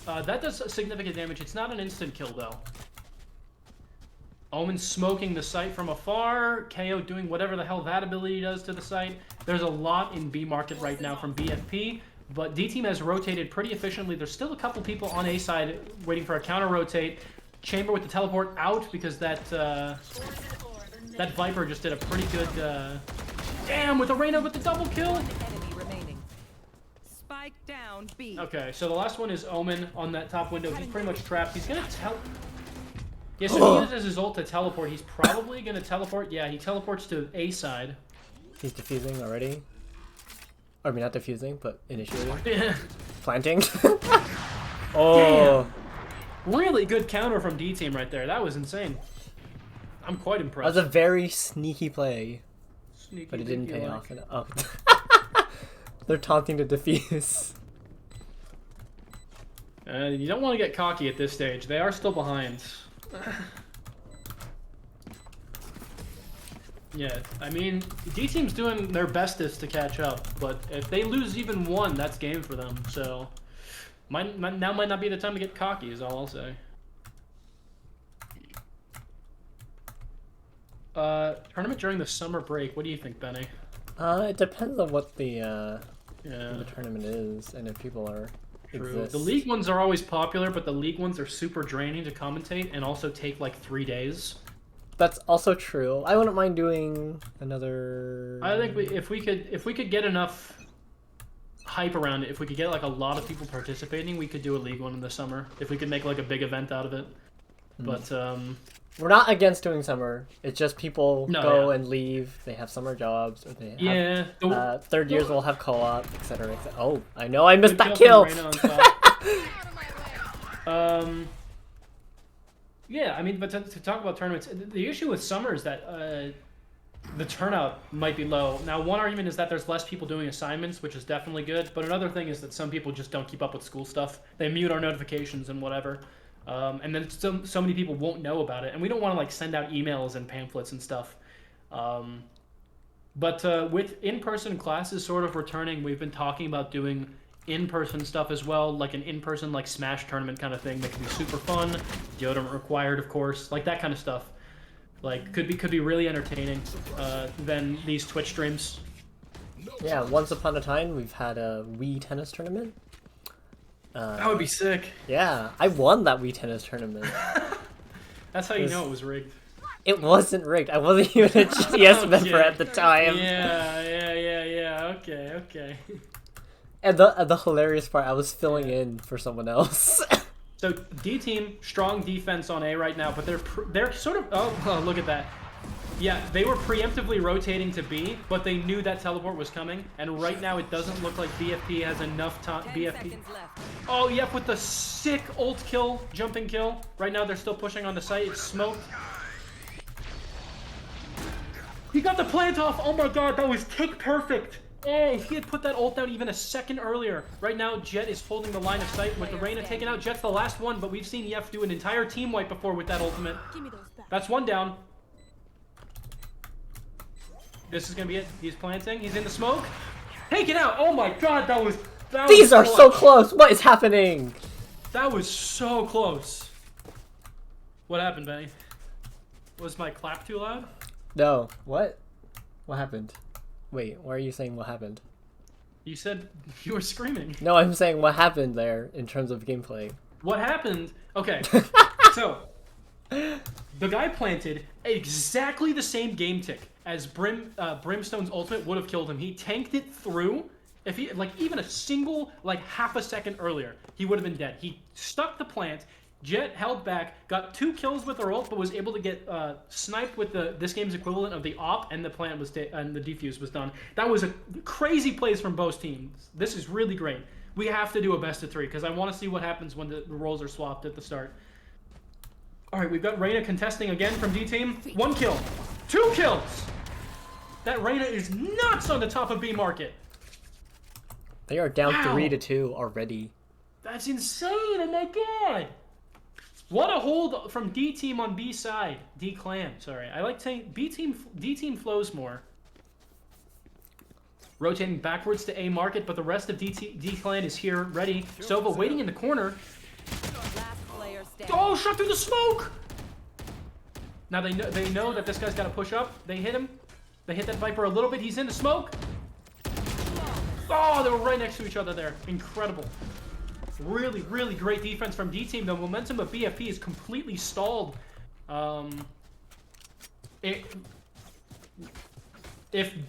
That does significant damage. It's not an instant kill though. Omen smoking the site from afar. KO doing whatever the hell that ability does to the site. There's a lot in B market right now from BFP, but D team has rotated pretty efficiently. There's still a couple people on A side waiting for a counter rotate. Chamber with the teleport out because that that Viper just did a pretty good. Damn, with the Reyna with the double kill.
Enemy remaining. Spike down B.
Okay, so the last one is Omen on that top window. He's pretty much trapped. He's gonna yeah, so he uses his ult to teleport. He's probably gonna teleport. Yeah, he teleports to A side.
He's defusing already. I mean, not defusing, but initiating.
Yeah.
Planting. Oh.
Damn. Really good counter from D team right there. That was insane. I'm quite
That
impressed.
was a very sneaky play.
Sneaky,
But it didn't
sneaky
pay
like.
off. Oh. They're taunting to defuse.
You don't want to get cocky at this stage. They are still behind. Yeah, I mean, D team's doing their bestest to catch up, but if they lose even one, that's game for them. So, now might not be the time to get cocky. Is all I'll say. Tournament during the summer break. What do you think, Benny?
It depends on what the
Yeah.
tournament is and if people are
True.
exist.
The league ones are always popular, but the league ones are super draining to commentate and also take like 3 days.
That's also true. I wouldn't mind doing another.
I think if we could get enough hype around it, if we could get like a lot of people participating, we could do a league one in the summer. If we could make like a big event out of it. But
We're not against doing summer. It's just people
No,
go
yeah.
and leave. They have summer jobs, or they have,
yeah.
third years will have co-op, etc. Oh, I know I missed
Good
that
kill
kill.
from Reina on top. Yeah, I mean, but to talk about tournaments, the issue with summer is that the turnout might be low. Now, one argument is that there's less people doing assignments, which is definitely good. But another thing is that some people just don't keep up with school stuff. They mute our notifications and whatever. And then so many people won't know about it. And we don't want to like send out emails and pamphlets and stuff. But with in-person classes sort of returning, we've been talking about doing in-person stuff as well, like an in-person like Smash tournament kind of thing that can be super fun, deodorant required, of course, like that kind of stuff. Like could be really entertaining than these Twitch streams.
Yeah, once upon a time we've had a Wii tennis tournament.
That would be sick.
Yeah, I won that Wii tennis tournament.
That's how you know it was rigged.
It wasn't rigged. I wasn't even a GTS member at the time.
Yeah. Okay.
And the hilarious part, I was filling in for someone else.
So D team, strong defense on A right now, but they're sort of oh look at that. Yeah, they were preemptively rotating to B, but they knew that teleport was coming, and right now it doesn't look like BFP has enough time.
10
BFP.
seconds left.
Oh, yep, with the sick ult kill, jumping kill. Right now they're still pushing on the site. It's smoked. He got the plant off. Oh my god, that was tick perfect. Oh, if he had put that ult down even a second earlier. Right now, Jet is holding the line of sight with the Reina taken out. Jet's the last one, but we've seen Yef do an entire team wipe before with that ultimate.
Give me those back.
That's one down. This is gonna be it. He's planting. He's in the smoke. Take it out. Oh my god, that was
These are so close. What is happening?
That was so close. What happened, Benny? Was my clap too loud?
No. What? What happened? Wait, why are you saying what happened?
You said you were screaming.
No, I'm saying what happened there in terms of gameplay.
What happened? Okay. So, the guy planted exactly the same game tick as Brimstone's ultimate would have killed him. He tanked it through. If he, like, even a single, like, half a second earlier, he would have been dead. He stuck the plant. Jet held back, got 2 kills with her ult, but was able to get sniped with this game's equivalent of the op, and the plant was and the defuse was done. That was a crazy plays from both teams. This is really great. We have to do a best of 3 because I want to see what happens when the roles are swapped at the start. All right, we've got Reina contesting again from D team. 1 kill, 2 kills. That Reina is nuts on the top of B market.
They are down
Wow.
3-2 already.
That's insane! Oh my god! What a hold from D team on B side. D clan, sorry. I like saying D team flows more. Rotating backwards to A market, but the rest of D clan is here, ready. Sova waiting in the corner.
Last player standing.
Oh, shot through the smoke! Now they know that this guy's got to push up. They hit him. They hit that Viper a little bit. He's in the smoke. Oh, they were right next to each other there. Incredible. Really, really great defense from D team. The momentum of BFP is completely stalled. If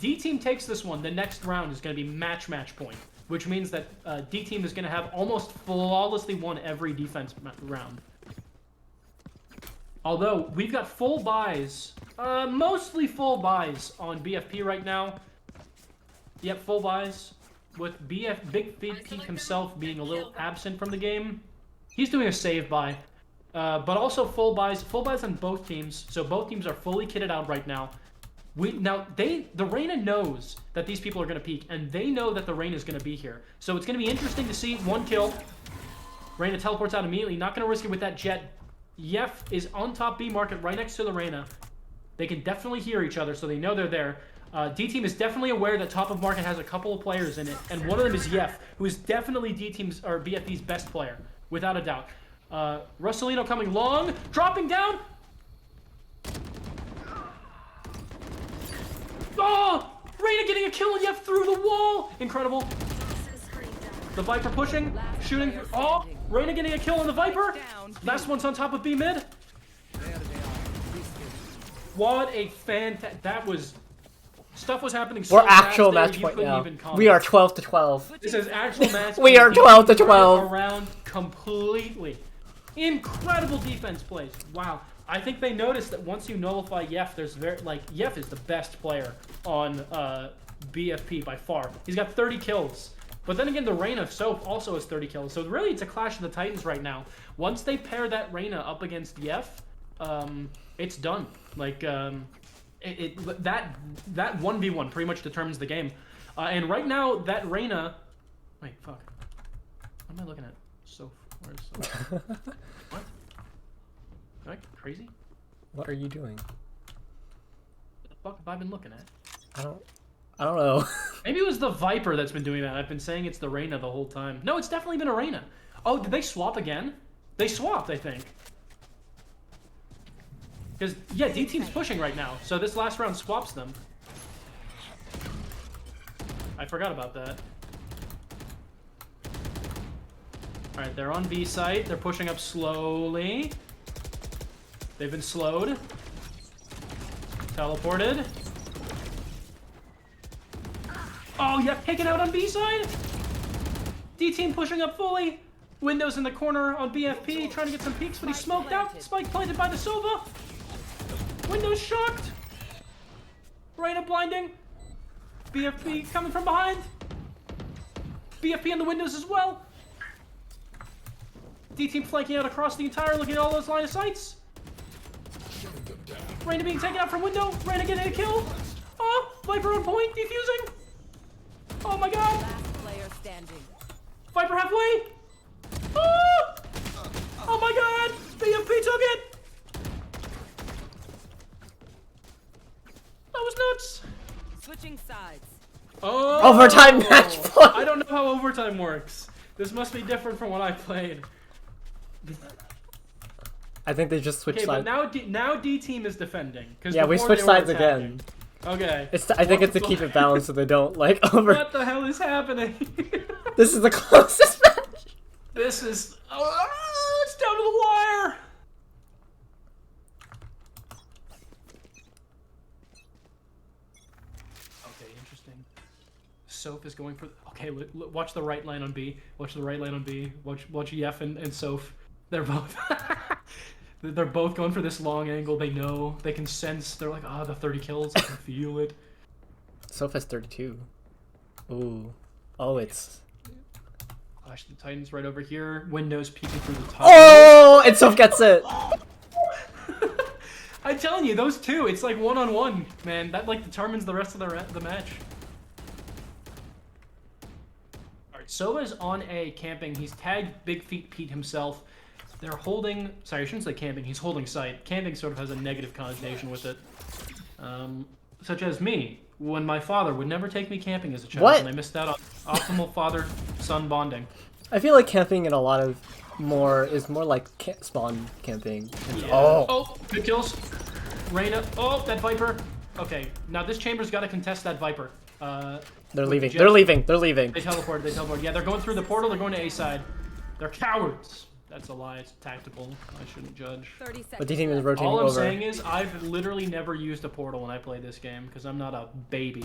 D team takes this one, the next round is going to be match point, which means that D team is going to have almost flawlessly won every defense round. Although we've got full buys, mostly full buys on BFP right now. Yep, full buys. With Big Pete himself being a little absent from the game. He's doing a save buy. But also full buys on both teams. So both teams are fully kitted out right now. The Reyna knows that these people are gonna peek, and they know that the Reyna is gonna be here. So it's gonna be interesting to see. 1 kill. Reyna teleports out immediately. Not gonna risk it with that jet. Yef is on top B market right next to the Reyna. They can definitely hear each other, so they know they're there. D team is definitely aware that top of market has a couple of players in it, and one of them is Yef, who is definitely D team's or BFP's best player, without a doubt. Russolino coming long, dropping down. Oh! Reyna getting a kill and Yef through the wall! Incredible. The Viper pushing, shooting. Oh! Reyna getting a kill on the Viper. Last one's on top of B mid. What a fantastic... That was... Stuff was happening so
We're actual
fast
match
there,
point
you couldn't
now.
even comment.
We are 12 to 12.
This is actual match.
We are 12 to 12.
Around completely. Incredible defense plays. Wow. I think they noticed that once you nullify Yef, there's Yef is the best player on BFP by far. He's got 30 kills. But then again, the Reyna Soph also has 30 kills. So really, it's a clash of the Titans right now. Once they pair that Reyna up against Yef, it's done. Like, that 1v1 pretty much determines the game. And right now, that Reyna... Wait, fuck. What am I looking at? Soph. Where's Soph? What? Am I crazy?
What are you doing?
What the fuck have I been looking at?
I don't know.
Maybe it was the Viper that's been doing that. I've been saying it's the Reyna the whole time. No, it's definitely been a Reyna. Oh, did they swap again? They swapped, I think. Because, yeah, D-Team's pushing right now, so this last round swaps them. I forgot about that. Alright, they're on B site. They're pushing up slowly. They've been slowed. Teleported. Oh, yeah, taken out on B side. D-Team pushing up fully. Windows in the corner on BFP, trying to get some peeks, but he's smoked out. Spike planted by the Sova. Windows shocked. Reyna blinding. BFP coming from behind. BFP in the windows as well. D-Team flanking out across the entire, looking at all those line of sights. Reyna being taken out from window. Reyna getting a kill. Oh, Viper on point, defusing. Oh my god.
Last player standing.
Viper halfway. Oh! Oh my god. BFP took it. That was nuts.
Switching sides.
Oh!
Overtime match point.
I don't know how overtime works. This must be different from what I played.
I think they just switched
Okay, but
sides.
now D team is defending.
Yeah, we switched sides again.
Okay.
I think it's to keep it balanced so they don't like over.
What the hell is happening?
This is the closest match.
This is. Oh, it's down to the wire. Okay, interesting. Soph is going for. Okay, watch the right line on B. Watch the right line on B. Watch Yef and Soph. They're both. They're both going for this long angle. They know. They can sense. They're like, the 30 kills. I can feel it.
Soph has 32. Ooh. Oh, it's.
Gosh, the Titan's right over here. Windows peeking through the top.
Oh, and Soph gets it.
I'm telling you, those two, it's like one-on-one, man. That like determines the rest of the match. Alright, Sova's on A camping. He's tagged Big Feet Pete himself. They're holding... Sorry, I shouldn't say camping. He's holding site. Camping sort of has a negative connotation with it. Such as me, when my father would never take me camping as a child.
What?
And I missed out on optimal father-son bonding.
I feel like camping in a lot of is more like spawn camping.
Yeah.
Oh,
good kills. Reyna. Oh, that Viper. Okay, now this chamber's got to contest that Viper.
they're leaving. They're leaving. They're leaving.
They teleported. Yeah, they're going through the portal. They're going to A side. They're cowards. That's a lie. It's tactical. I shouldn't judge.
30 seconds.
But D-Team is rotating
All I'm
over.
saying is I've literally never used a portal when I play this game because I'm not a baby.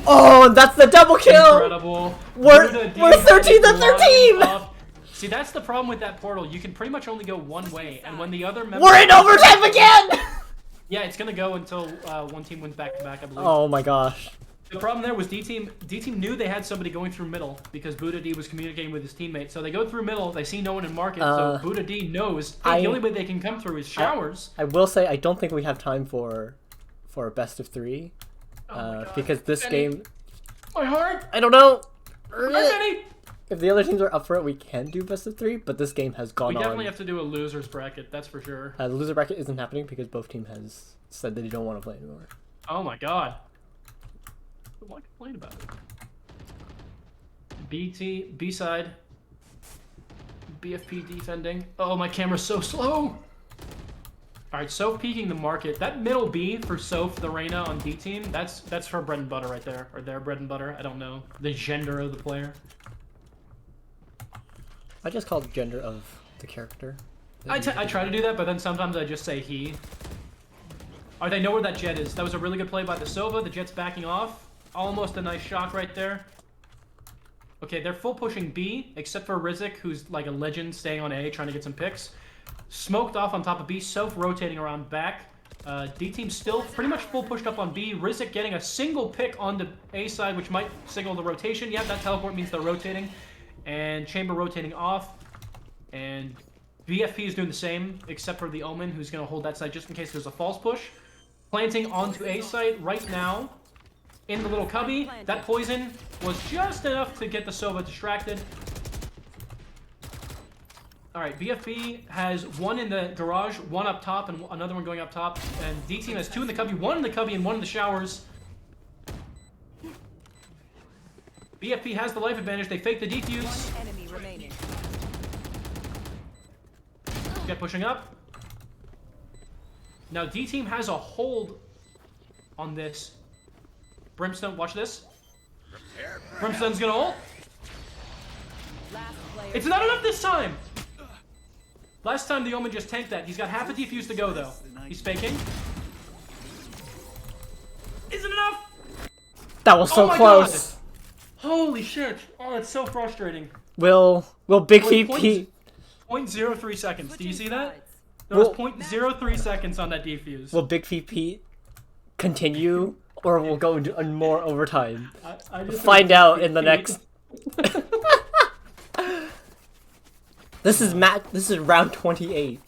Oh, that's the double kill!
Incredible.
We're
Buddha
13 to 13!
up. See, that's the problem with that portal. You can pretty much only go one way, and when the other member...
We're in overtime again!
Yeah, it's gonna go until one team wins back-to-back, I believe.
Oh my gosh.
The problem there was D-Team knew they had somebody going through middle because Buddha D was communicating with his teammate. So they go through middle, they see no one in market, so Buddha D knows hey, the only way they can come through is showers.
I will say I don't think we have time for for a best of 3.
Oh my God.
Because this
Benny.
game,
My heart.
I don't know.
Benny.
If the other teams are up for it, we can do best of 3. But this game has gone
We
on.
definitely have to do a losers bracket. That's for sure.
The loser bracket isn't happening because both teams has said that they don't want to play anymore.
Oh my God. Why complain about it? B side. BFP defending. Oh, my camera's so slow. All right, Soph peeking the market. That middle B for Soph, the Reyna on B team, that's her bread and butter right there, or their bread and butter. I don't know the gender of the player.
I just call it gender of the character.
I try to do that, but then sometimes I just say he. All right, they know where that jet is. That was a really good play by the Sova. The jet's backing off. Almost a nice shock right there. Okay, they're full pushing B, except for Rizik, who's like a legend staying on A, trying to get some picks. Smoked off on top of B, Soph rotating around back. D team still pretty much full pushed up on B. Rizik getting a single pick on the A side, which might signal the rotation. Yeah, that teleport means they're rotating. And Chamber rotating off. And BFP is doing the same, except for the Omen, who's going to hold that side just in case there's a false push. Planting onto A site right now. In the little cubby. That poison was just enough to get the Sova distracted. Alright, BFP has one in the garage, one up top, and another one going up top. And D team has 2 in the cubby, 1 in the cubby, and 1 in the showers. BFP has the life advantage. They fake the defuse.
Enemy remaining.
Get pushing up. Now D team has a hold on this. Brimstone, watch this. Brimstone's gonna ult.
Last player.
It's not enough this time! Last time the Omen just tanked that. He's got half a defuse to go though. He's faking. Isn't enough!
That was so
Oh my
close.
God. Holy shit. Oh, it's so frustrating.
Will Big
Wait,
VP
0.03 seconds. Do you see that? There was 0.03 seconds on that defuse.
will Big VP continue or will go into more overtime?
I just
Find out in the next. This is round 28.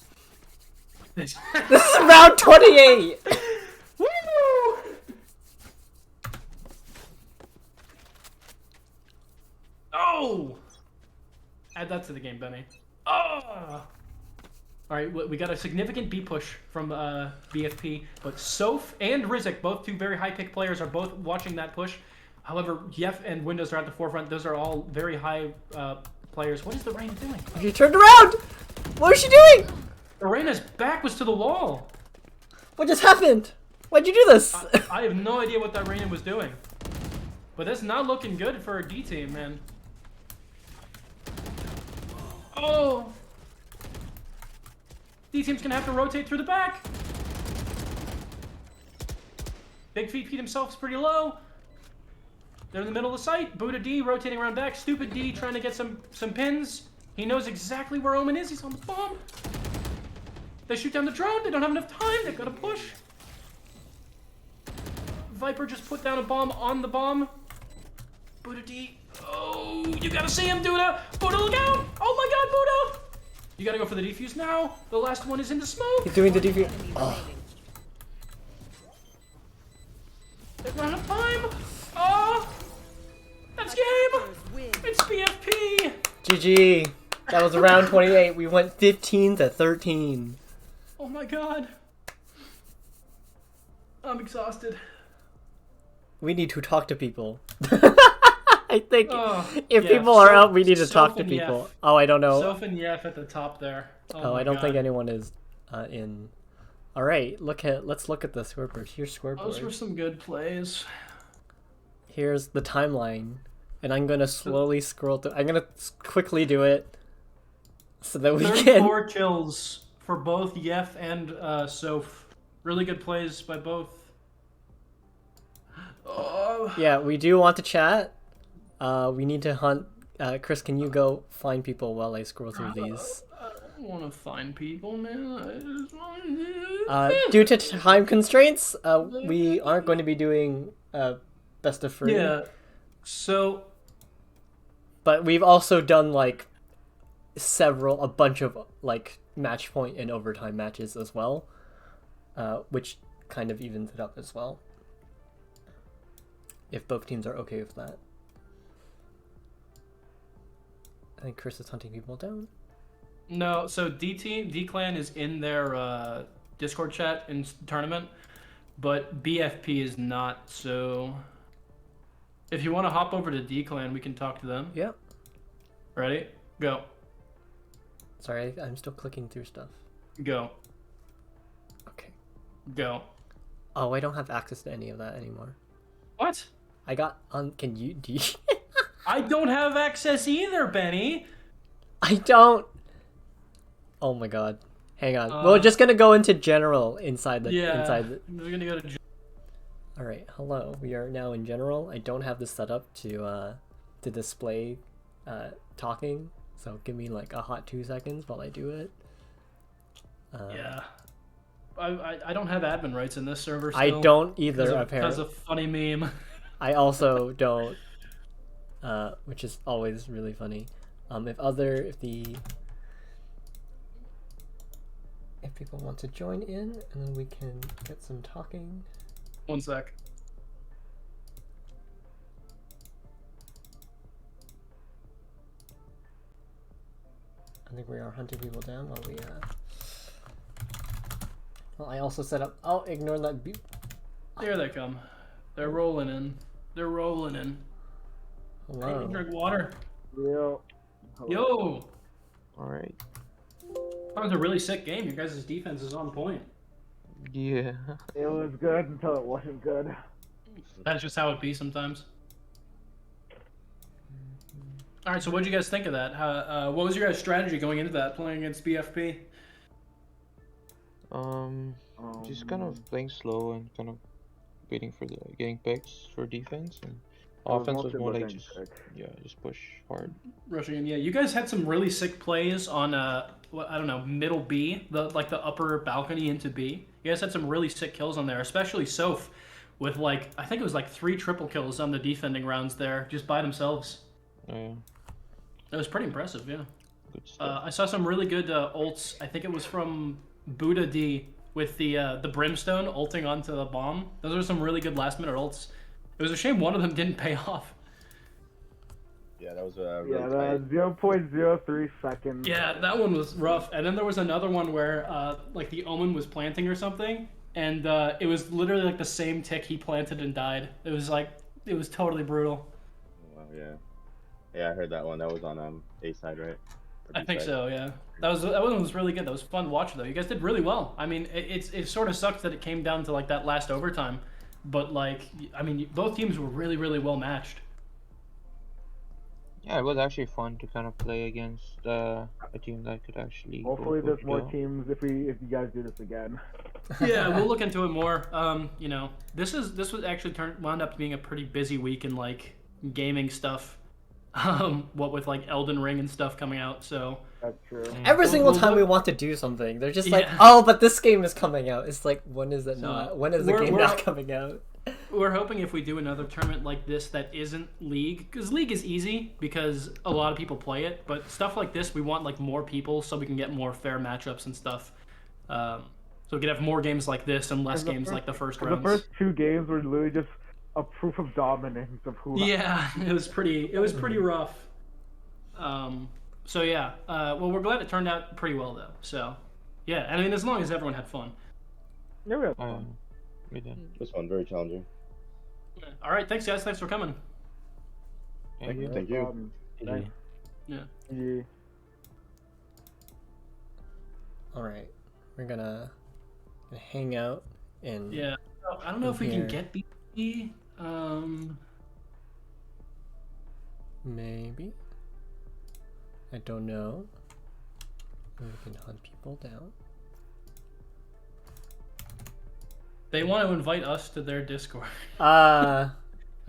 This is round 28.
Woo! Oh! Add that to the game, Benny. Oh! Alright, we got a significant B push from BFP, but Soph and Rizik, both 2 very high pick players, are both watching that push. However, Yef and Windows are at the forefront. Those are all very high players. What is the Reyna doing?
She turned around. What is she doing?
The Reyna's back was to the wall.
What just happened? Why'd you do this?
I have no idea what that Reyna was doing. But that's not looking good for a D team, man. Oh! D team's gonna have to rotate through the back. Big Feet Pete himself is pretty low. They're in the middle of the site. Buddha D rotating around back. Stupid D trying to get some pins. He knows exactly where Omen is. He's on the bomb. They shoot down the drone. They don't have enough time. They've got to push. Viper just put down a bomb on the bomb. Buddha D. Oh, you gotta see him, Buddha. Buddha, look out. Oh my God, Buddha. You gotta go for the defuse now. The last one is in the smoke.
He's doing the DV.
Enemy
Oh.
remaining.
They've run out of time. Oh, that's game.
Win.
It's BFP.
GG. That was round 28. We went 15-13.
Oh my God. I'm exhausted.
We need to talk to people. I think
Oh,
if
yeah.
people are up, we need to
Soph
talk to
and
people.
Yef.
Oh, I don't know.
Soph and Yef at the top there.
Oh,
my
I don't
God.
think anyone is in. All right, let's look at the scoreboard. Here's scoreboard.
Those were some good plays.
Here's the timeline, and I'm gonna slowly scroll through. I'm gonna quickly do it so that we can.
34 kills for both Yef and Soph. Really good plays by both. Oh.
Yeah, we do want to chat. We need to hunt. Chris, can you go find people while I scroll through these?
I don't want to find people, man. I just want
Due to time constraints, we aren't going to be doing best of 3.
Yeah. So
But we've also done like a bunch of like match point and overtime matches as well, which kind of evens it up as well. If both teams are okay with that. I think Chris is hunting people down.
No, so D Clan is in their Discord chat in tournament, but BFP is not. So if you want to hop over to D Clan, we can talk to them.
Yeah.
Ready? Go.
Sorry, I'm still clicking through stuff.
Go.
Okay.
Go.
Oh, I don't have access to any of that anymore.
What?
I got on. Can you? Do you?
I don't have access either, Benny.
I don't. Oh my god. Hang on. We're just gonna go into general inside the.
Yeah.
Inside the...
We're gonna go to.
All right. Hello. We are now in general. I don't have this set up to display talking. So give me like a hot 2 seconds while I do it.
Yeah. I don't have admin rights in this server still.
I don't either,
Because
apparently.
of funny meme.
I also don't, which is always really funny. If people want to join in, and then we can get some talking.
1 sec.
I think we are hunting people down while we Well, I also set up. Oh, ignore that.
Here they come. They're rolling in. They're rolling in.
Hello.
Drink water.
Yo.
Yo.
All right.
That was a really sick game. Your guys' defense is on point.
Yeah.
It was good until it wasn't good.
That's just how it be sometimes. All right, so what did you guys think of that? What was your guys' strategy going into that, playing against BFP?
Just kind of playing slow and kind of waiting for the getting picks for defense, and offense was more like just push hard.
Rushing in, yeah. You guys had some really sick plays on I don't know, middle B, the upper balcony into B. You guys had some really sick kills on there, especially Soph, with like I think it was like 3 triple kills on the defending rounds there, just by themselves.
Yeah.
It was pretty impressive, yeah.
Good stuff.
I saw some really good ults. I think it was from Buddha D with the brimstone ulting onto the bomb. Those were some really good last minute ults. It was a shame one of them didn't pay off.
Yeah, that was really
Yeah,
tight.
the 0.03 seconds.
Yeah, that one was rough. And then there was another one where like the Omen was planting or something, and it was literally like the same tick he planted and died. It was totally brutal.
Wow, yeah. Yeah, I heard that one. That was on A side, right? Or
I
B
think
side?
so, yeah. That one was really good. That was fun to watch though. You guys did really well. I mean, it sort of sucked that it came down to like that last overtime, but like I mean, both teams were really really well matched.
Yeah, it was actually fun to kind of play against a team that could actually.
Hopefully
go
there's more
go.
teams if you guys do this again.
Yeah, we'll look into it more. You know, this was actually wound up being a pretty busy week in like gaming stuff. What with like Elden Ring and stuff coming out, so
That's true.
Every single
we'll
time we
look-
want to do something, they're just like,
Yeah.
"Oh, but this game is coming out." It's like, when is it
So,
not? When is the
we're-
game
we're-
not coming out?
we're hoping if we do another tournament like this that isn't League, because League is easy because a lot of people play it, but stuff like this we want like more people so we can get more fair matchups and stuff. So we can have more games like this and less games like the first rounds.
The first 2 games were literally just a proof of dominance of who.
Yeah, it was pretty rough. So yeah, well we're glad it turned out pretty well though. So yeah, I mean as long as everyone had fun.
Yeah, we had fun.
We did.
This one very challenging.
All right, thanks guys, thanks for coming.
Thank you.
Thank
No
you.
problem. Thanks.
Yeah.
Yeah.
All right, we're gonna hang out and
Yeah, I don't know if we
Here.
can get B.
maybe. I don't know. We can hunt people down.
They want to invite us to their Discord.
I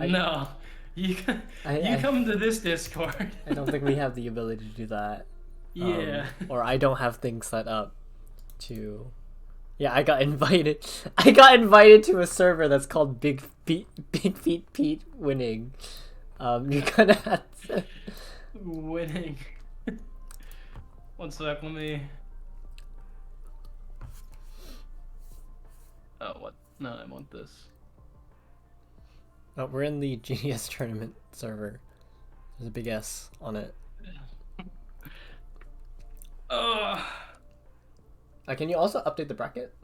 No, you come to this Discord.
don't think we have the ability to do that.
Yeah.
Or I don't have things set up to. Yeah, I got invited. I got invited to a server that's called Big Feet Pete Winning. You're gonna have to.
Winning. 1 sec, let me. Oh, what? No, I want this.
Oh, we're in the GDS tournament server. There's a big S on it. Can you also update the bracket?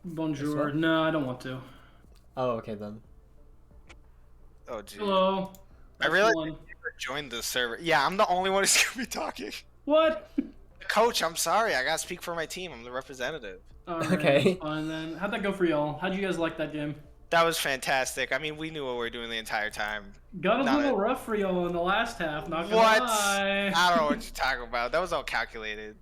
Bonjour.
Well?
No, I don't want to.
Oh, okay then.
Oh, geez.
Hello.
I realized you joined the server. Yeah, I'm the only one who's gonna be talking.
What?
Coach, I'm sorry. I gotta speak for my team. I'm the representative.
Right,
okay.
Fine then. How'd that go for y'all? How'd you guys like that game?
That was fantastic. I mean, we knew what we were doing the entire time.
Got a little rough for y'all in the last half. Not gonna
What?
lie.
I don't know what you're talking about. That was all calculated.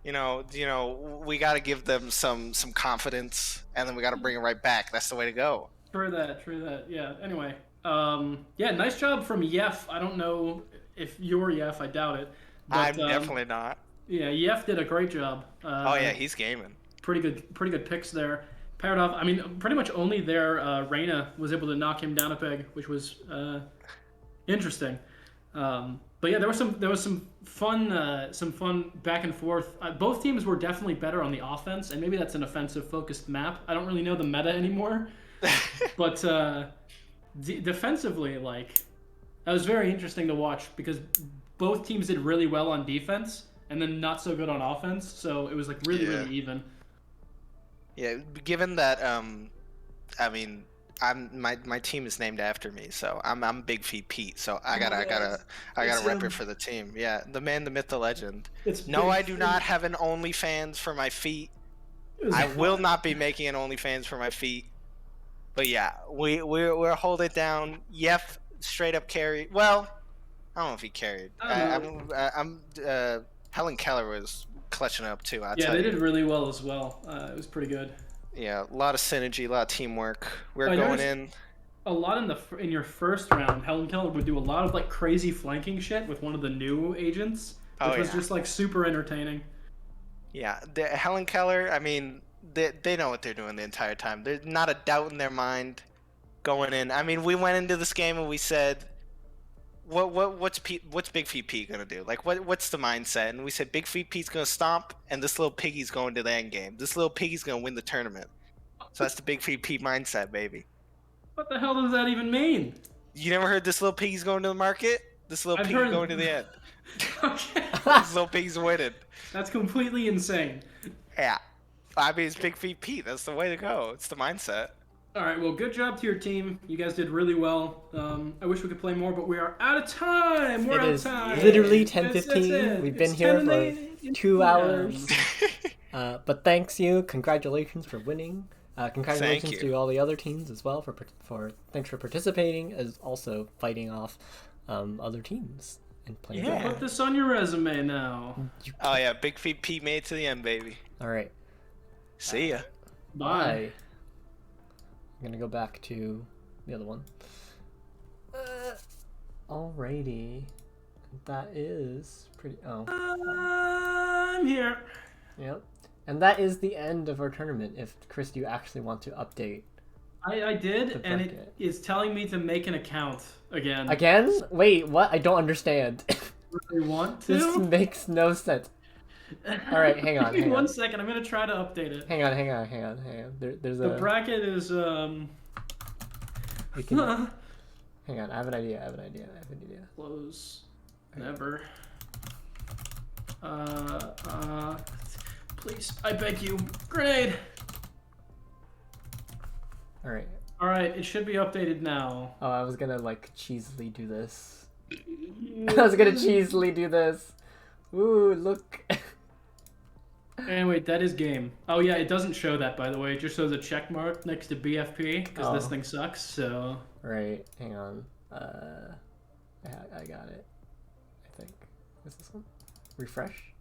You know, we gotta give them some confidence, and then we gotta bring it right back. That's the way to go.
True that. Yeah. Anyway, yeah, nice job from Yef. I don't know if you're Yef. I doubt it. But,
I'm definitely not.
Yeah, Yef did a great job.
Oh yeah, he's gaming.
Pretty good picks there. Paired off. I mean, pretty much only there. Reyna was able to knock him down a peg, which was interesting. But yeah, there was some fun back and forth. Both teams were definitely better on the offense, and maybe that's an offensive focused map. I don't really know the meta anymore, but defensively, like, that was very interesting to watch because both teams did really well on defense and then not so good on offense. So it was like really even.
Yeah, given that I mean, my team is named after me, so I'm Big Feet Pete, so I gotta rep it for the team. Yeah, the man, the myth, the legend. No, I do not have an OnlyFans for my feet. I will not be making an OnlyFans for my feet. But yeah, we're holding it down. Yef straight up carried. Well, I don't know if he carried. Helen Keller was clutching up too.
Yeah, they did really well as well. It was pretty good.
Yeah, a lot of synergy, a lot of teamwork. We're going in.
A lot in your first round. Helen Keller would do a lot of like crazy flanking shit with one of the new agents, which was just like super entertaining.
Yeah, Helen Keller. I mean, they know what they're doing the entire time. There's not a doubt in their mind going in. I mean, we went into this game and we said, what's Big Feet Pete gonna do? Like, what's the mindset? And we said Big Feet Pete's gonna stomp, and this little piggy's going to the end game. This little piggy's gonna win the tournament. So that's the Big Feet Pete mindset, baby.
What the hell does that even mean?
You never heard this little piggy's going to the market? This little piggy going to the end.
Okay.
This little piggy's winning.
That's completely insane.
Yeah. I mean, it's Big Feet Pete. That's the way to go. It's the mindset.
All right, well, good job to your team. You guys did really well. I wish we could play more, but we are out of time. We're out of time.
Literally 10:15. We've been here for 2 hours. But thanks you. Congratulations for winning. Congratulations to all the other teams as well thanks for participating, as also fighting off other teams and playing.
Yeah, put this on your resume now.
Oh yeah, Big Feet Pete made it to the end, baby.
All right.
See ya.
Bye.
I'm gonna go back to the other one. Alrighty. That is pretty... Oh.
I'm here.
Yep. And that is the end of our tournament, if, Chris, you actually want to update.
I did, and it is telling me to make an account again.
Again? Wait, what? I don't understand.
Really want to?
This makes no sense. Alright, hang on.
Give me 1 second, I'm gonna try to update it.
Hang on. There's
the bracket is,
hang on, I have an idea.
Close. Never. Please, I beg you. Grenade! Alright, it should be updated now.
Oh, I was gonna, like, cheesily do this. Ooh, look.
Anyway, that is game. Oh yeah, it doesn't show that, by the way. It just shows a check mark next to BFP, because this thing sucks, so...
Right, hang on. I got it. I think. Is this one? Refresh?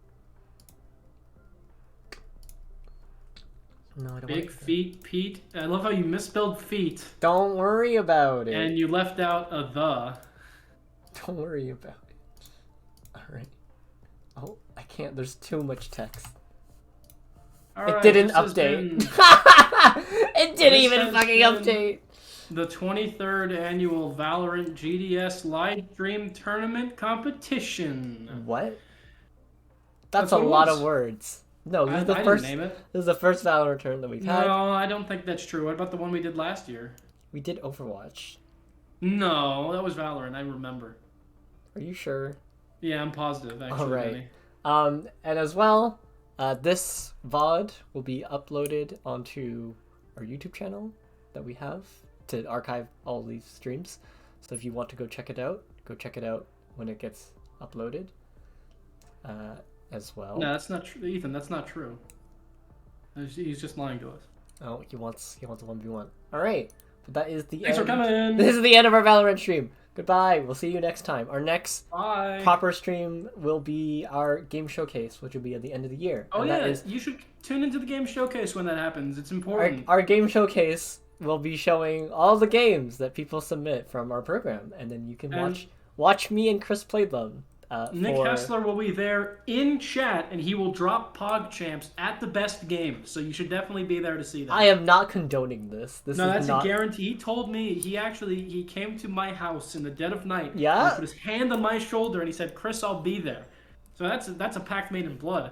No, I don't
Big Feet Pete. I love how you misspelled feet.
Don't worry about it.
And you left out a the.
Don't worry about it. Alright. Oh, I can't. There's too much text. It didn't update. It didn't even fucking update.
The 23rd annual Valorant GDS live stream tournament competition.
What? That's a lot of words. No, this
I
is the
didn't
first.
name it.
This is the first Valorant tournament that we've had.
No, I don't think that's true. What about the one we did last year?
We did Overwatch.
No, that was Valorant. I remember.
Are you sure?
Yeah, I'm positive. Actually,
All right.
Benny.
And as well, this VOD will be uploaded onto our YouTube channel that we have to archive all these streams. So if you want to go check it out when it gets uploaded. As well.
No, that's not true, Ethan. That's not true. He's just lying to us.
Oh, he wants a 1v1. All right, but that is the
Thanks
end.
for coming.
This is the end of our Valorant stream. Goodbye. We'll see you next time. Our next
Bye.
proper stream will be our game showcase, which will be at the end of the year.
Oh
And
yeah,
that is
you should tune into the game showcase when that happens. It's important.
our game showcase will be showing all the games that people submit from our program, and then you can watch me and Chris play them.
Nick Hessler will be there in chat, and he will drop PogChamps at the best game. So you should definitely be there to see that.
I am not condoning this.
No, that's
not
a guarantee. He told me he came to my house in the dead of night.
Yeah?
And he put his hand on my shoulder and he said, "Chris, I'll be there." So that's a pact made in blood.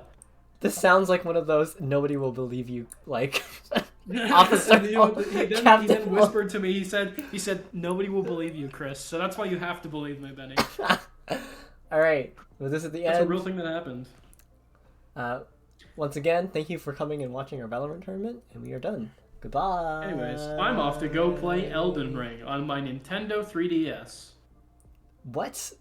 This sounds like one of those nobody will believe you like officer.
he then whispered to me. He said nobody will believe you, Chris. So that's why you have to believe me, Benny.
All right. Well, this is the
That's
end.
a real thing that happened.
Once again, thank you for coming and watching our Valorant tournament, and we are done. Goodbye.
Anyways, I'm off to go play Elden Ring on my Nintendo 3DS.
What?